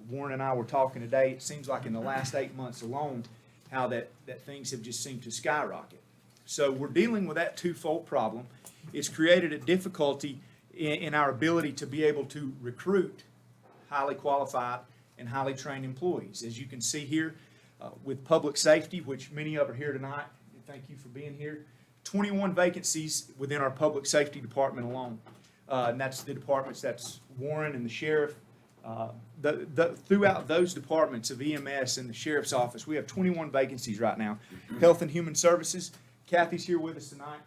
Warren and I were talking today, it seems like in the last 8 months alone, how that things have just seemed to skyrocket. So we're dealing with that twofold problem. It's created a difficulty in our ability to be able to recruit highly qualified and highly trained employees. As you can see here, with public safety, which many of are here tonight, and thank you for being here, 21 vacancies within our public safety department alone. And that's the departments, that's Warren and the sheriff. Throughout those departments of EMS and the sheriff's office, we have 21 vacancies right now. Health and Human Services, Kathy's here with us tonight.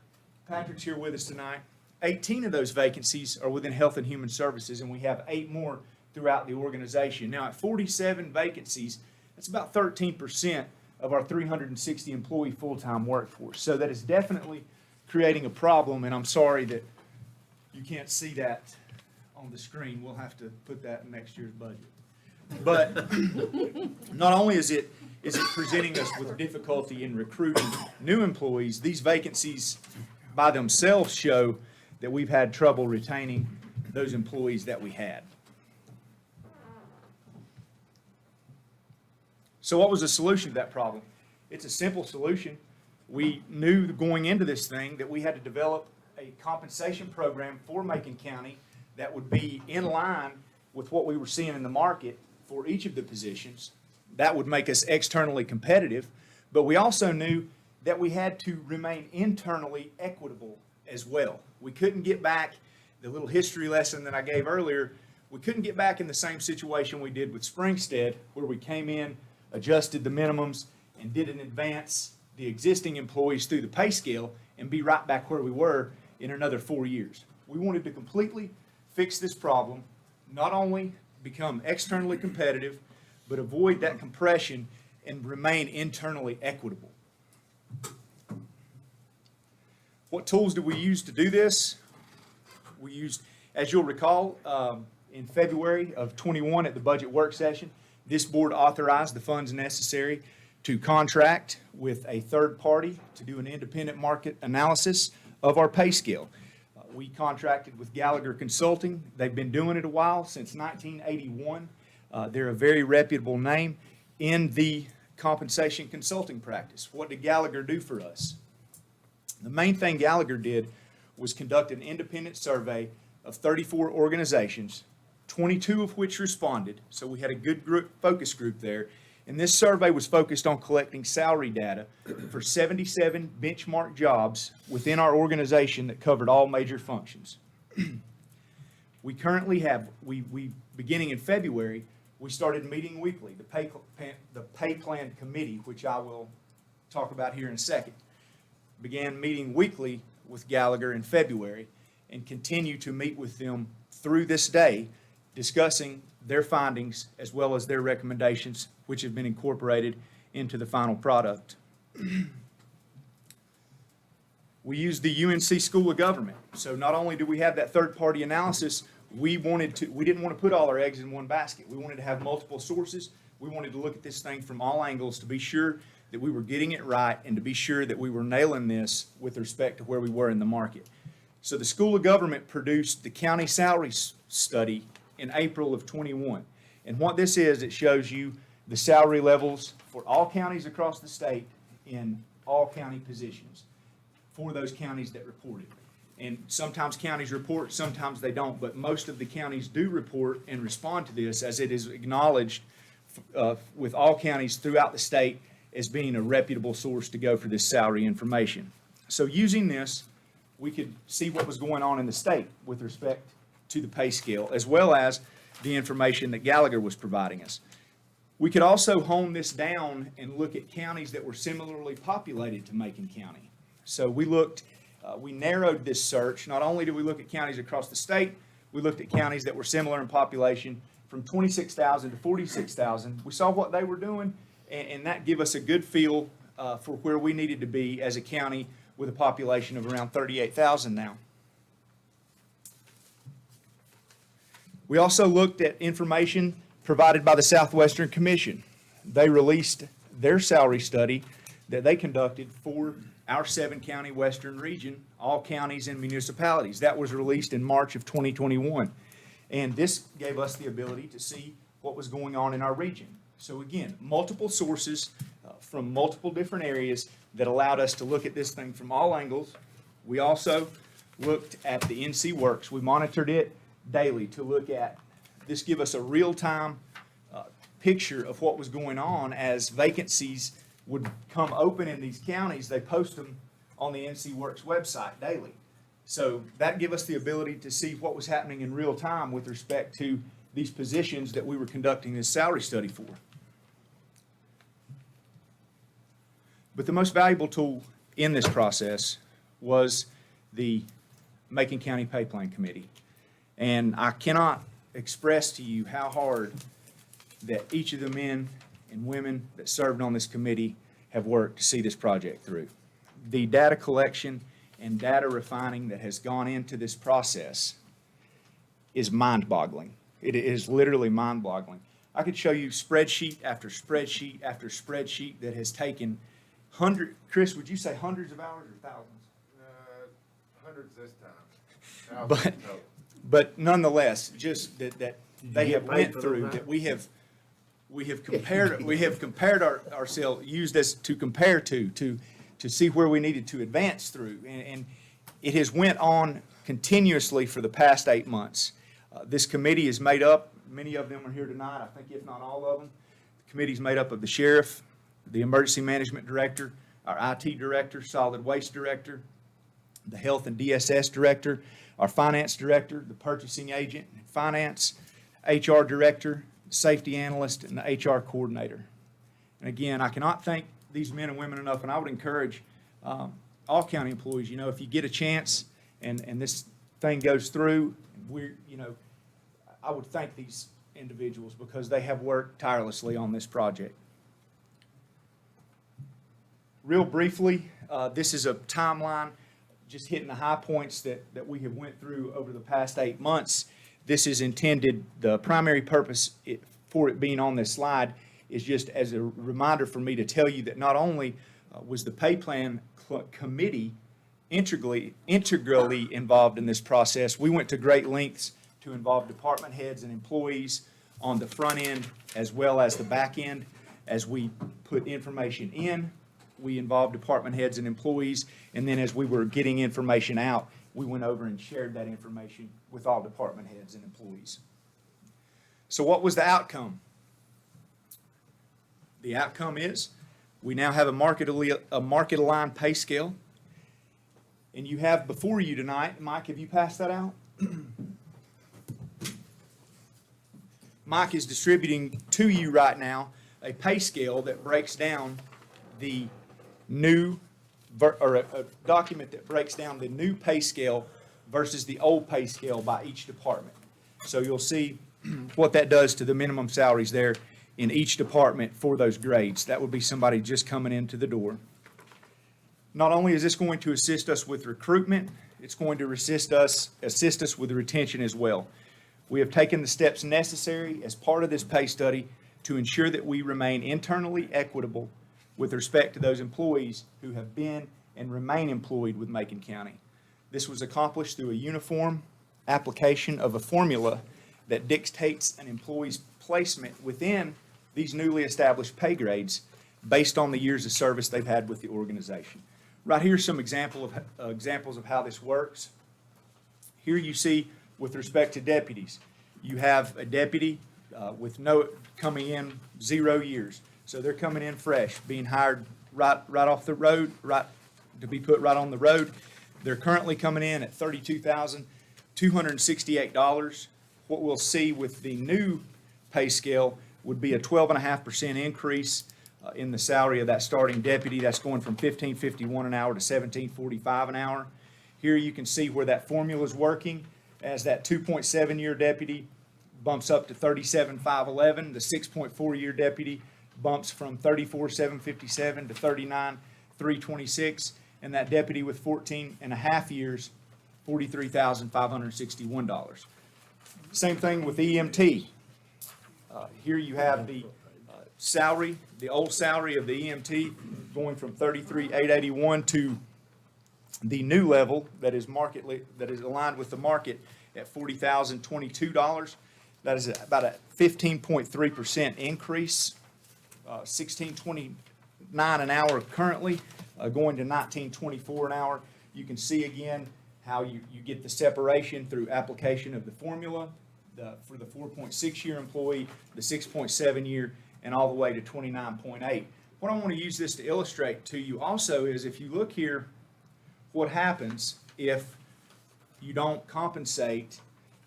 Patrick's here with us tonight. 18 of those vacancies are within Health and Human Services, and we have 8 more throughout the organization. Now, at 47 vacancies, that's about 13% of our 360 employee full-time workforce. So that is definitely creating a problem, and I'm sorry that you can't see that on the screen. We'll have to put that in next year's budget. But not only is it presenting us with difficulty in recruiting new employees, these vacancies by themselves show that we've had trouble retaining those employees that we had. So what was the solution to that problem? It's a simple solution. We knew going into this thing that we had to develop a compensation program for Macon County that would be in line with what we were seeing in the market for each of the positions. That would make us externally competitive, but we also knew that we had to remain internally equitable as well. We couldn't get back, the little history lesson that I gave earlier, we couldn't get back in the same situation we did with Springstead, where we came in, adjusted the minimums, and didn't advance the existing employees through the pay scale and be right back where we were in another 4 years. We wanted to completely fix this problem, not only become externally competitive, but avoid that compression and remain internally equitable. What tools do we use to do this? We used, as you'll recall, in February of 21 at the budget work session, this board authorized the funds necessary to contract with a third party to do an independent market analysis of our pay scale. We contracted with Gallagher Consulting. They've been doing it a while, since 1981. They're a very reputable name in the compensation consulting practice. What did Gallagher do for us? The main thing Gallagher did was conduct an independent survey of 34 organizations, 22 of which responded, so we had a good focus group there. And this survey was focused on collecting salary data for 77 benchmark jobs within our organization that covered all major functions. We currently have, beginning in February, we started meeting weekly. The pay plan committee, which I will talk about here in a second, began meeting weekly with Gallagher in February and continue to meet with them through this day, discussing their findings as well as their recommendations, which have been incorporated into the final product. We used the UNC School of Government. So not only do we have that third-party analysis, we didn't want to put all our eggs in one basket. We wanted to have multiple sources. We wanted to look at this thing from all angles to be sure that we were getting it right and to be sure that we were nailing this with respect to where we were in the market. So the School of Government produced the county salary study in April of 21. And what this is, it shows you the salary levels for all counties across the state in all county positions for those counties that reported. And sometimes counties report, sometimes they don't, but most of the counties do report and respond to this, as it is acknowledged with all counties throughout the state as being a reputable source to go for this salary information. So using this, we could see what was going on in the state with respect to the pay scale, as well as the information that Gallagher was providing us. We could also hone this down and look at counties that were similarly populated to Macon County. So we narrowed this search. Not only did we look at counties across the state, we looked at counties that were similar in population from 26,000 to 46,000. We saw what they were doing, and that gave us a good feel for where we needed to be as a county with a population of around 38,000 now. We also looked at information provided by the Southwestern Commission. They released their salary study that they conducted for our 7-county western region, all counties and municipalities. That was released in March of 2021. And this gave us the ability to see what was going on in our region. So again, multiple sources from multiple different areas that allowed us to look at this thing from all angles. We also looked at the NC Works. We monitored it daily to look at this, give us a real-time picture of what was going on as vacancies would come open in these counties. They post them on the NC Works website daily. So that gave us the ability to see what was happening in real time with respect to these positions that we were conducting this salary study for. But the most valuable tool in this process was the Macon County Pay Plan Committee. And I cannot express to you how hard that each of the men and women that served on this committee have worked to see this project through. The data collection and data refining that has gone into this process is mind-boggling. It is literally mind-boggling. I could show you spreadsheet after spreadsheet after spreadsheet that has taken Chris, would you say hundreds of hours or thousands? Hundreds this time. But, but nonetheless, just that they get have paid went for through, those that we have compared ourselves, used as to compare to see where we needed to advance through. And it has went on continuously for the past 8 months. This committee is made up, many of them are here tonight, I think if not all of them. The committee is made up of the sheriff, the emergency management director, our IT director, solid waste director, the health and DSS director, our finance director, the purchasing agent and finance, HR director, safety analyst, and the HR coordinator. And again, I cannot thank these men and women enough, and I would encourage all county employees, if you get a chance and this thing goes through, I would thank these individuals because they have worked tirelessly on this project. Real briefly, this is a timeline, just hitting the high points that we have went through over the past 8 months. This is intended, the primary purpose for it being on this slide is just as a reminder for me to tell you that not only was the pay plan committee integrally involved in this process, we went to great lengths to involve department heads and employees on the front end as well as the back end. As we put information in, we involved department heads and employees, and then as we were getting information out, we went over and shared that information with all department heads and employees. So what was the outcome? The outcome is we now have a market-aligned pay scale. And you have before you tonight, Mike, have you passed that out? Mike is distributing to you right now a pay scale that breaks down the new, or a document that breaks down the new pay scale versus the old pay scale by each department. So you'll see what that does to the minimum salaries there in each department for those grades. That would be somebody just coming into the door. Not only is this going to assist us with recruitment, it's going to assist us with retention as well. We have taken the steps necessary as part of this pay study to ensure that we remain internally equitable with respect to those employees who have been and remain employed with Macon County. This was accomplished through a uniform application of a formula that dictates an employee's placement within these newly established pay grades based on the years of service they've had with the organization. Right here are some examples of how this works. Here you see, with respect to deputies, you have a deputy coming in 0 years. So they're coming in fresh, being hired right off the road, to be put right on the road. They're currently coming in at $32,268. What we'll see with the new pay scale would be a 12.5% increase in the salary of that starting deputy. That's going from $15.51 an hour to $17.45 an hour. Here you can see where that formula is working as that 2.7-year deputy bumps up to $37,511. The 6.4-year deputy bumps from $34,757 to $39,326. And that deputy with 14 and a half years, $43,561. Same thing with EMT. Here you have the salary, the old salary of the EMT going from $33,881 to the new level that is aligned with the market at $40,022. That is about a 15.3% increase, $16.29 an hour currently, going to $19.24 an hour. You can see again how you get the separation through application of the formula for the 4.6-year employee, the 6.7-year, and all the way to 29.8. What I want to use this to illustrate to you also is if you look here, what happens if you don't compensate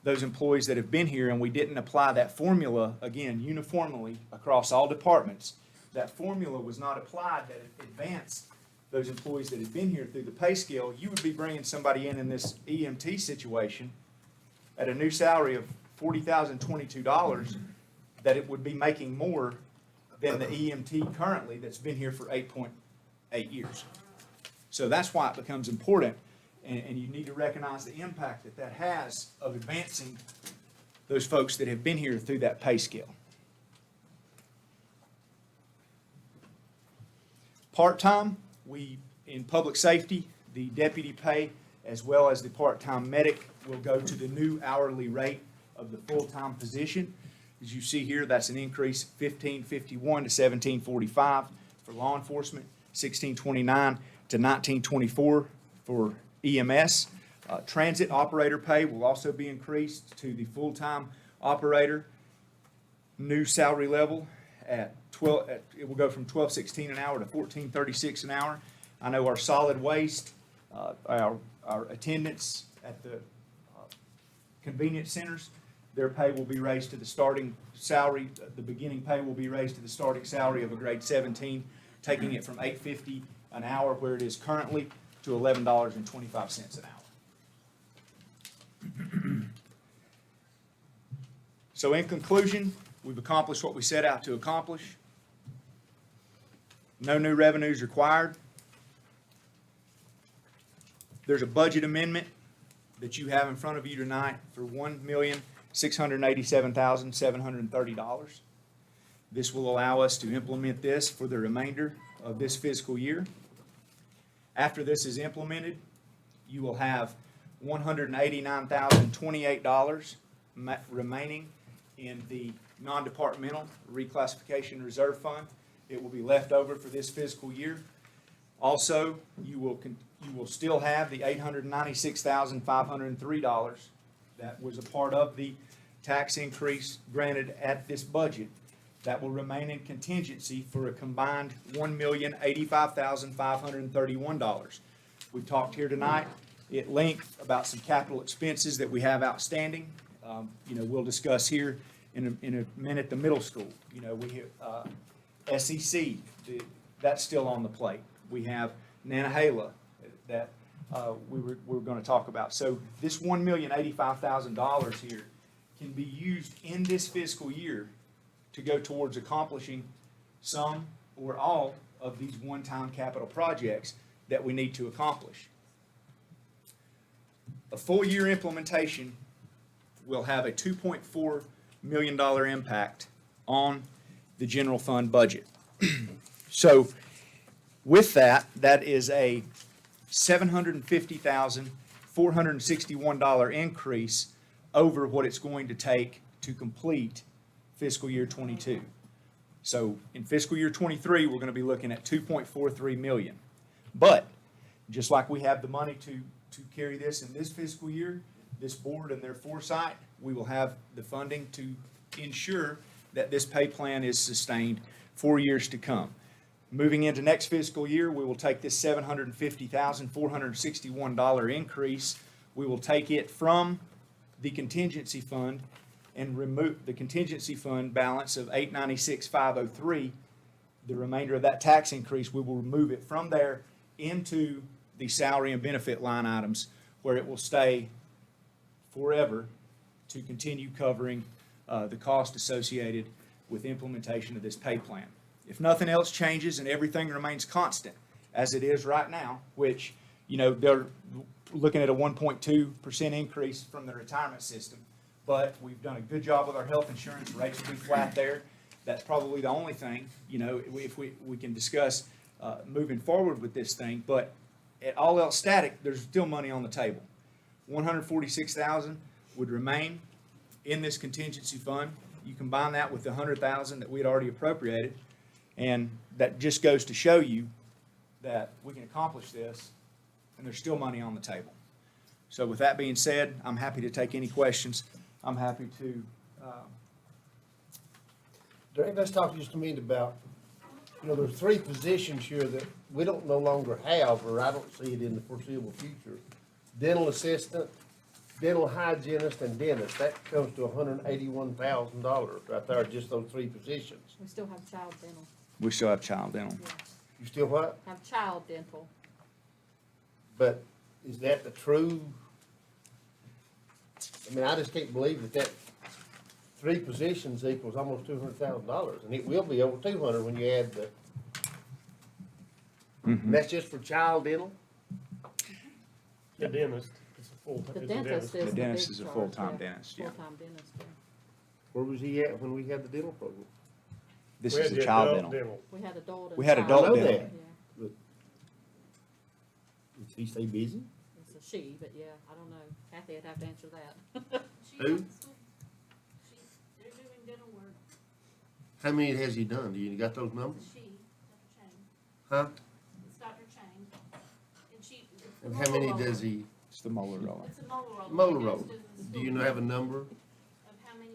those employees that have been here and we didn't apply that formula, again, uniformly across all departments. That formula was not applied that advanced those employees that had been here through the pay scale. You would be bringing somebody in this EMT situation at a new salary of $40,022 that it would be making more than the EMT currently that's been here for 8.8 years. So that's why it becomes important, and you need to recognize the impact that has of advancing those folks that have been here through that pay scale. Part-time, in public safety, the deputy pay as well as the part-time medic will go to the new hourly rate of the full-time position. As you see here, that's an increase $15.51 to $17.45 for law enforcement, $16.29 to $19.24 for EMS. Transit operator pay will also be increased to the full-time operator new salary level at it will go from $12.16 an hour to $14.36 an hour. I know our solid waste, our attendants at the convenience centers, their pay will be raised to the starting salary, the beginning pay will be raised to the starting salary of a grade 17, taking it from $8.50 an hour where it is currently to $11.25 an hour. So in conclusion, we've accomplished what we set out to accomplish. No new revenues required. There's a budget amendment that you have in front of you tonight for $1,687,730. This will allow us to implement this for the remainder of this fiscal year. After this is implemented, you will have $189,028 remaining in the non-departmental reclassification reserve fund. It will be left over for this fiscal year. Also, you will still have the $896,503 that was a part of the tax increase granted at this budget. That will remain in contingency for a combined $1,085,531. We've talked here tonight at length about some capital expenses that we have outstanding. We'll discuss here in a minute the middle school. We have SEC, that's still on the plate. We have Nantahala that we're going to talk about. So this $1,085,000 here can be used in this fiscal year to go towards accomplishing some or all of these one-time capital projects that we need to accomplish. A full year implementation will have a $2.4 million impact on the general fund budget. So with that, that is a $750,461 increase over what it's going to take to complete fiscal year 22. So in fiscal year 23, we're going to be looking at $2.43 million. But just like we have the money to carry this in this fiscal year, this board and their foresight, we will have the funding to ensure that this pay plan is sustained for years to come. Moving into next fiscal year, we will take this $750,461 increase. We will take it from the contingency fund and remove the contingency fund balance of $896,503. The remainder of that tax increase, we will remove it from there into the salary and benefit line items where it will stay forever to continue covering the cost associated with implementation of this pay plan. If nothing else changes and everything remains constant as it is right now, which, they're looking at a 1.2% increase from the retirement system, but we've done a good job with our health insurance, rates will be flat there. That's probably the only thing, if we can discuss moving forward with this thing, but at all else static, there's still money on the table. $146,000 would remain in this contingency fund. You combine that with the $100,000 that we had already appropriated, and that just goes to show you that we can accomplish this, and there's still money on the table. So with that being said, I'm happy to take any questions. I'm happy to. Derek, let's talk just a minute about, there's 3 positions here that we don't no longer have, or I don't see it in the foreseeable future. Dental assistant, dental hygienist, and dentist. That comes to $181,000 right there, just those 3 positions. We still have child dental. We still have child dental. You still what? Have child dental. But is that the true? I just can't believe that 3 positions equals almost $200,000, and it will be over 200 when you add the. Mm-hmm. That's just for child dental? The dentist, it's a full. The dentist is The dentist is a charge, full-time dentist, yeah. Full-time dentist, yeah. Where was he at when we had the dental program? This We is had the the child adult dental. We had adult and We had child. adult I know dental. that. He stay busy? It's a she, but yeah, I don't know. Kathy would have to answer that. Who? They're doing dental work. How many has he done? Do you got those numbers? She, Dr. Chang. Huh? It's Dr. Chang. And she. it's the And how many molar does roller. he? It's the molar roller. It's a molar roller. Motor He roller. does the Do you school have a number? Of how many,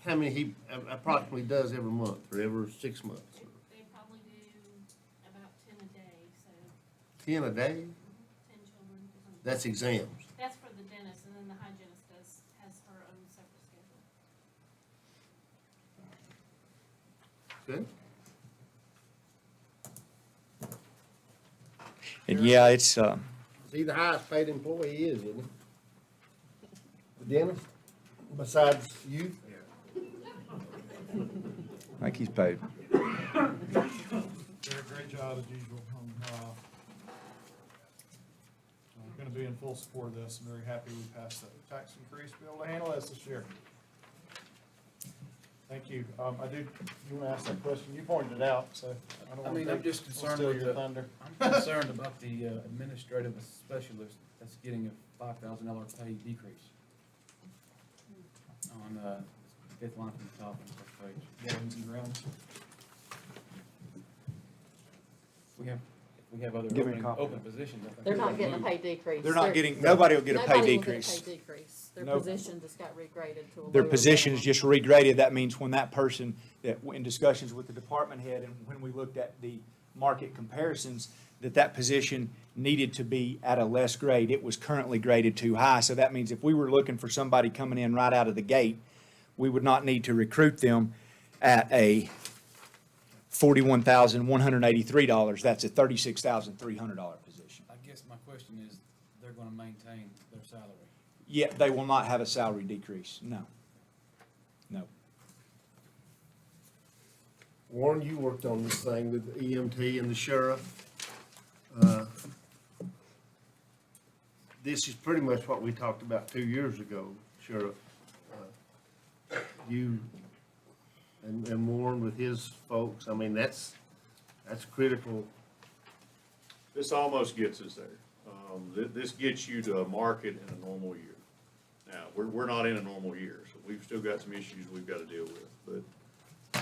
How many he approximately does every month or every 6 months? they probably do about 10 a day, so 10 a day? 10 children. different- That's exams. That's for the dentist, and then the hygienist has her own separate schedule. Good. And yeah, it's, Is he the highest paid employee he is, isn't he? The dentist? Besides you? I think he's paid. Did a great job as usual. I'm going to be in full support of this. I'm very happy we passed the tax increase to be able to handle this year. Thank you. You want to ask that question? You pointed it out, so I don't I want mean, to I'm just concerned steal with your thunder. I'm concerned about the administrative specialist that's getting a $5,000 pay decrease. On, fifth line from the top on the first page. Gallons and rounds. We have other Give me a copy. open positions. I think They're we not can getting a move. pay decrease. They're not getting, nobody will get a pay Nobody will decrease. get a pay decrease. Their Nope. position just got regraded to a lower. Their position is level. just regraded. That means when that person, that in discussions with the department head and when we looked at the market comparisons, that position needed to be at a less grade. It was currently graded too high. So that means if we were looking for somebody coming in right out of the gate, we would not need to recruit them at a $41,183. That's a $36,300 position. I guess my question is, they're gonna maintain their salary. Yeah, they will not have a salary decrease. No. No. Warren, you worked on this thing with EMT and the sheriff. This is pretty much what we talked about 2 years ago, Sheriff. You and Warren with his folks, I mean, that's critical. This almost gets us there. This gets you to a market in a normal year. Now, we're not in a normal year, so we've still got some issues we've got to deal with. But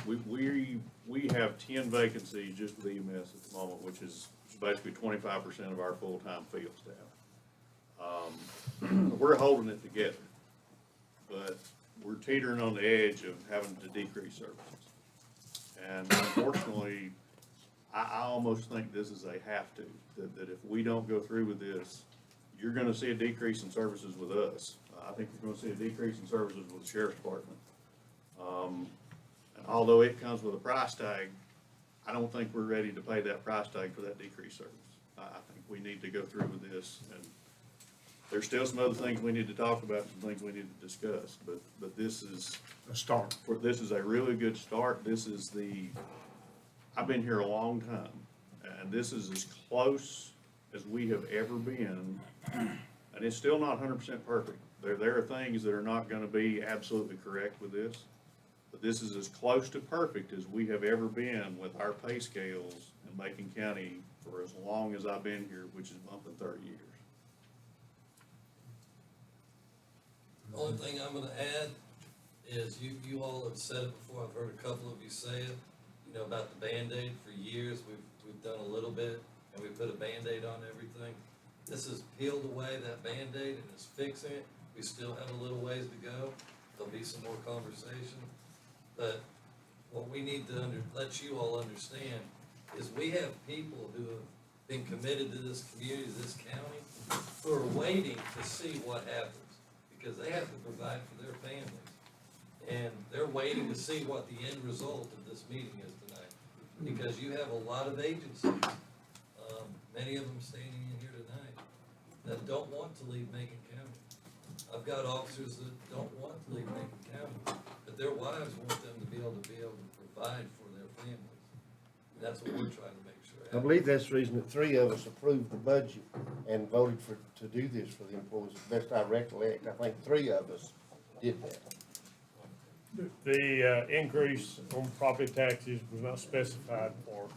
we have 10 vacancies just with EMS at the moment, which is basically 25% of our full-time field staff. We're holding it together, but we're teetering on the edge of having to decrease services. And unfortunately, I almost think this is a have to, that if we don't go through with this, you're gonna see a decrease in services with us. I think you're gonna see a decrease in services with the sheriff's department. And although it comes with a price tag, I don't think we're ready to pay that price tag for that decreased service. I think we need to go through with this, and there's still some other things we need to talk about, some things we need to discuss, but this is A start. this is a really good start. This is I've been here a long time, and this is as close as we have ever been, and it's still not 100% perfect. There are things that are not gonna be absolutely correct with this, but this is as close to perfect as we have ever been with our pay scales in Macon County for as long as I've been here, which is bumping 30 years. The only thing I'm gonna add is you all have said it before, I've heard a couple of you say it, you know, about the Band-Aid. For years, we've done a little bit, and we put a Band-Aid on everything. This has peeled away that Band-Aid and is fixing it. We still have a little ways to go. There'll be some more conversation. But what we need to let you all understand is we have people who have been committed to this community, this county, who are waiting to see what happens, because they have to provide for their families. And they're waiting to see what the end result of this meeting is tonight, because you have a lot of agencies, many of them standing in here tonight, that don't want to leave Macon County. I've got officers that don't want to leave Macon County, but their wives want them to be able to provide for their families. And that's what we're trying to make sure I happens. believe that's the reason that 3 of us approved the budget and voted to do this for the employees. As best I recollect, I think 3 of us did that. The increase on property taxes was not specified for.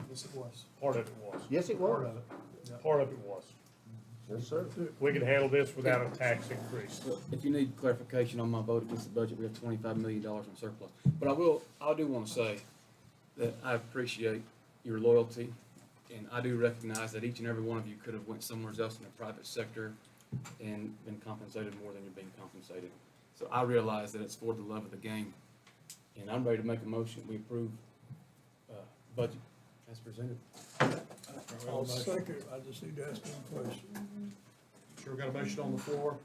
Yes, it was. Part of it was. Yes, it Part was. of it. Yeah. Part of it was. Yes, sir. We could handle this without a tax increase. If you need clarification on my vote against the budget, we have $25 million in surplus. But I do want to say that I appreciate your loyalty, and I do recognize that each and every one of you could have went somewhere else in the private sector and been compensated more than you're being compensated. So I realize that it's for the love of the game, and I'm ready to make a motion. We approve budget as presented. I'll second, I just need to ask one question. Sure, we got a motion on the floor.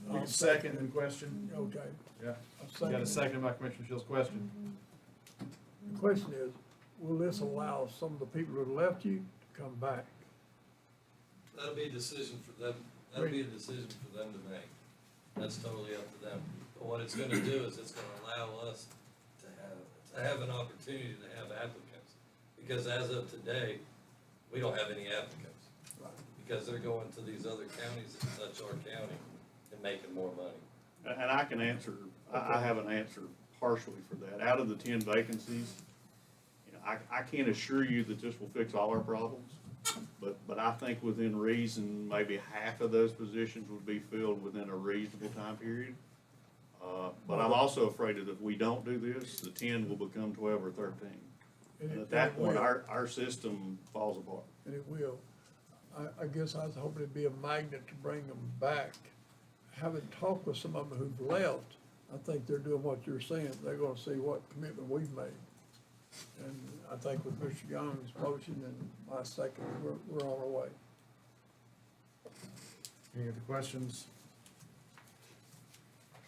We can second and question. Okay. Yeah. I'll Got a second. second by Commissioner Shields' question. The question is, will this allow some of the people who left you to come back? That'll be a decision for them, that'll be a decision for them to make. That's totally up to them. But what it's gonna do is it's gonna allow us to have an opportunity to have applicants. Because as of today, we don't have any applicants. Because they're going to these other counties that touch our county and making more money. And I can answer, I have an answer partially for that. Out of the 10 vacancies, you know, I can't assure you that this will fix all our problems, but I think within reason, maybe half of those positions would be filled within a reasonable time period. But I'm also afraid that if we don't do this, the 10 will become 12 or 13. And at that point, our system falls apart. And it will. I guess I was hoping it'd be a magnet to bring them back. Having talked with some of them who've left, I think they're doing what you're saying. They're gonna see what commitment we've made. And I think with Mr. Young's motion and my second, we're on our way. Any other questions?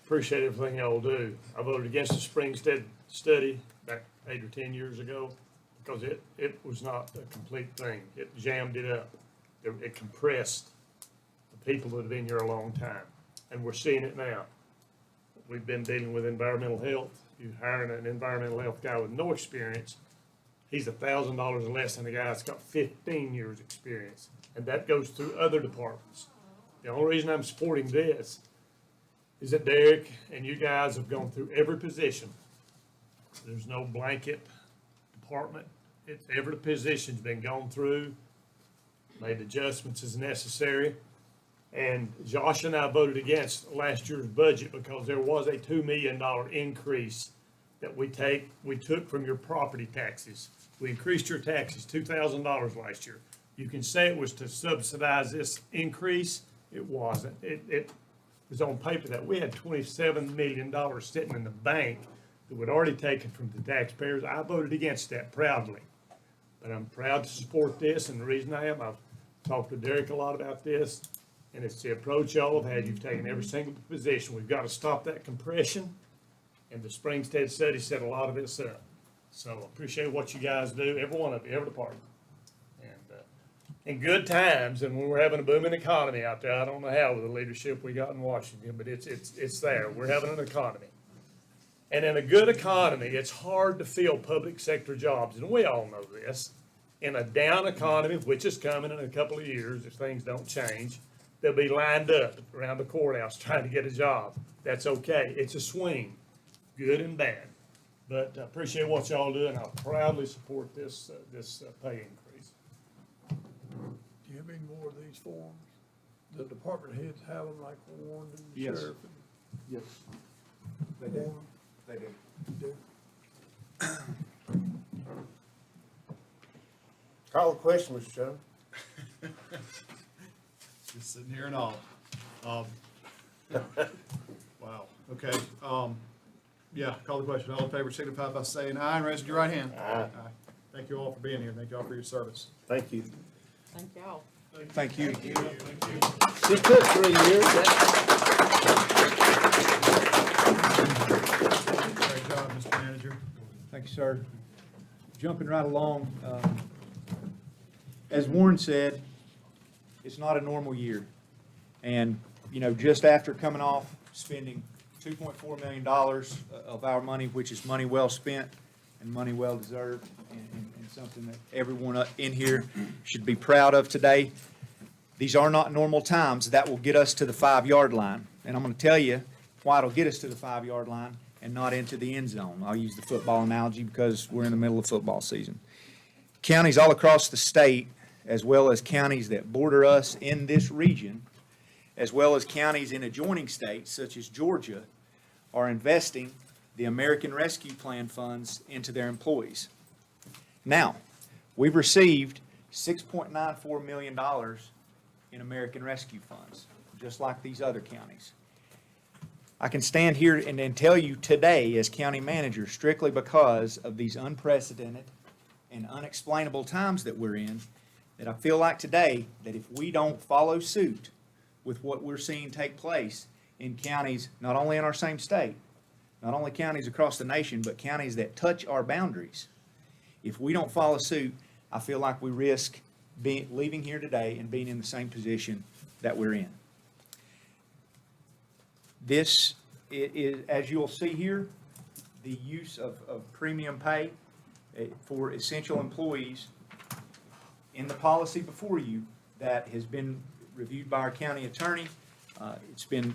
Appreciate everything y'all do. I voted against the Springstead study back 8 or 10 years ago because it was not a complete thing. It jammed it up. It compressed the people that have been here a long time, and we're seeing it now. We've been dealing with environmental health. You're hiring an environmental health guy with no experience. He's $1,000 less than a guy that's got 15 years experience, and that goes through other departments. The only reason I'm supporting this is that Derek and you guys have gone through every position. There's no blanket department. Every position's been gone through, made adjustments as necessary. And Josh and I voted against last year's budget because there was a $2 million increase that we took from your property taxes. We increased your taxes $2,000 last year. You can say it was to subsidize this increase. It wasn't. It was on paper that we had $27 million sitting in the bank that we'd already taken from the taxpayers. I voted against that proudly. But I'm proud to support this, and the reason I am, I've talked to Derek a lot about this, and it's the approach y'all have had. You've taken every single position. We've got to stop that compression, and the Springstead study set a lot of this up. So I appreciate what you guys do, every one of you, every department. And in good times, and when we're having a booming economy out there, I don't know how with the leadership we got in Washington, but it's there. We're having an economy. And in a good economy, it's hard to fill public sector jobs, and we all know this. In a down economy, which is coming in a couple of years if things don't change, they'll be lined up around the courthouse trying to get a job. That's okay. It's a swing, good and bad. But I appreciate what y'all do, and I'll proudly support this pay increase. Do you have any more of these forms? The department heads have them like Warren and the Yes. sheriff? Yes. They do. Warren? They do. Do. Call the question, Mr. Chairman. Just sitting here and all. Wow, okay, yeah, call the question. All in favor signify by saying aye and raising your right hand. Aye. Thank you all for being here. Thank you all for your service. Thank you. Thank y'all. Thank you. It took 3 years. Great job, Mr. Manager. Thank you, sir. Jumping right along, as Warren said, it's not a normal year. And, you know, just after coming off spending $2.4 million of our money, which is money well spent and money well deserved, and something that everyone in here should be proud of today. These are not normal times. That will get us to the 5-yard line. And I'm going to tell you why it'll get us to the 5-yard line and not into the end zone. I'll use the football analogy because we're in the middle of football season. counties all across the state, as well as counties that border us in this region, as well as counties in adjoining states such as Georgia, are investing the American Rescue Plan funds into their employees. Now, we've received $6.94 million in American Rescue funds, just like these other counties. I can stand here and tell you today as county manager, strictly because of these unprecedented and unexplainable times that we're in, that I feel like today that if we don't follow suit with what we're seeing take place in counties, not only in our same state, not only counties across the nation, but counties that touch our boundaries, if we don't follow suit, I feel like we risk leaving here today and being in the same position that we're in. This is, as you'll see here, the use of premium pay for essential employees in the policy before you that has been reviewed by our county attorney.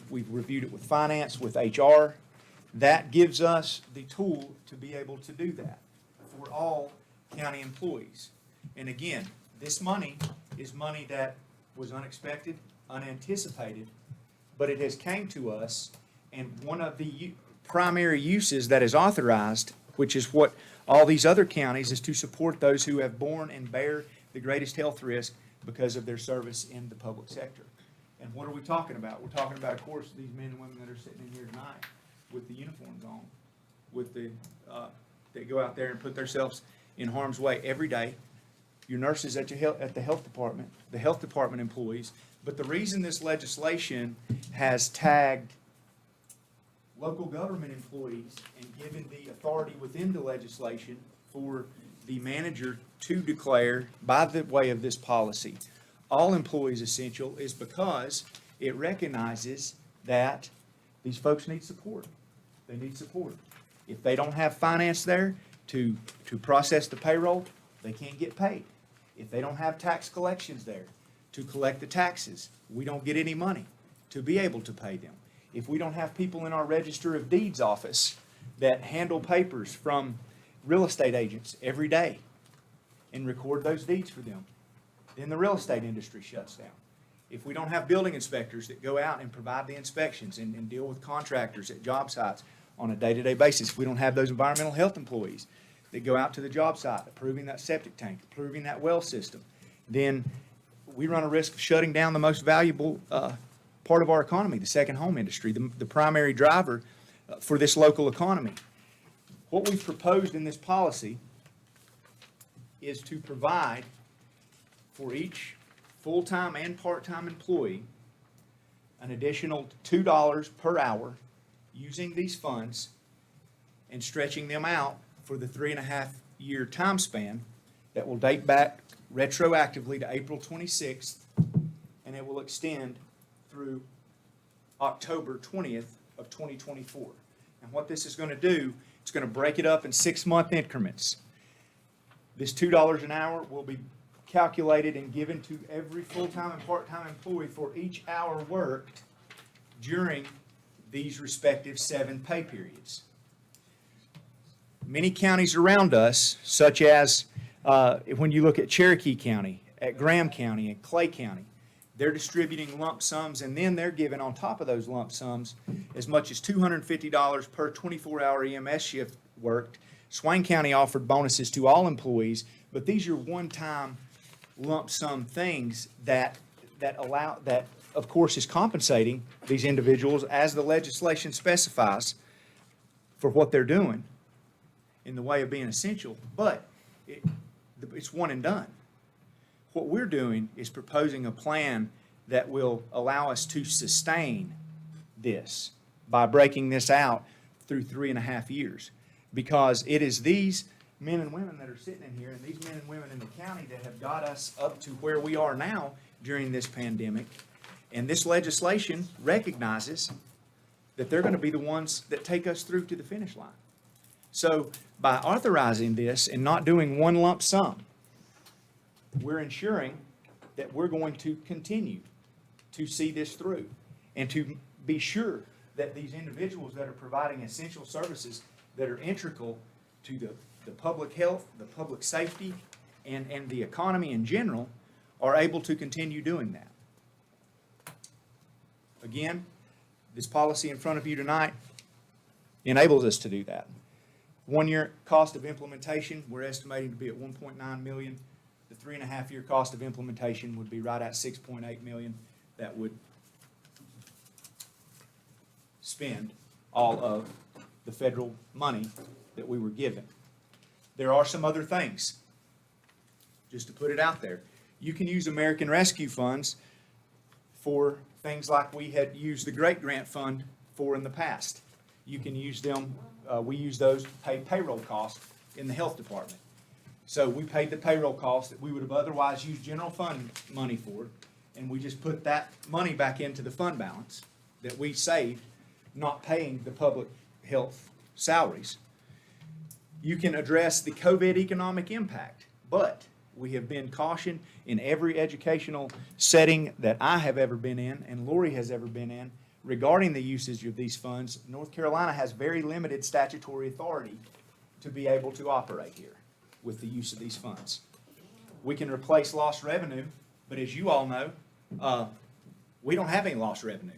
We've reviewed it with finance, with HR. That gives us the tool to be able to do that for all county employees. And again, this money is money that was unexpected, unanticipated, but it has came to us, and one of the primary uses that is authorized, which is what all these other counties, is to support those who have borne and bear the greatest health risk because of their service in the public sector. And what are we talking about? We're talking about, of course, these men and women that are sitting in here tonight with the uniforms on, with the that go out there and put themselves in harm's way every day. Your nurses at the health department employees. But the reason this legislation has tagged local government employees and given the authority within the legislation for the manager to declare, by the way of this policy, all employees essential, is because it recognizes that these folks need support. They need support. If they don't have finance there to process the payroll, they can't get paid. If they don't have tax collections there to collect the taxes, we don't get any money to be able to pay them. If we don't have people in our Register of Deeds office that handle papers from real estate agents every day and record those deeds for them, then the real estate industry shuts down. If we don't have building inspectors that go out and provide the inspections and deal with contractors at job sites on a day-to-day basis, if we don't have those environmental health employees that go out to the job site, approving that septic tank, approving that well system, then we run a risk of shutting down the most valuable part of our economy, the second home industry, the primary driver for this local economy. What we've proposed in this policy is to provide for each full-time and part-time employee an additional $2 per hour using these funds and stretching them out for the 3.5-year time span that will date back retroactively to April 26th, and it will extend through October 20th of 2024. And what this is going to do, it's going to break it up in 6-month increments. This $2 an hour will be calculated and given to every full-time and part-time employee for each hour worked during these respective 7 pay periods. Many counties around us, such as when you look at Cherokee County, at Graham County, and Clay County, they're distributing lump sums, and then they're giving on top of those lump sums as much as $250 per 24-hour EMS shift worked. Swain County offered bonuses to all employees, but these are one-time lump sum things that of course is compensating these individuals as the legislation specifies for what they're doing in the way of being essential, but it's one and done. What we're doing is proposing a plan that will allow us to sustain this by breaking this out through 3.5 years, because it is these men and women that are sitting in here and these men and women in the county that have got us up to where we are now during this pandemic. And this legislation recognizes that they're going to be the ones that take us through to the finish line. So by authorizing this and not doing one lump sum, we're ensuring that we're going to continue to see this through and to be sure that these individuals that are providing essential services that are integral to the public health, the public safety, and the economy in general are able to continue doing that. Again, this policy in front of you tonight enables us to do that. 1 year cost of implementation, we're estimating to be at 1.9 million. The 3.5 year cost of implementation would be right at 6.8 million. That would spend all of the federal money that we were given. There are some other things, just to put it out there. You can use American Rescue funds for things like we had used the Great Grant Fund for in the past. You can use them, we use those to pay payroll costs in the health department. So we paid the payroll costs that we would have otherwise used general fund money for, and we just put that money back into the fund balance that we saved, not paying the public health salaries. You can address the COVID economic impact, but we have been cautioned in every educational setting that I have ever been in and Lori has ever been in regarding the usage of these funds. North Carolina has very limited statutory authority to be able to operate here with the use of these funds. We can replace lost revenue, but as you all know, we don't have any lost revenue.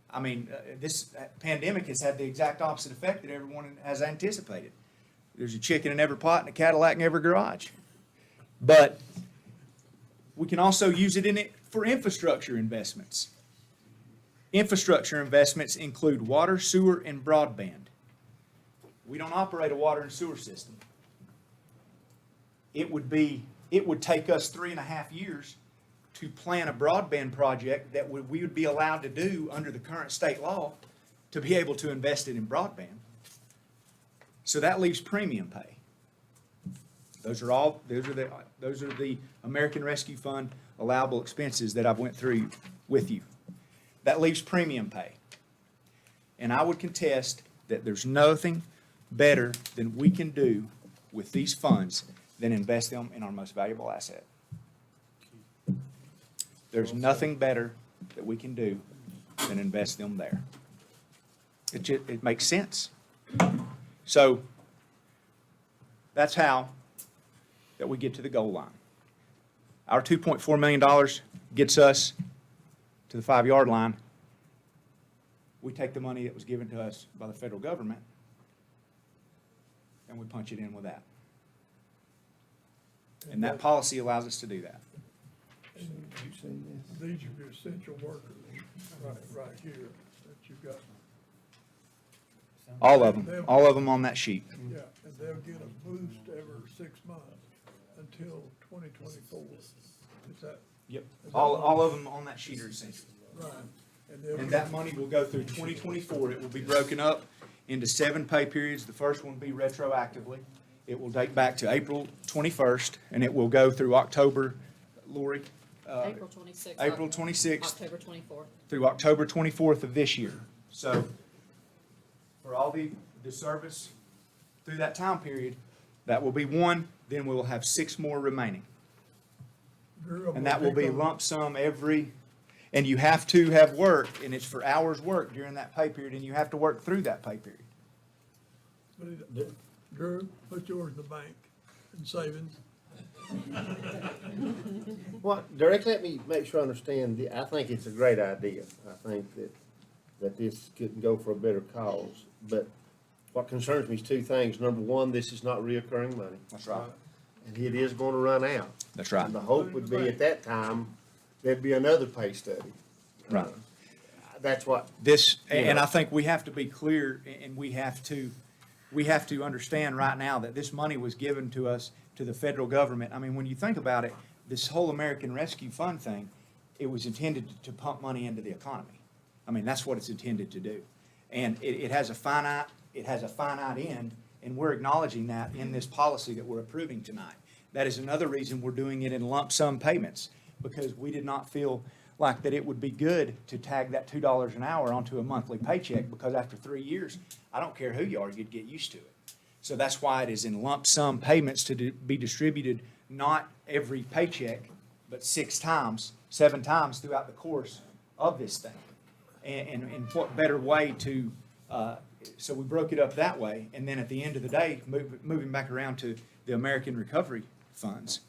I mean, this pandemic has had the exact opposite effect that everyone has anticipated. There's a chicken in every pot and a Cadillac in every garage. But we can also use it for infrastructure investments. Infrastructure investments include water, sewer, and broadband. We don't operate a water and sewer system. It would take us 3.5 years to plan a broadband project that we would be allowed to do under the current state law to be able to invest it in broadband. So that leaves premium pay. Those are the American Rescue Fund allowable expenses that I've went through with you. That leaves premium pay. And I would contest that there's nothing better than we can do with these funds than invest them in our most valuable asset. There's nothing better that we can do than invest them there. It makes sense. So that's how that we get to the goal line. Our $2.4 million gets us to the 5-yard line. We take the money that was given to us by the federal government and we punch it in with that. And that policy allows us to do that. These are your essential workers, right here, that you've got. All of them on that sheet. Yeah, and they'll get a boost every 6 months until 2024. Is that? Yep. All of them on that sheet are essential. Right. And that money will go through 2024. It will be broken up into 7 pay periods. The first one will be retroactively. It will date back to April 21st, and it will go through October, Lori? April 26th. April 26th. October 24th. Through October 24th of this year. So for all the service through that time period, that will be 1, then we will have 6 more remaining. And that will be lump sum and you have to have worked, and it's for hours worked during that pay period, and you have to work through that pay period. Drew, put yours in the bank in savings. Well, Derek, let me make sure I understand. I think it's a great idea. I think that this could go for a better cause. But what concerns me is 2 things. Number one, this is not reoccurring money. That's right. And it is going to run out. That's right. And the hope would be at that time, there'd be another pay study. Right. That's what. And I think we have to be clear, and we have to understand right now that this money was given to us, to the federal government. I mean, when you think about it, this whole American Rescue Fund thing, it was intended to pump money into the economy. I mean, that's what it's intended to do. And it has a finite end, and we're acknowledging that in this policy that we're approving tonight. That is another reason we're doing it in lump sum payments, because we did not feel like that it would be good to tag that $2 an hour onto a monthly paycheck, because after 3 years, I don't care who you are, you'd get used to it. So that's why it is in lump sum payments to be distributed not every paycheck, but 7 times throughout the course of this thing. And what better way to, so we broke it up that way. And then at the end of the day, moving back around to the American Recovery funds.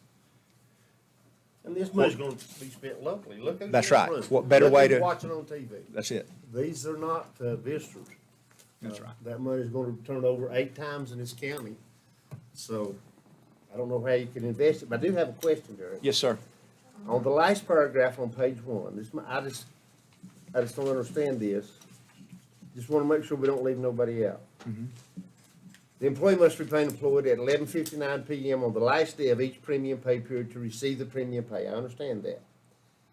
And this money's gonna be spent locally. Look who's That's in the right. room. What better Look way who's to- watching on TV. That's it. These are not visitors. That's right. That money's gonna turn over 8 times in this county. So I don't know how you can invest it, but I do have a question, Derek. Yes, sir. On the last paragraph on page 1, I just don't understand this. Just wanna make sure we don't leave nobody out. The employee must remain employed at 11:59 PM on the last day of each premium pay period to receive the premium pay. I understand that.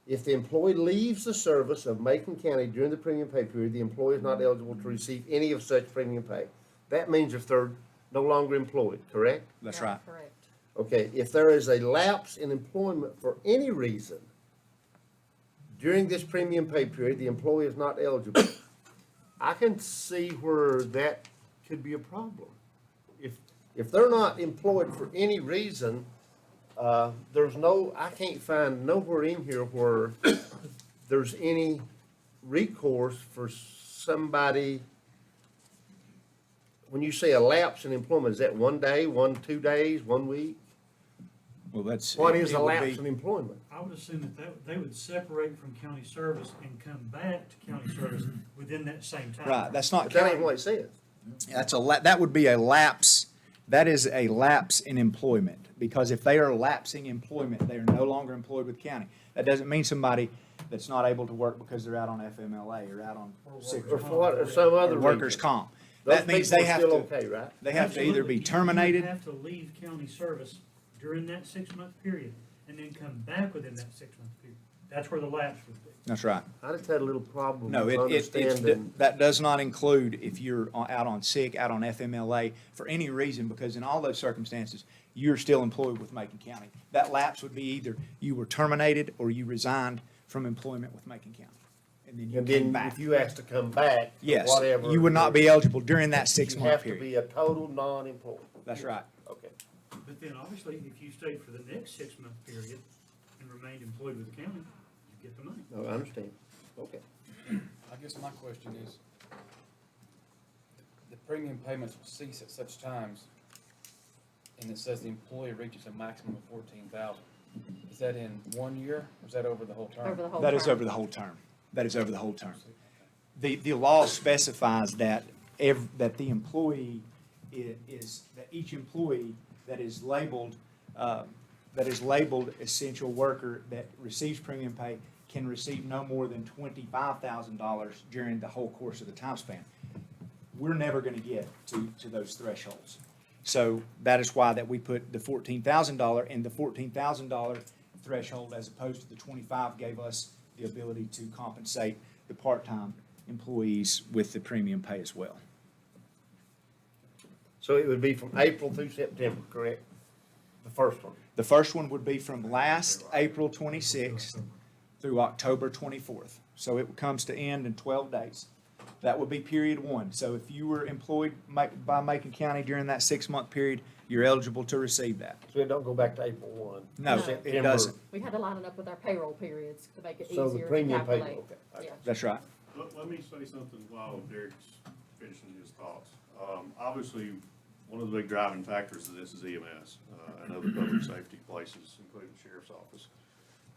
If the employee leaves the service of Macon County during the premium pay period, the employee is not eligible to receive any of such premium pay. That means if they're no longer employed, correct? That's right. Correct. Okay, if there is a lapse in employment for any reason during this premium pay period, the employee is not eligible. I can see where that could be a problem. If they're not employed for any reason, I can't find nowhere in here where there's any recourse for somebody. When you say a lapse in employment, is that 1 day, 2 days, 1 week? Well, that's. What is it a would lapse be- in employment? I would assume that they would separate from county service and come back to county service within that same time. Right, that's not But that ain't counting. what it says. That would be a lapse, that is a lapse in employment, because if they are lapsing employment, they are no longer employed with county. That doesn't mean somebody that's not able to work because they're out on FMLA or out on sick Or for what, or some other or reason. workers' comp. Those That means people they are have still to, okay, right? they have to either Absolutely. be terminated. You have to leave county service during that 6-month period and then come back within that 6-month period. That's where the lapse would be. That's right. I just had a little problem No, understanding. that does not include if you're out on sick, out on FMLA for any reason, because in all those circumstances, you're still employed with Macon County. That lapse would be either you were terminated or you resigned from employment with Macon County. And then you And came then back. if you asked to come back, or Yes, whatever. you would not be eligible during that You 6-month have to period. be a total non-employee. That's right. Okay. But then obviously, if you stayed for the next 6-month period and remained employed with the county, you get the money. No, I understand. Okay. I guess my question is, the premium payments will cease at such times, and it says the employee reaches a maximum of 14,000. Is that in 1 year, or is that over the whole term? Over the whole That is term. over the whole term. That is over the whole term. The law specifies that that the employee is, that each employee that is labeled essential worker that receives premium pay can receive no more than $25,000 during the whole course of the time span. We're never gonna get to those thresholds. So that is why that we put the $14,000, and the $14,000 threshold as opposed to the 25 gave us the ability to compensate the part-time employees with the premium pay as well. So it would be from April through September, correct? The first one. The first one would be from last April 26th through October 24th. So it comes to end in 12 days. That would be period 1. So if you were employed by Macon County during that 6-month period, you're eligible to receive that. So it don't go back to April 1. No, No. it doesn't. We had to line it up with our payroll periods to make it So the easier to premium pay, calculate. okay. Yeah. That's right. Let me say something while Derek's finishing his thoughts. Obviously, one of the big driving factors of this is EMS, and other public safety places, including the sheriff's office.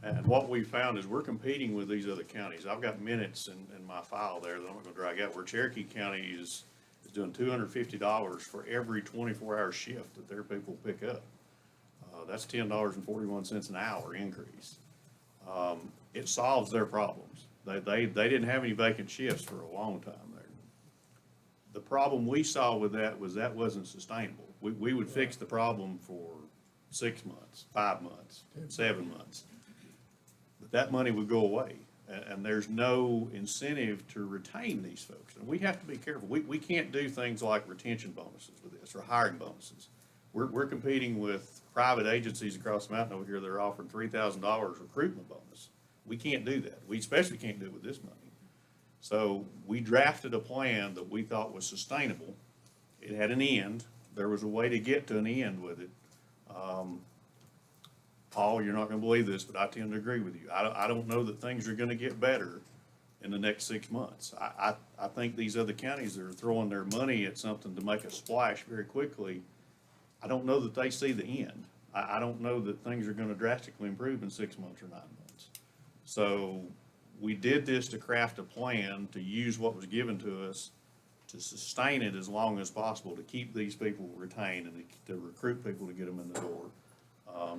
And what we found is we're competing with these other counties. I've got minutes in my file there that I'm not gonna drag out, where Cherokee County is doing $250 for every 24-hour shift that their people pick up. That's $10.41 an hour increase. It solves their problems. They didn't have any vacant shifts for a long time there. The problem we saw with that was that wasn't sustainable. We would fix the problem for 6 months, 5 months, 7 months. But that money would go away, and there's no incentive to retain these folks. And we have to be careful. We can't do things like retention bonuses with this, or hiring bonuses. We're competing with private agencies across the mountain over here that are offering $3,000 recruitment bonus. We can't do that. We especially can't do it with this money. So we drafted a plan that we thought was sustainable. It had an end. There was a way to get to an end with it. Paul, you're not gonna believe this, but I tend to agree with you. I don't know that things are gonna get better in the next 6 months. I think these other counties that are throwing their money at something to make a splash very quickly, I don't know that they see the end. I don't know that things are gonna drastically improve in 6 months or 9 months. So we did this to craft a plan to use what was given to us to sustain it as long as possible, to keep these people retained and to recruit people to get them in the door.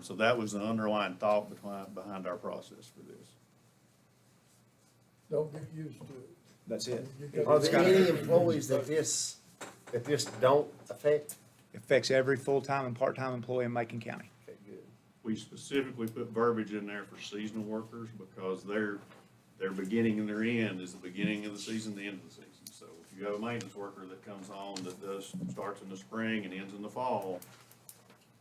So that was the underlying thought behind our process for this. Don't get used to it. That's it. Are there any employees that this don't affect? Affects every full-time and part-time employee in Macon County. Okay, good. We specifically put verbiage in there for seasonal workers because their beginning and their end is the beginning of the season, the end of the season. So if you have a maintenance worker that comes on that starts in the spring and ends in the fall.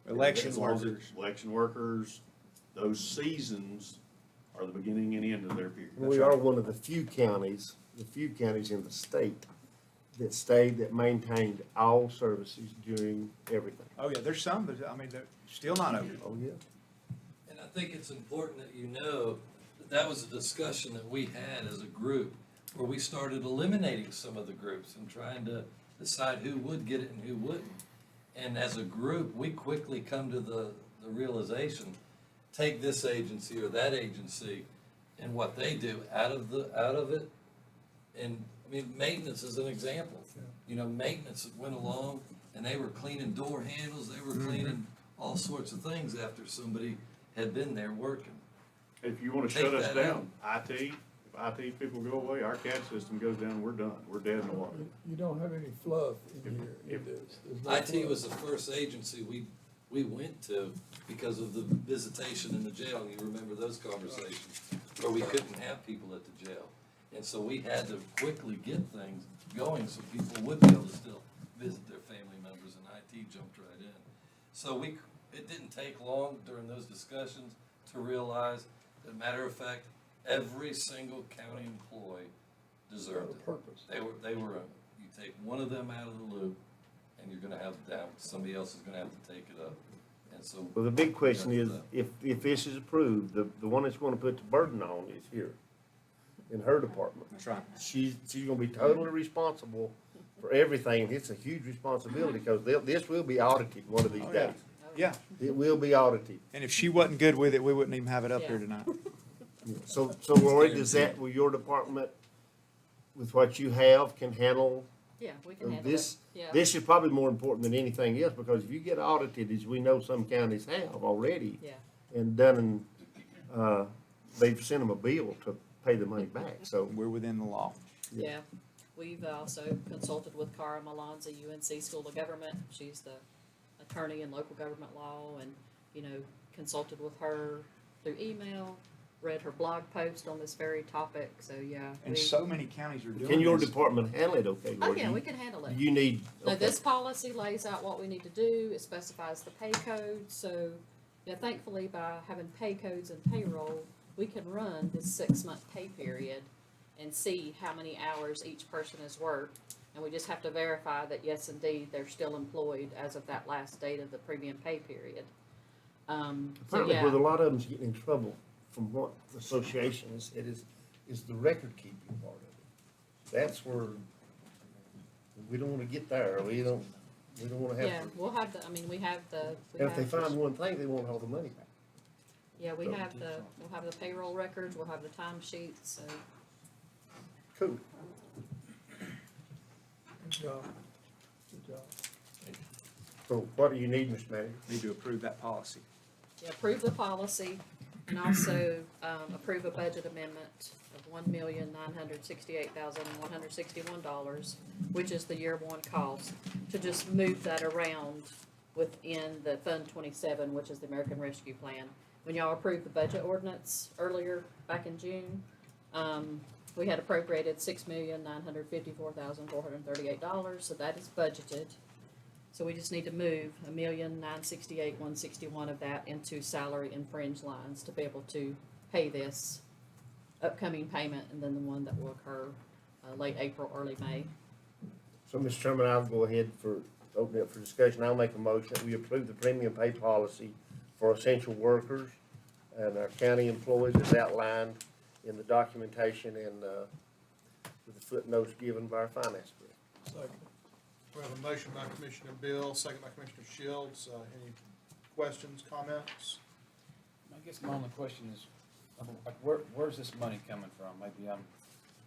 Election as long as workers. Election workers, those seasons are the beginning and end of their period. We are one of the few counties in the state that maintained all services during everything. Oh, yeah, there's some, but I mean, they're still not open. Oh, yeah. And I think it's important that you know that that was a discussion that we had as a group, where we started eliminating some of the groups and trying to decide who would get it and who wouldn't. And as a group, we quickly come to the realization, take this agency or that agency and what they do out of it. And I mean, maintenance is an example. You know, maintenance went along and they were cleaning door handles, they were cleaning all sorts of things after somebody had been there working. If you wanna Take shut us that down, if IT people go away, our CAD system goes down, we're done. We're dead in the water. You don't have any fluff in here in this. There's no IT fluff. was the first agency we went to because of the visitation in the jail, and you remember those conversations, where we couldn't have people at the jail. And so we had to quickly get things going so people would be able to still visit their family members, and IT jumped right in. So it didn't take long during those discussions to realize, as a matter of fact, every single county employee deserved it. Purpose. They were, you take one of them out of the loop, and you're gonna have down, somebody else is gonna have to take it up. And so. Well, the big question is, if this is approved, the one that's gonna put the burden on is here, in her department. That's right. She's gonna be totally responsible for everything, and it's a huge responsibility, because this will be audited one of these Oh, yeah. days. Yeah, It will be audited. and if she wasn't good with it, we wouldn't even have it up Yeah. here tonight. So Rory, does that, will your department, with what you have, can handle Yeah, we can handle it. this? Yeah. This is probably more important than anything else, because if you get audited, as we know some counties have already, Yeah. and done, they've sent them a bill to pay the money back, so. We're within the law. Yeah, we've also consulted with Cara Malonza, UNC School of Government. She's the attorney in local government law, and, you know, consulted with her through email, read her blog post on this very topic, so yeah. And so many counties are doing this. Can your department handle it okay, Oh, Rory? yeah, we can handle it. Do you need? No, okay. this policy lays out what we need to do, it specifies the pay code, so, yeah, thankfully by having pay codes and payroll, we can run this 6-month pay period and see how many hours each person has worked. And we just have to verify that, yes, indeed, they're still employed as of that last date of the premium pay period. So, Apparently, yeah. where a lot of them's getting in trouble, from what the association has said, is the record keeping part of it. That's where, we don't wanna get there, we don't wanna have. Yeah, we'll have the, I mean, we have the. we And if they have- find one thing, they want all the money back. Yeah, we'll have the payroll records, we'll have the time sheets, so. Cool. Good job. Good job. So what do you need, Mr. Manager? Need to approve that policy. Yeah, approve the policy and also, approve a budget amendment of $1,968,161, which is the year one cost, to just move that around within the Fund 27, which is the American Rescue Plan. When y'all approved the budget ordinance earlier, back in June, we had appropriated $6,954,438, so that is budgeted. So we just need to move $1,968,161 of that into salary and fringe lines to be able to pay this upcoming payment, and then the one that will occur late April, early May. So, Mr. Chairman, I'll go ahead open it up for discussion. I'll make a motion that we approve the premium pay policy for essential workers and our county employees as outlined in the documentation and, with the footnotes given by our finance director. Second. We have a motion by Commissioner Bill, second by Commissioner Shields. Any questions, comments? I guess my only question is, like, where's this money coming from? Maybe I'm.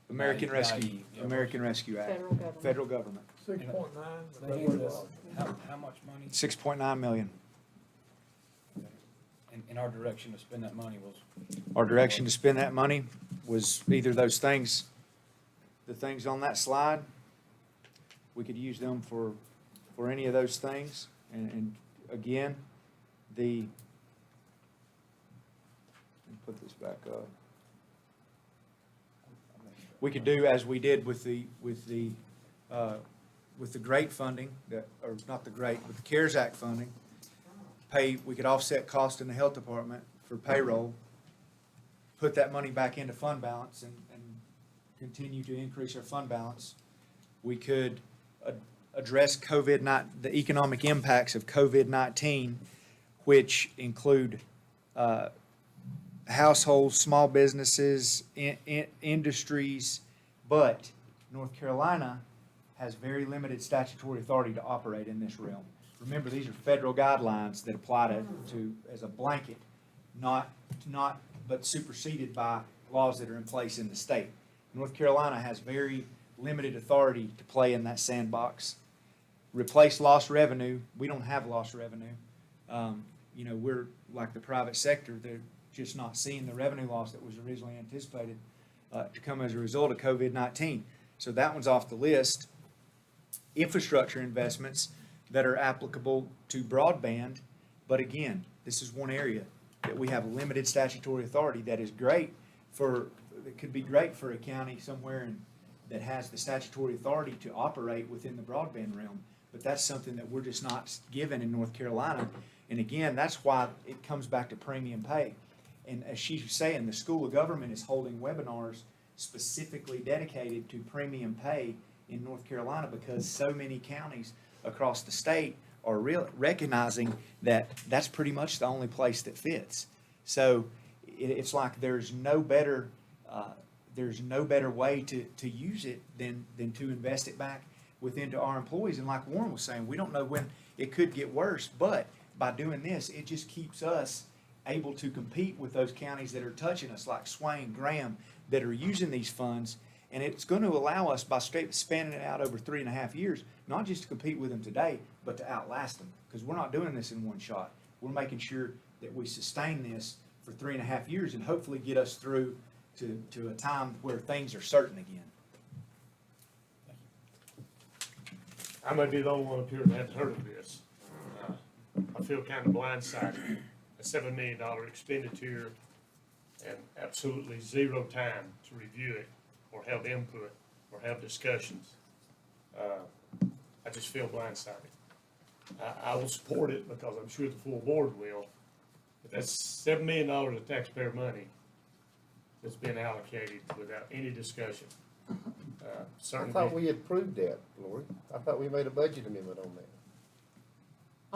American Rescue, naive, yeah, American Rescue Act. Federal government. Federal government. 6.9. They handed us, how much money? 6.9 million. And our direction to spend that money was. Our direction to spend that money was either those things, the things on that slide, we could use them for any of those things. And again, let me put this back up. We could do as we did with the GREAT funding, or not the GREAT, with the CARES Act funding. We could offset cost in the health department for payroll, put that money back into fund balance and continue to increase our fund balance. We could address the economic impacts of COVID-19, which include households, small businesses, industries, but North Carolina has very limited statutory authority to operate in this realm. Remember, these are federal guidelines that apply to as a blanket, but superseded by laws that are in place in the state. North Carolina has very limited authority to play in that sandbox. Replace lost revenue. We don't have lost revenue. We're like the private sector. They're just not seeing the revenue loss that was originally anticipated to come as a result of COVID-19. So that one's off the list. Infrastructure investments that are applicable to broadband, but again, this is one area that we have limited statutory authority that is great it could be great for a county somewhere that has the statutory authority to operate within the broadband realm, but that's something that we're just not given in North Carolina. And again, that's why it comes back to premium pay. And as she's saying, the School of Government is holding webinars specifically dedicated to premium pay in North Carolina because so many counties across the state are recognizing that that's pretty much the only place that fits. So it's like there's no better way to use it than to invest it back into our employees. And like Warren was saying, we don't know when it could get worse, but by doing this, it just keeps us able to compete with those counties that are touching us, like Swain, Graham, that are using these funds. And it's going to allow us, by spanning it out over 3.5 years, not just to compete with them today, but to outlast them. Because we're not doing this in one shot. We're making sure that we sustain this for 3.5 years and hopefully get us through to a time where things are certain again. I may be the only one up here that hasn't heard of this. I feel kind of blindsided. A $7 million expenditure and absolutely zero time to review it or have input or have discussions. I just feel blindsided. I will support it because I'm sure the full board will. But that's $7 million of taxpayer money that's been allocated without any discussion. I Certainly. thought we approved that, Lori. I thought we made a budget amendment on that,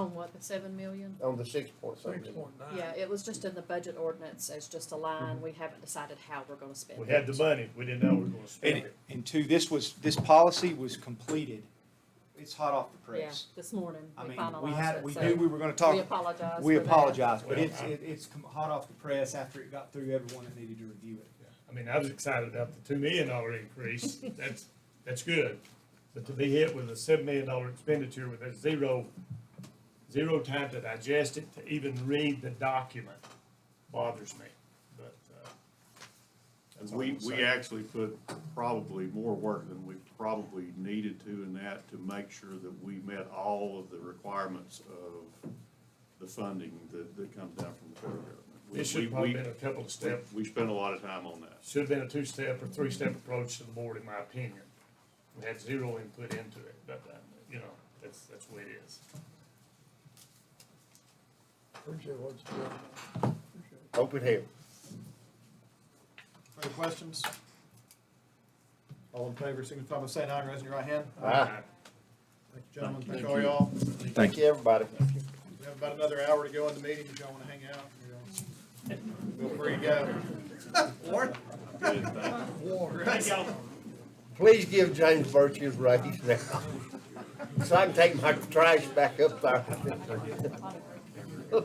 On what, the 7 million? on the 6.something. 6.9. Yeah, it was just in the budget ordinance as just a line. We haven't decided how we're gonna spend it. We had the money, we didn't know we were gonna spend it. And two, this policy was completed. It's hot off the Yeah, press. this morning, I we mean, finalized it. we so knew we were gonna talk. We apologize We for that. apologize, but Well, it's hot off the press after it got through everyone that needed to review it. I mean, I was excited about the $2 million increase, that's good. But to be hit with a $7 million expenditure with a zero time to digest it, to even read the document bothers me, but, that's all I'm We saying. actually put probably more work than we probably needed to in that to make sure that we met all of the requirements of the funding that comes down from the federal government. It should have probably been a couple of steps. We spent a lot of time on that. Should have been a 2-step or 3-step approach to the board, in my opinion. We had zero input into it, but, that's the way it is. Appreciate what you're doing. Appreciate it. Hope it helped. Further questions? All in favor, signify by saying aye and raising your right hand. Aye. Thank you, gentlemen. Thank all y'all. Thank you, everybody. We have about another hour to go in the meeting. If y'all want to hang out, feel free to go. Warren? Warren. Please give James Birch his raise now, so I can take my trash back up there. Take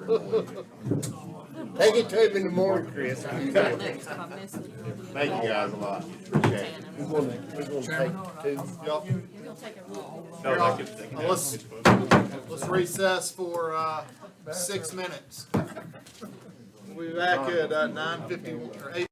it to him in the morning, Chris. Next, if I miss it, it'll be- Thank you guys a lot. Appreciate it. We're gonna take two. Y'all- You're gonna take a roll. No, Let's recess for 6 minutes. We'll be back at 9:50 or 8.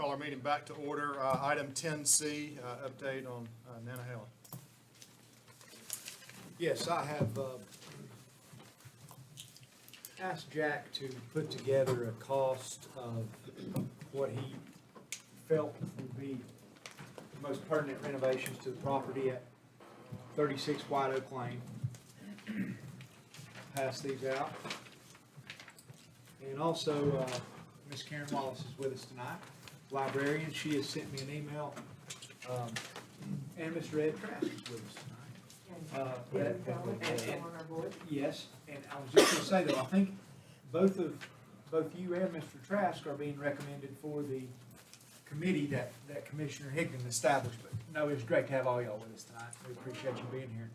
call our meeting back to order. Item 10C, update on Nantahala. Yes, I have asked Jack to put together a cost of what he felt would be the most permanent renovations to the property at 36 White Oak Lane. Pass these out. And also, Ms. Karen Wallace is with us tonight, librarian. She has sent me an email, and Mr. Ed Trask is with us tonight. Yes, and I was just gonna say though, I think both you and Mr. Trask are being recommended for the committee that Commissioner Higdon established. But no, it's great to have all y'all with us tonight. We appreciate you being here.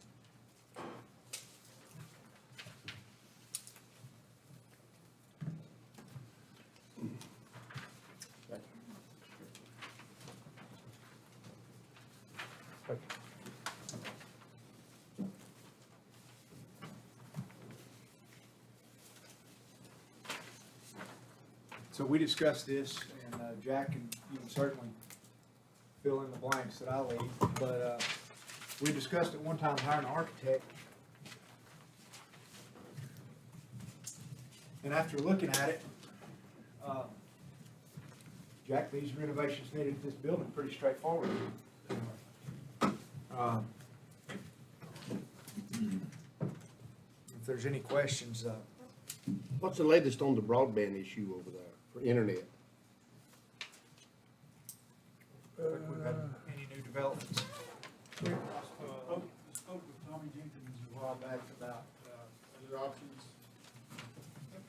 So we discussed this, and Jack, and you can certainly fill in the blanks that I leave, but we discussed at one time hiring an architect. And after looking at it, Jack, these renovations needed at this building are pretty straightforward. If there's any questions, What's the latest on the broadband issue over there for internet? we've had any new developments? Spoke with Tommy Jenkins a while back about other options. You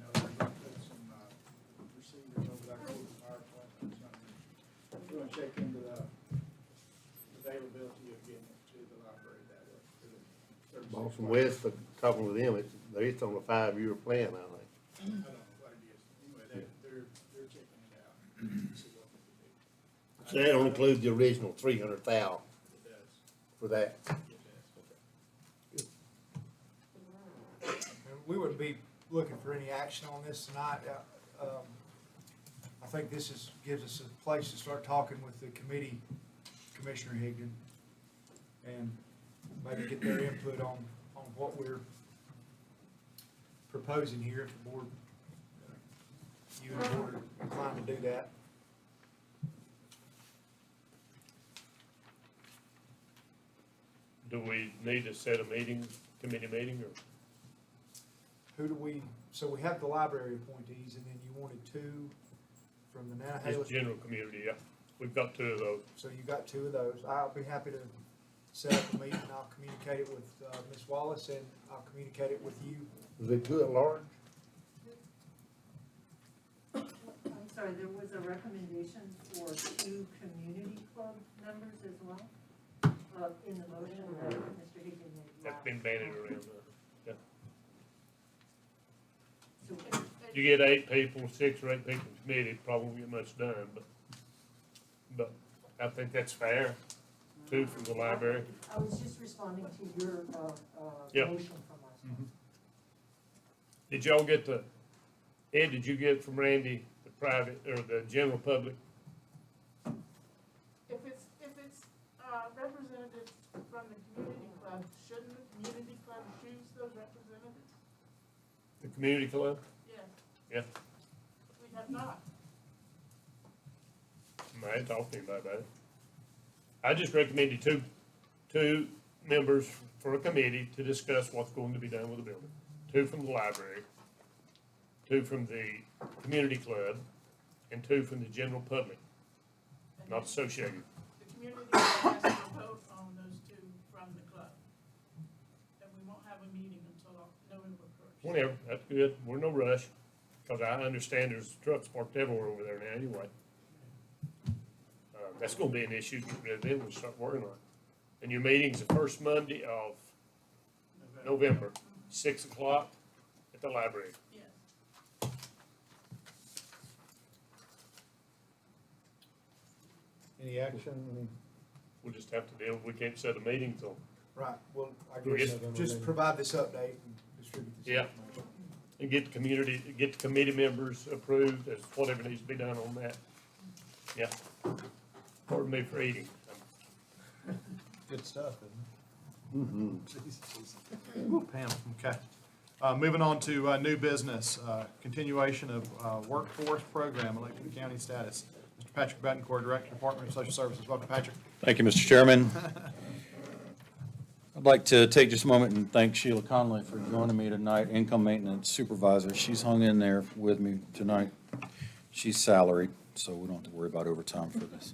know, we're gonna put some receivers over there close to the fireplace or something. We're gonna check into the availability of getting it to the library that way. to the 36 Boston West, talking with them, it's on a 5-year plan, I think. I don't know what it is. Anyway, they're checking it out. to see what we can do. So that don't include the original 300,000 It does. for that. It does. And we wouldn't be looking for any action on this tonight. I think this gives us a place to start talking with the committee, Commissioner Higdon, and maybe get their input on what we're proposing here, if the board, you and the board are inclined to do that. Do we need to set a committee meeting, or? So we have the library appointees, and then you wanted two from the Nantahala. Just general community, yeah. We've got 2 of those. So you got 2 of those. I'll be happy to set up a meeting. I'll communicate it with Ms. Wallace, and I'll communicate it with you. Is it good at large? I'm sorry, there was a recommendation for 2 community club members as well, in the motion that Mr. Higdon made. That's been bandied around, yeah. So You get 8 people, 6 or 8 people in committee, probably won't get much done, but I think that's fair. 2 from the library. I was just responding to your, Yep. motion from last time. Did y'all get Ed, did you get from Randy, the private, or the general public? If it's representatives from the community club, shouldn't the community club choose those representatives? The community club? Yes, Yeah. we have not. I ain't talked to anybody about it. I just recommended two members for a committee to discuss what's going to be done with the building. 2 from the library, 2 from the community club, and 2 from the general public, not associated. The community club has to vote on those 2 from the club. And we won't have a meeting until November 1st. Whenever, that's good. We're in no rush, because I understand there's trucks parked everywhere over there now anyway. That's gonna be an issue, then we'll start working on it. And your meeting's the first Monday of November, 6 o'clock at the library. Yes. Any action? We'll just have to deal, we can't set a meeting till, Right, well, I We guess get- just provide this update and distribute this Yeah. information. and get the committee members approved, as whatever needs to be done on that. Yeah. Pardon me for eating. Good stuff, isn't it? Ooh, Pam, okay. Moving on to new business, continuation of workforce program, Electric County status. Mr. Patrick Betancourt, Director, Department of Social Services. Welcome, Patrick. Thank you, Mr. Chairman. I'd like to take just a moment and thank Sheila Conley for joining me tonight, Income Maintenance Supervisor. She's hung in there with me tonight. She's salaried, so we don't have to worry about overtime for this.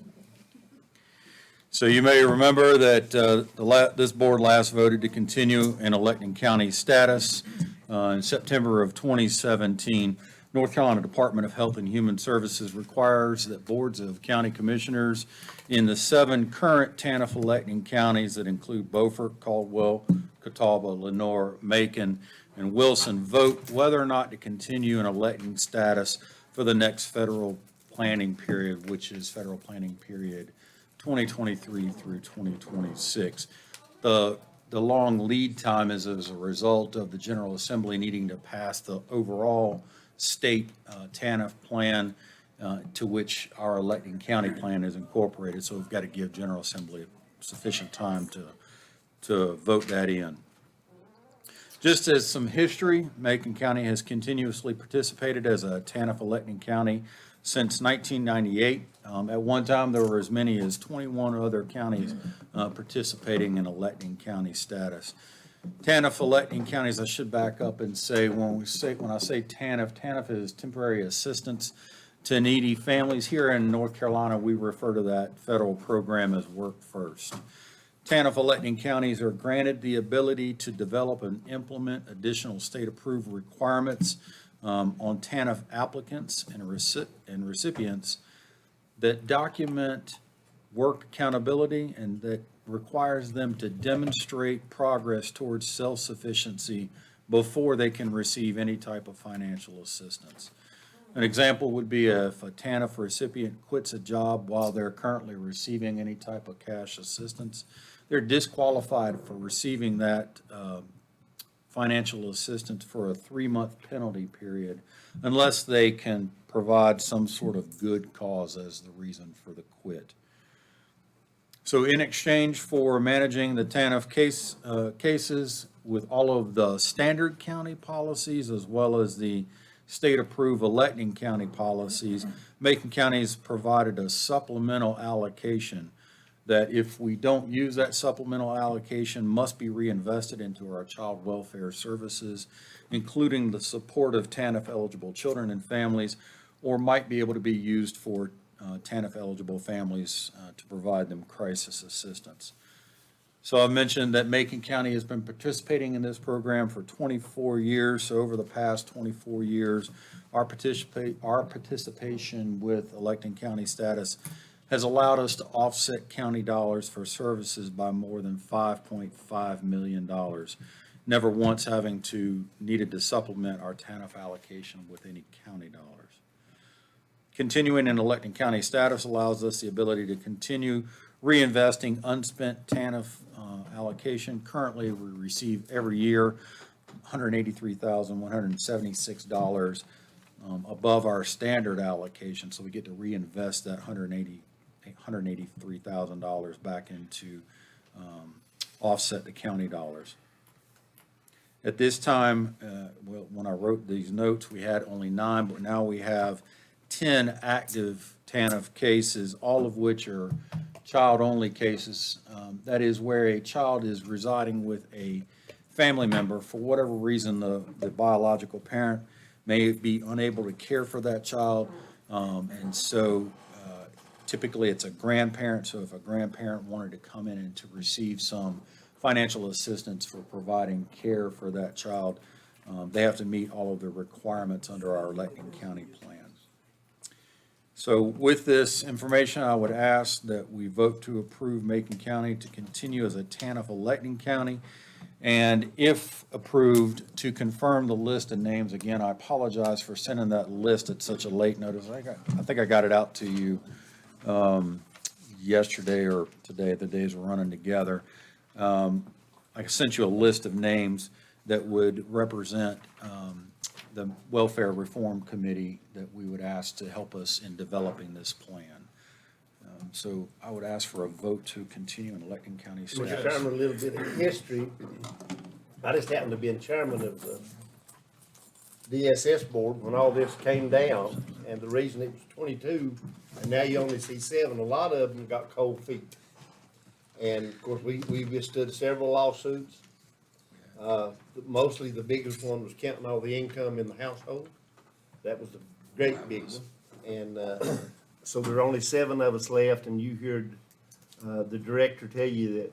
So you may remember that this board last voted to continue in electing county status in September of 2017. North Carolina Department of Health and Human Services requires that boards of county commissioners in the 7 current TANF electing counties that include Beaufort, Caldwell, Catawba, Lenoir, Macon, and Wilson vote whether or not to continue in electing status for the next federal planning period, which is federal planning period 2023 through 2026. The long lead time is as a result of the General Assembly needing to pass the overall state TANF plan to which our electing county plan is incorporated. So we've got to give General Assembly sufficient time to vote that in. Just as some history, Macon County has continuously participated as a TANF electing county since 1998. At one time, there were as many as 21 other counties participating in electing county status. TANF electing counties, I should back up and say, when I say TANF, TANF is temporary assistance to needy families. Here in North Carolina, we refer to that federal program as Work First. TANF electing counties are granted the ability to develop and implement additional state-approved requirements on TANF applicants and recipients that document work accountability and that requires them to demonstrate progress towards self-sufficiency before they can receive any type of financial assistance. An example would be if a TANF recipient quits a job while they're currently receiving any type of cash assistance, they're disqualified for receiving that financial assistance for a 3-month penalty period unless they can provide some sort of good cause as the reason for the quit. So in exchange for managing the TANF cases with all of the standard county policies as well as the state-approved electing county policies, Macon County has provided a supplemental allocation that if we don't use that supplemental allocation must be reinvested into our child welfare services, including the support of TANF-eligible children and families, or might be able to be used for TANF-eligible families to provide them crisis assistance. So I mentioned that Macon County has been participating in this program for 24 years. So over the past 24 years, our participation with electing county status has allowed us to offset county dollars for services by more than $5.5 million, never once having needed to supplement our TANF allocation with any county dollars. Continuing in electing county status allows us the ability to continue reinvesting unspent TANF allocation. Currently, we receive every year $183,176 above our standard allocation, so we get to reinvest that $183,000 back into offset the county dollars. At this time, when I wrote these notes, we had only 9, but now we have 10 active TANF cases, all of which are child-only cases. That is where a child is residing with a family member. For whatever reason, the biological parent may be unable to care for that child, and so typically it's a grandparent. So if a grandparent wanted to come in and to receive some financial assistance for providing care for that child, they have to meet all of the requirements under our electing county plan. So with this information, I would ask that we vote to approve Macon County to continue as a TANF electing county. And if approved, to confirm the list of names. Again, I apologize for sending that list at such a late notice. I think I got it out to you yesterday or today. The days were running together. I sent you a list of names that would represent the Welfare Reform Committee that we would ask to help us in developing this plan. So I would ask for a vote to continue in Lecton County Mr. status. Chairman, a little bit of history. I just happened to be chairman of the DSS board when all this came down, and the reason it was 22, and now you only see 7, a lot of them got cold feet. And of course, we withstood several lawsuits. Mostly the biggest one was counting all the income in the household. That was the great big one. And so there are only 7 of us left, and you heard the director tell you that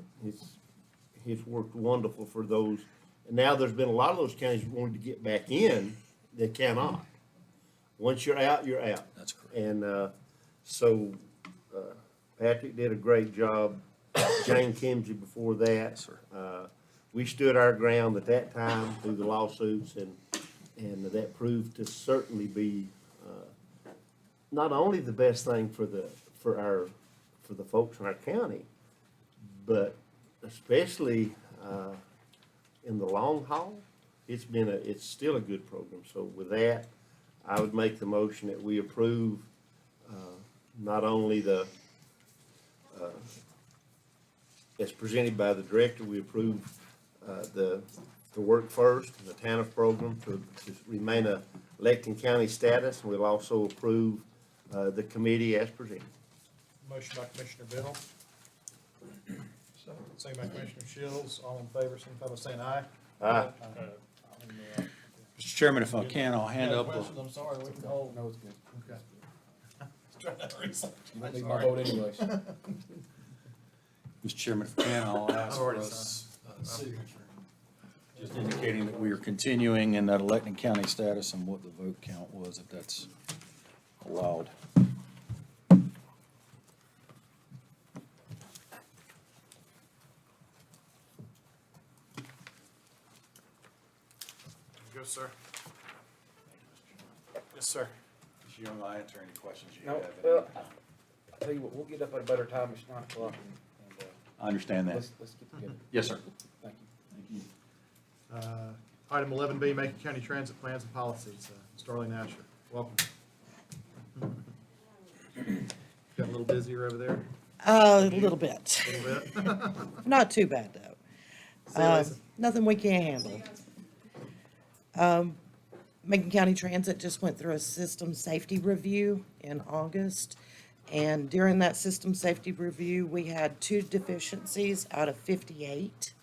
he's worked wonderful for those. And now there's been a lot of those counties that wanted to get back in, they cannot. Once you're out, you're out. That's correct. And so Patrick did a great job. Jane Kimsey before that. Yes, sir. We stood our ground at that time through the lawsuits, and that proved to certainly be not only the best thing for the folks in our county, but especially in the long haul, it's still a good program. So with that, I would make the motion that we approve not only the as presented by the director, we approve the Work First, the TANF program to remain a Lecton County status. We'll also approve the committee as presented. Motion by Commissioner Biddle. Second by Commissioner Shields. All in favor, signify by saying aye. Aye. Mr. Chairman, if I can, I'll hand up. I'm sorry, we can hold. No, it's good. Okay. Trying to research. You don't need my vote anyways. Mr. Chairman, if I can, I'll ask I've for already a signiture. just indicating that we are continuing in that Lecton County status and what the vote count was, if that's allowed. Go, sir. Yes, sir. Mr. Young, I answer any questions you No, have. well, I'll tell you what, we'll get up at a better time, it's 9 o'clock, and I understand that. let's get together. Yes, sir. Thank you. Thank you. Item 11B, Macon County Transit Plans and Policies. Starling Asher, welcome. Got a little busier over there? A little bit. A little bit? Not too bad, though. See you, Lisa. Nothing we can't handle. Macon County Transit just went through a system safety review in August. And during that system safety review, we had 2 deficiencies out of 58.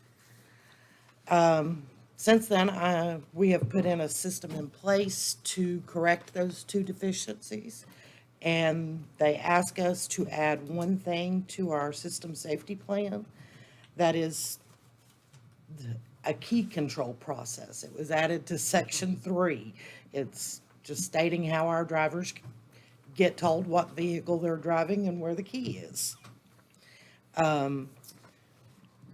Since then, we have put in a system in place to correct those 2 deficiencies. And they ask us to add one thing to our system safety plan. That is a key control process. It was added to section 3. It's just stating how our drivers get told what vehicle they're driving and where the key is.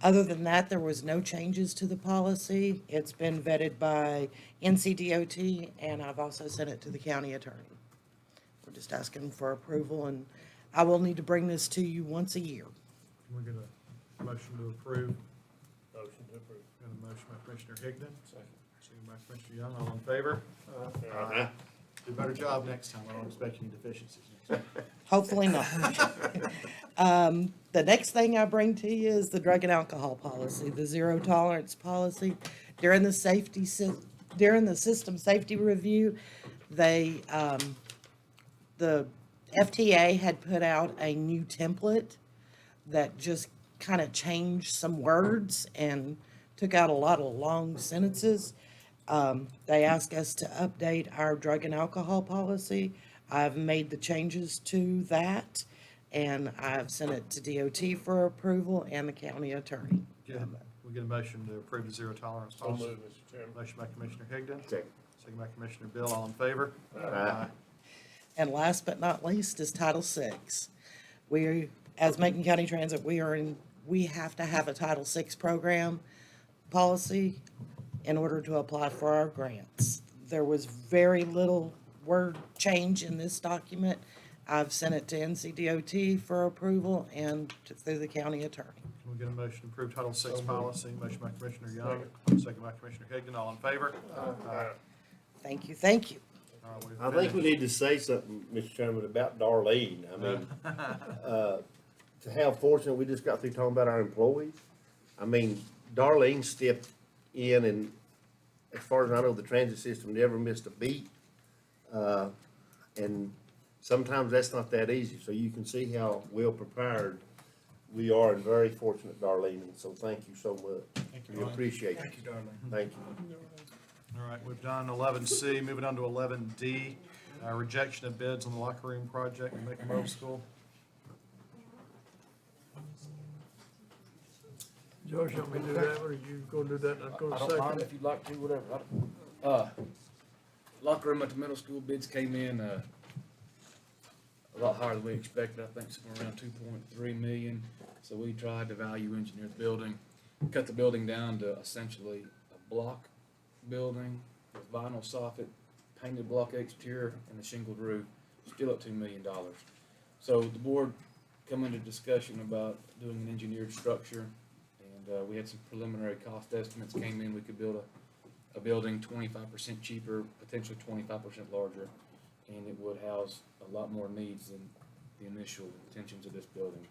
Other than that, there was no changes to the policy. It's been vetted by NCDOT, and I've also sent it to the county attorney. We're just asking for approval, and I will need to bring this to you once a year. Can we get a motion to approve? Motion to approve. Got a motion by Commissioner Higdon. Second by Commissioner Young. All in favor? Aye. Do a better job next time. I don't expect any deficiencies next time. Hopefully not. The next thing I bring to you is the drug and alcohol policy, the zero tolerance policy. During the system safety review, the FTA had put out a new template that just kind of changed some words and took out a lot of long sentences. They asked us to update our drug and alcohol policy. I've made the changes to that, and I've sent it to DOT for approval and the county attorney. We get a motion to approve the zero tolerance So policy. moved, Mr. Chairman. Motion by Commissioner Higdon. Second. Second by Commissioner Bill. All in favor? Aye. And last but not least is Title VI. We, as Macon County Transit, we have to have a Title VI program policy in order to apply for our grants. There was very little word change in this document. I've sent it to NCDOT for approval and through the county attorney. Can we get a motion to approve Title VI policy? Motion by Commissioner Young. Second by Commissioner Higdon. All in favor? Aye. Thank you, thank you. I think we need to say something, Mr. Chairman, about Darlene. I mean, to how fortunate we just got through talking about our employees. I mean, Darlene stepped in and, as far as I know, the transit system never missed a beat. And sometimes that's not that easy, so you can see how well prepared we are, and very fortunate, Darlene, and so thank you so much. Thank you, We Ryan. appreciate it. Thank you, Darlene. Thank you. All right, we've done 11C, moving on to 11D, rejection of bids on the locker room project at Macon Middle School. Josh, you want me to do that, or you gonna do that, and I'm I gonna don't mind second if it? you'd like to, whatever. Locker room at the middle school bids came in, a lot higher than we expected, I think somewhere around 2.3 million. So we tried to value engineer the building, cut the building down to essentially a block building with vinyl soffit, painted block exterior, and a shingled roof, still at $2 million. So the board come into discussion about doing an engineered structure, and we had some preliminary cost estimates came in. We could build a building 25% cheaper, potentially 25% larger, and it would house a lot more needs than the initial intentions of this building.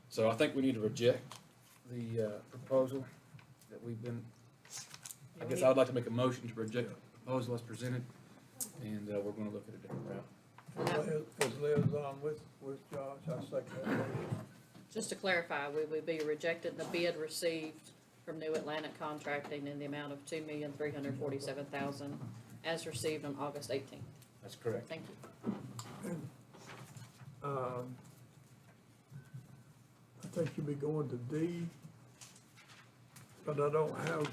So I think we need to reject the proposal that we've been, I guess I would like to make a motion to reject the proposal as presented, and we're gonna look at a different route. As liaison with Josh, I second that motion. Just to clarify, we would be rejecting the bid received from New Atlantic Contracting in the amount of $2,347,000 as received on August 18th. That's correct. Thank you. I think you'll be going to D, but I don't have,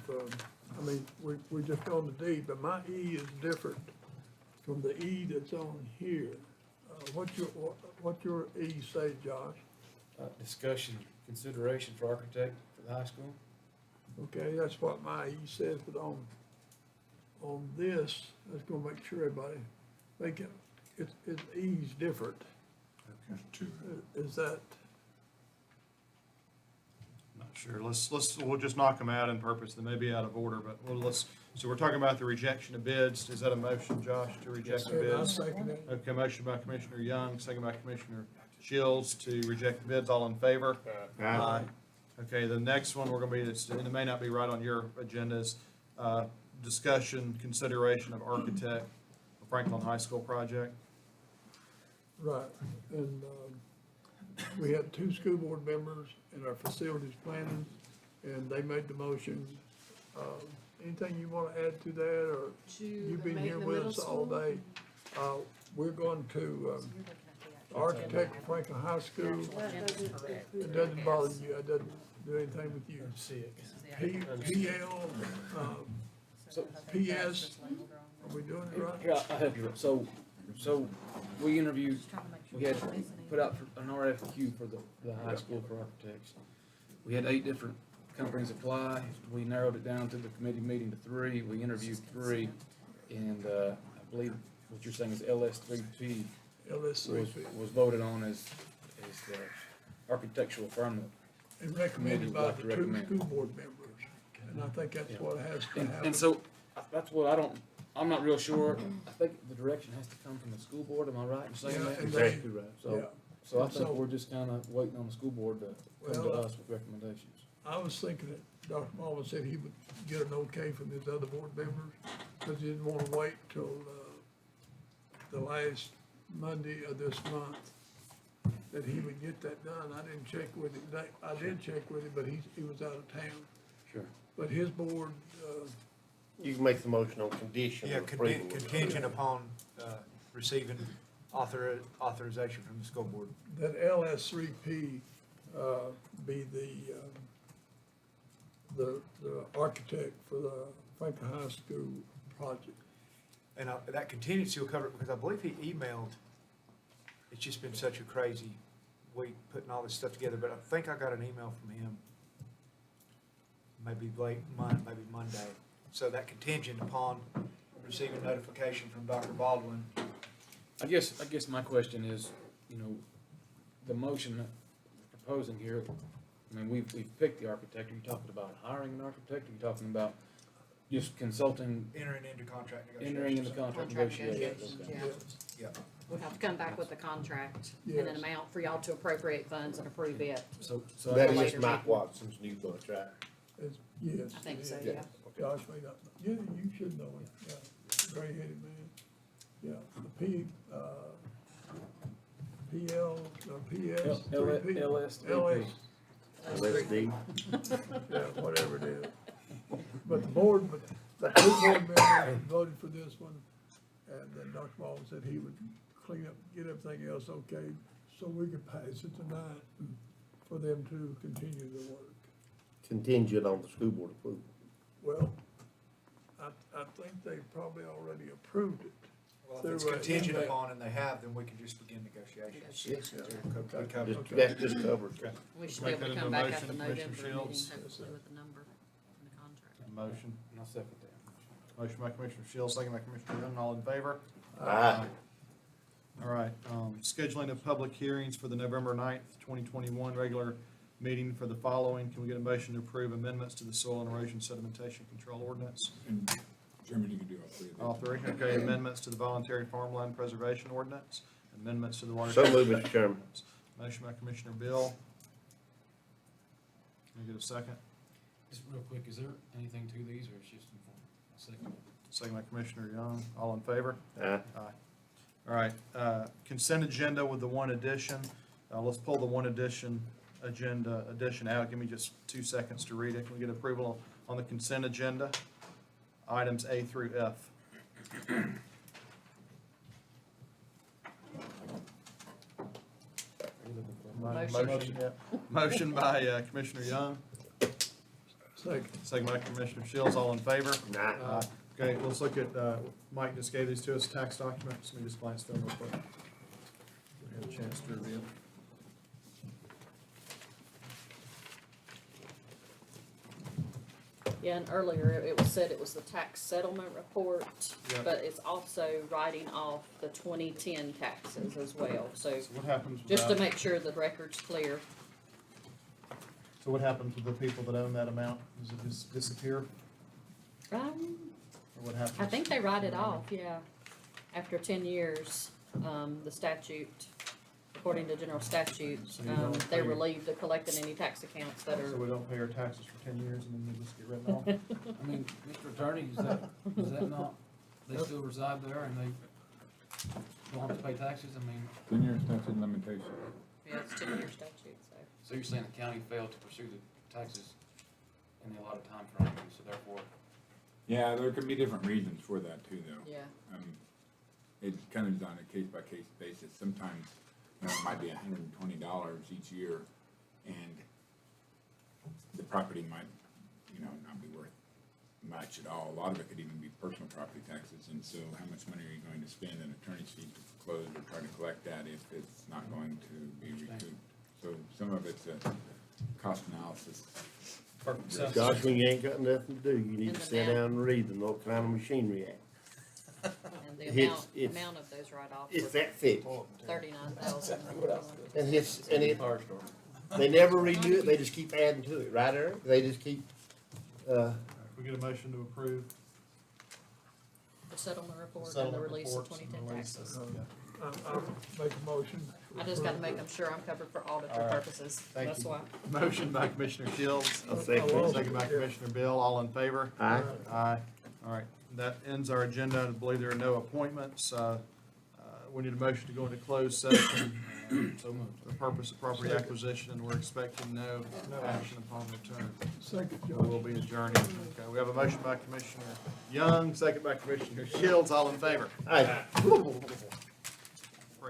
I mean, we're just on to D, but my E is different from the E that's on here. What's your E say, Josh? Discussion, consideration for architect for the high school. Okay, that's what my E says, but on this, let's go make sure everybody, it's E's different. Is that? Not sure, we'll just knock them out in purpose, they may be out of order, but so we're talking about the rejection of bids. Is that a motion, Josh, to reject the Yeah, I bids? second it. Okay, motion by Commissioner Young, second by Commissioner Shields to reject the bids. All in favor? Aye. Okay, the next one we're gonna be, and it may not be right on your agendas, discussion, consideration of architect for Franklin High School project. Right, and, we had 2 school board members in our facilities planning, and they made the motion. Anything you wanna add to that, or you've been here with us all day? We're going to, architect for Franklin High School. It doesn't bother you, it doesn't do anything with you. PL, PS, are we doing it right? Yeah, I'll help you. So we interviewed, we had put out an RFQ for the high school for architects. We had 8 different companies apply. We narrowed it down to the committee meeting to 3. We interviewed 3, and I believe what you're saying is LS3P was voted on as the architectural firm that And recommended by like to the 2 recommend. school board members, and I think that's what has to happen. And so, that's what I'm not real sure. I think the direction has to come from the school board, am I right in saying Yeah, that? and they- Exactly right. yeah. So I And think so- we're just kinda waiting on the school board to come to Well, us with recommendations. I was thinking that Dr. Baldwin said he would get an okay from his other board members, because he didn't wanna wait till, the last Monday of this month, that he would get that done. I didn't check with him, I did check with him, but he was out of town. Sure. But his board, You can make the motion on condition Yeah, of approval. contingent upon, receiving authorization from the school board. that LS3P, be the architect for the Franklin High School project. And that contingency will cover it, because I believe he emailed, it's just been such a crazy week putting all this stuff together, but I think I got an email from him, maybe maybe Monday. So that contingent upon receiving notification from Dr. Baldwin. I guess my question is, the motion that we're proposing here, I mean, we've picked the architect. Are you talking about hiring an architect? Are you talking about Just consulting, Entering into contract negotiations. entering into contract Contract negotiations. negotiations, yeah. Yeah. We'll have to come back with the contract and an Yes. amount for y'all to appropriate funds and approve it. So That Later is Mike meeting. Watson's new contract. It's, yes. I think it so, is. yeah. Josh may not, yeah, you should know it, yeah, gray-headed man. Yeah, the PL, or PS, three P. LS3P. LSD. Yeah, whatever it is. But the board, the two board members voted for this one, and then Dr. Baldwin said he would clean up, get everything else okay, so we could pass it tonight for them to continue the work. Contingent on the school board approval. Well, I think they probably already approved it. Well, if it's Through, contingent inmate- upon and they have, then we can just begin negotiations. Yes. We cover- That just covers it. We should Make be able that to into come a back at the motion, November Commissioner meeting, Shields. hopefully with the number in the contract. Motion. And I'll second that. Motion by Commissioner Shields, second by Commissioner Young, all in favor? Aye. All right, scheduling of public hearings for the November 9th, 2021 regular meeting for the following. Can we get a motion to approve amendments to the soil and erosion sedimentation control ordinance? Chairman, you can do all three of them. All three, okay, amendments to the voluntary farmland preservation ordinance, amendments to the water. So moved, Mr. Chairman. Motion by Commissioner Bill. Can I get a second? Just real quick, is there anything to these, or it's just a second? Second by Commissioner Young, all in favor? Aye. Aye. All right, consent agenda with the one addition. Let's pull the one addition out. Give me just 2 seconds to read it. Can we get approval on the consent agenda? Items A through F. Motion. Yeah. Motion by Commissioner Young, Second. second by Commissioner Shields, all in favor? Aye. Okay, let's look at, Mike just gave these to us, tax documents. Let me just glance through them real quick. We had a chance to review. Yeah, and earlier it was said it was the tax settlement report, Yep. but it's also writing off the 2010 taxes as well, so So what happens with just to that? make sure the record's clear. So what happens with the people that own that amount? Does it just disappear, or what happens? I think they write it off, yeah. After 10 years, the statute, according to general statute, So you don't they're pay- relieved of collecting any tax accounts that So are. we don't pay our taxes for 10 years and then they just get written off? I mean, Mr. Attorney, is that not, they still reside there and they don't have to pay taxes? I mean, 10-year statute of limitation. Yeah, it's 10-year statute, so. so you're saying the county failed to pursue the taxes in the allotted time frame, and so therefore, Yeah, there could be different reasons for that too, though. Yeah. It kind of is on a case-by-case basis. Sometimes, it might be $120 each year, and the property might, not be worth much at all. A lot of it could even be personal property taxes, and so how much money are you going to spend in attorney's fees to foreclose or try to collect that if it's not going to be recouped? So some of it's a cost analysis. Perfect. Josh, when you ain't got nothing to do, you need And to the sit amount. down and read them, what kind of machinery act. And the It's- amount of those write-offs It's were that thick. 39,000. And they never redo it, they just keep adding to it, right, Eric? They just keep, If we get a motion to approve The settlement the report and the settlement release of reports and 2010 release taxes. I'll make a motion. I just gotta make them sure I'm covered for auditor All right. purposes, Thank that's you. why. Motion by Commissioner Shields. I'll second. Second by Commissioner Bill, all in favor? Aye. Aye. All right, that ends our agenda. I believe there are no appointments. We need a motion to go into closed session. So for the purpose of property acquisition, and we're expecting no action upon return. Second, So Josh. we'll be adjourning. Okay, we have a motion by Commissioner Young, second by Commissioner Shields, all in favor? Aye.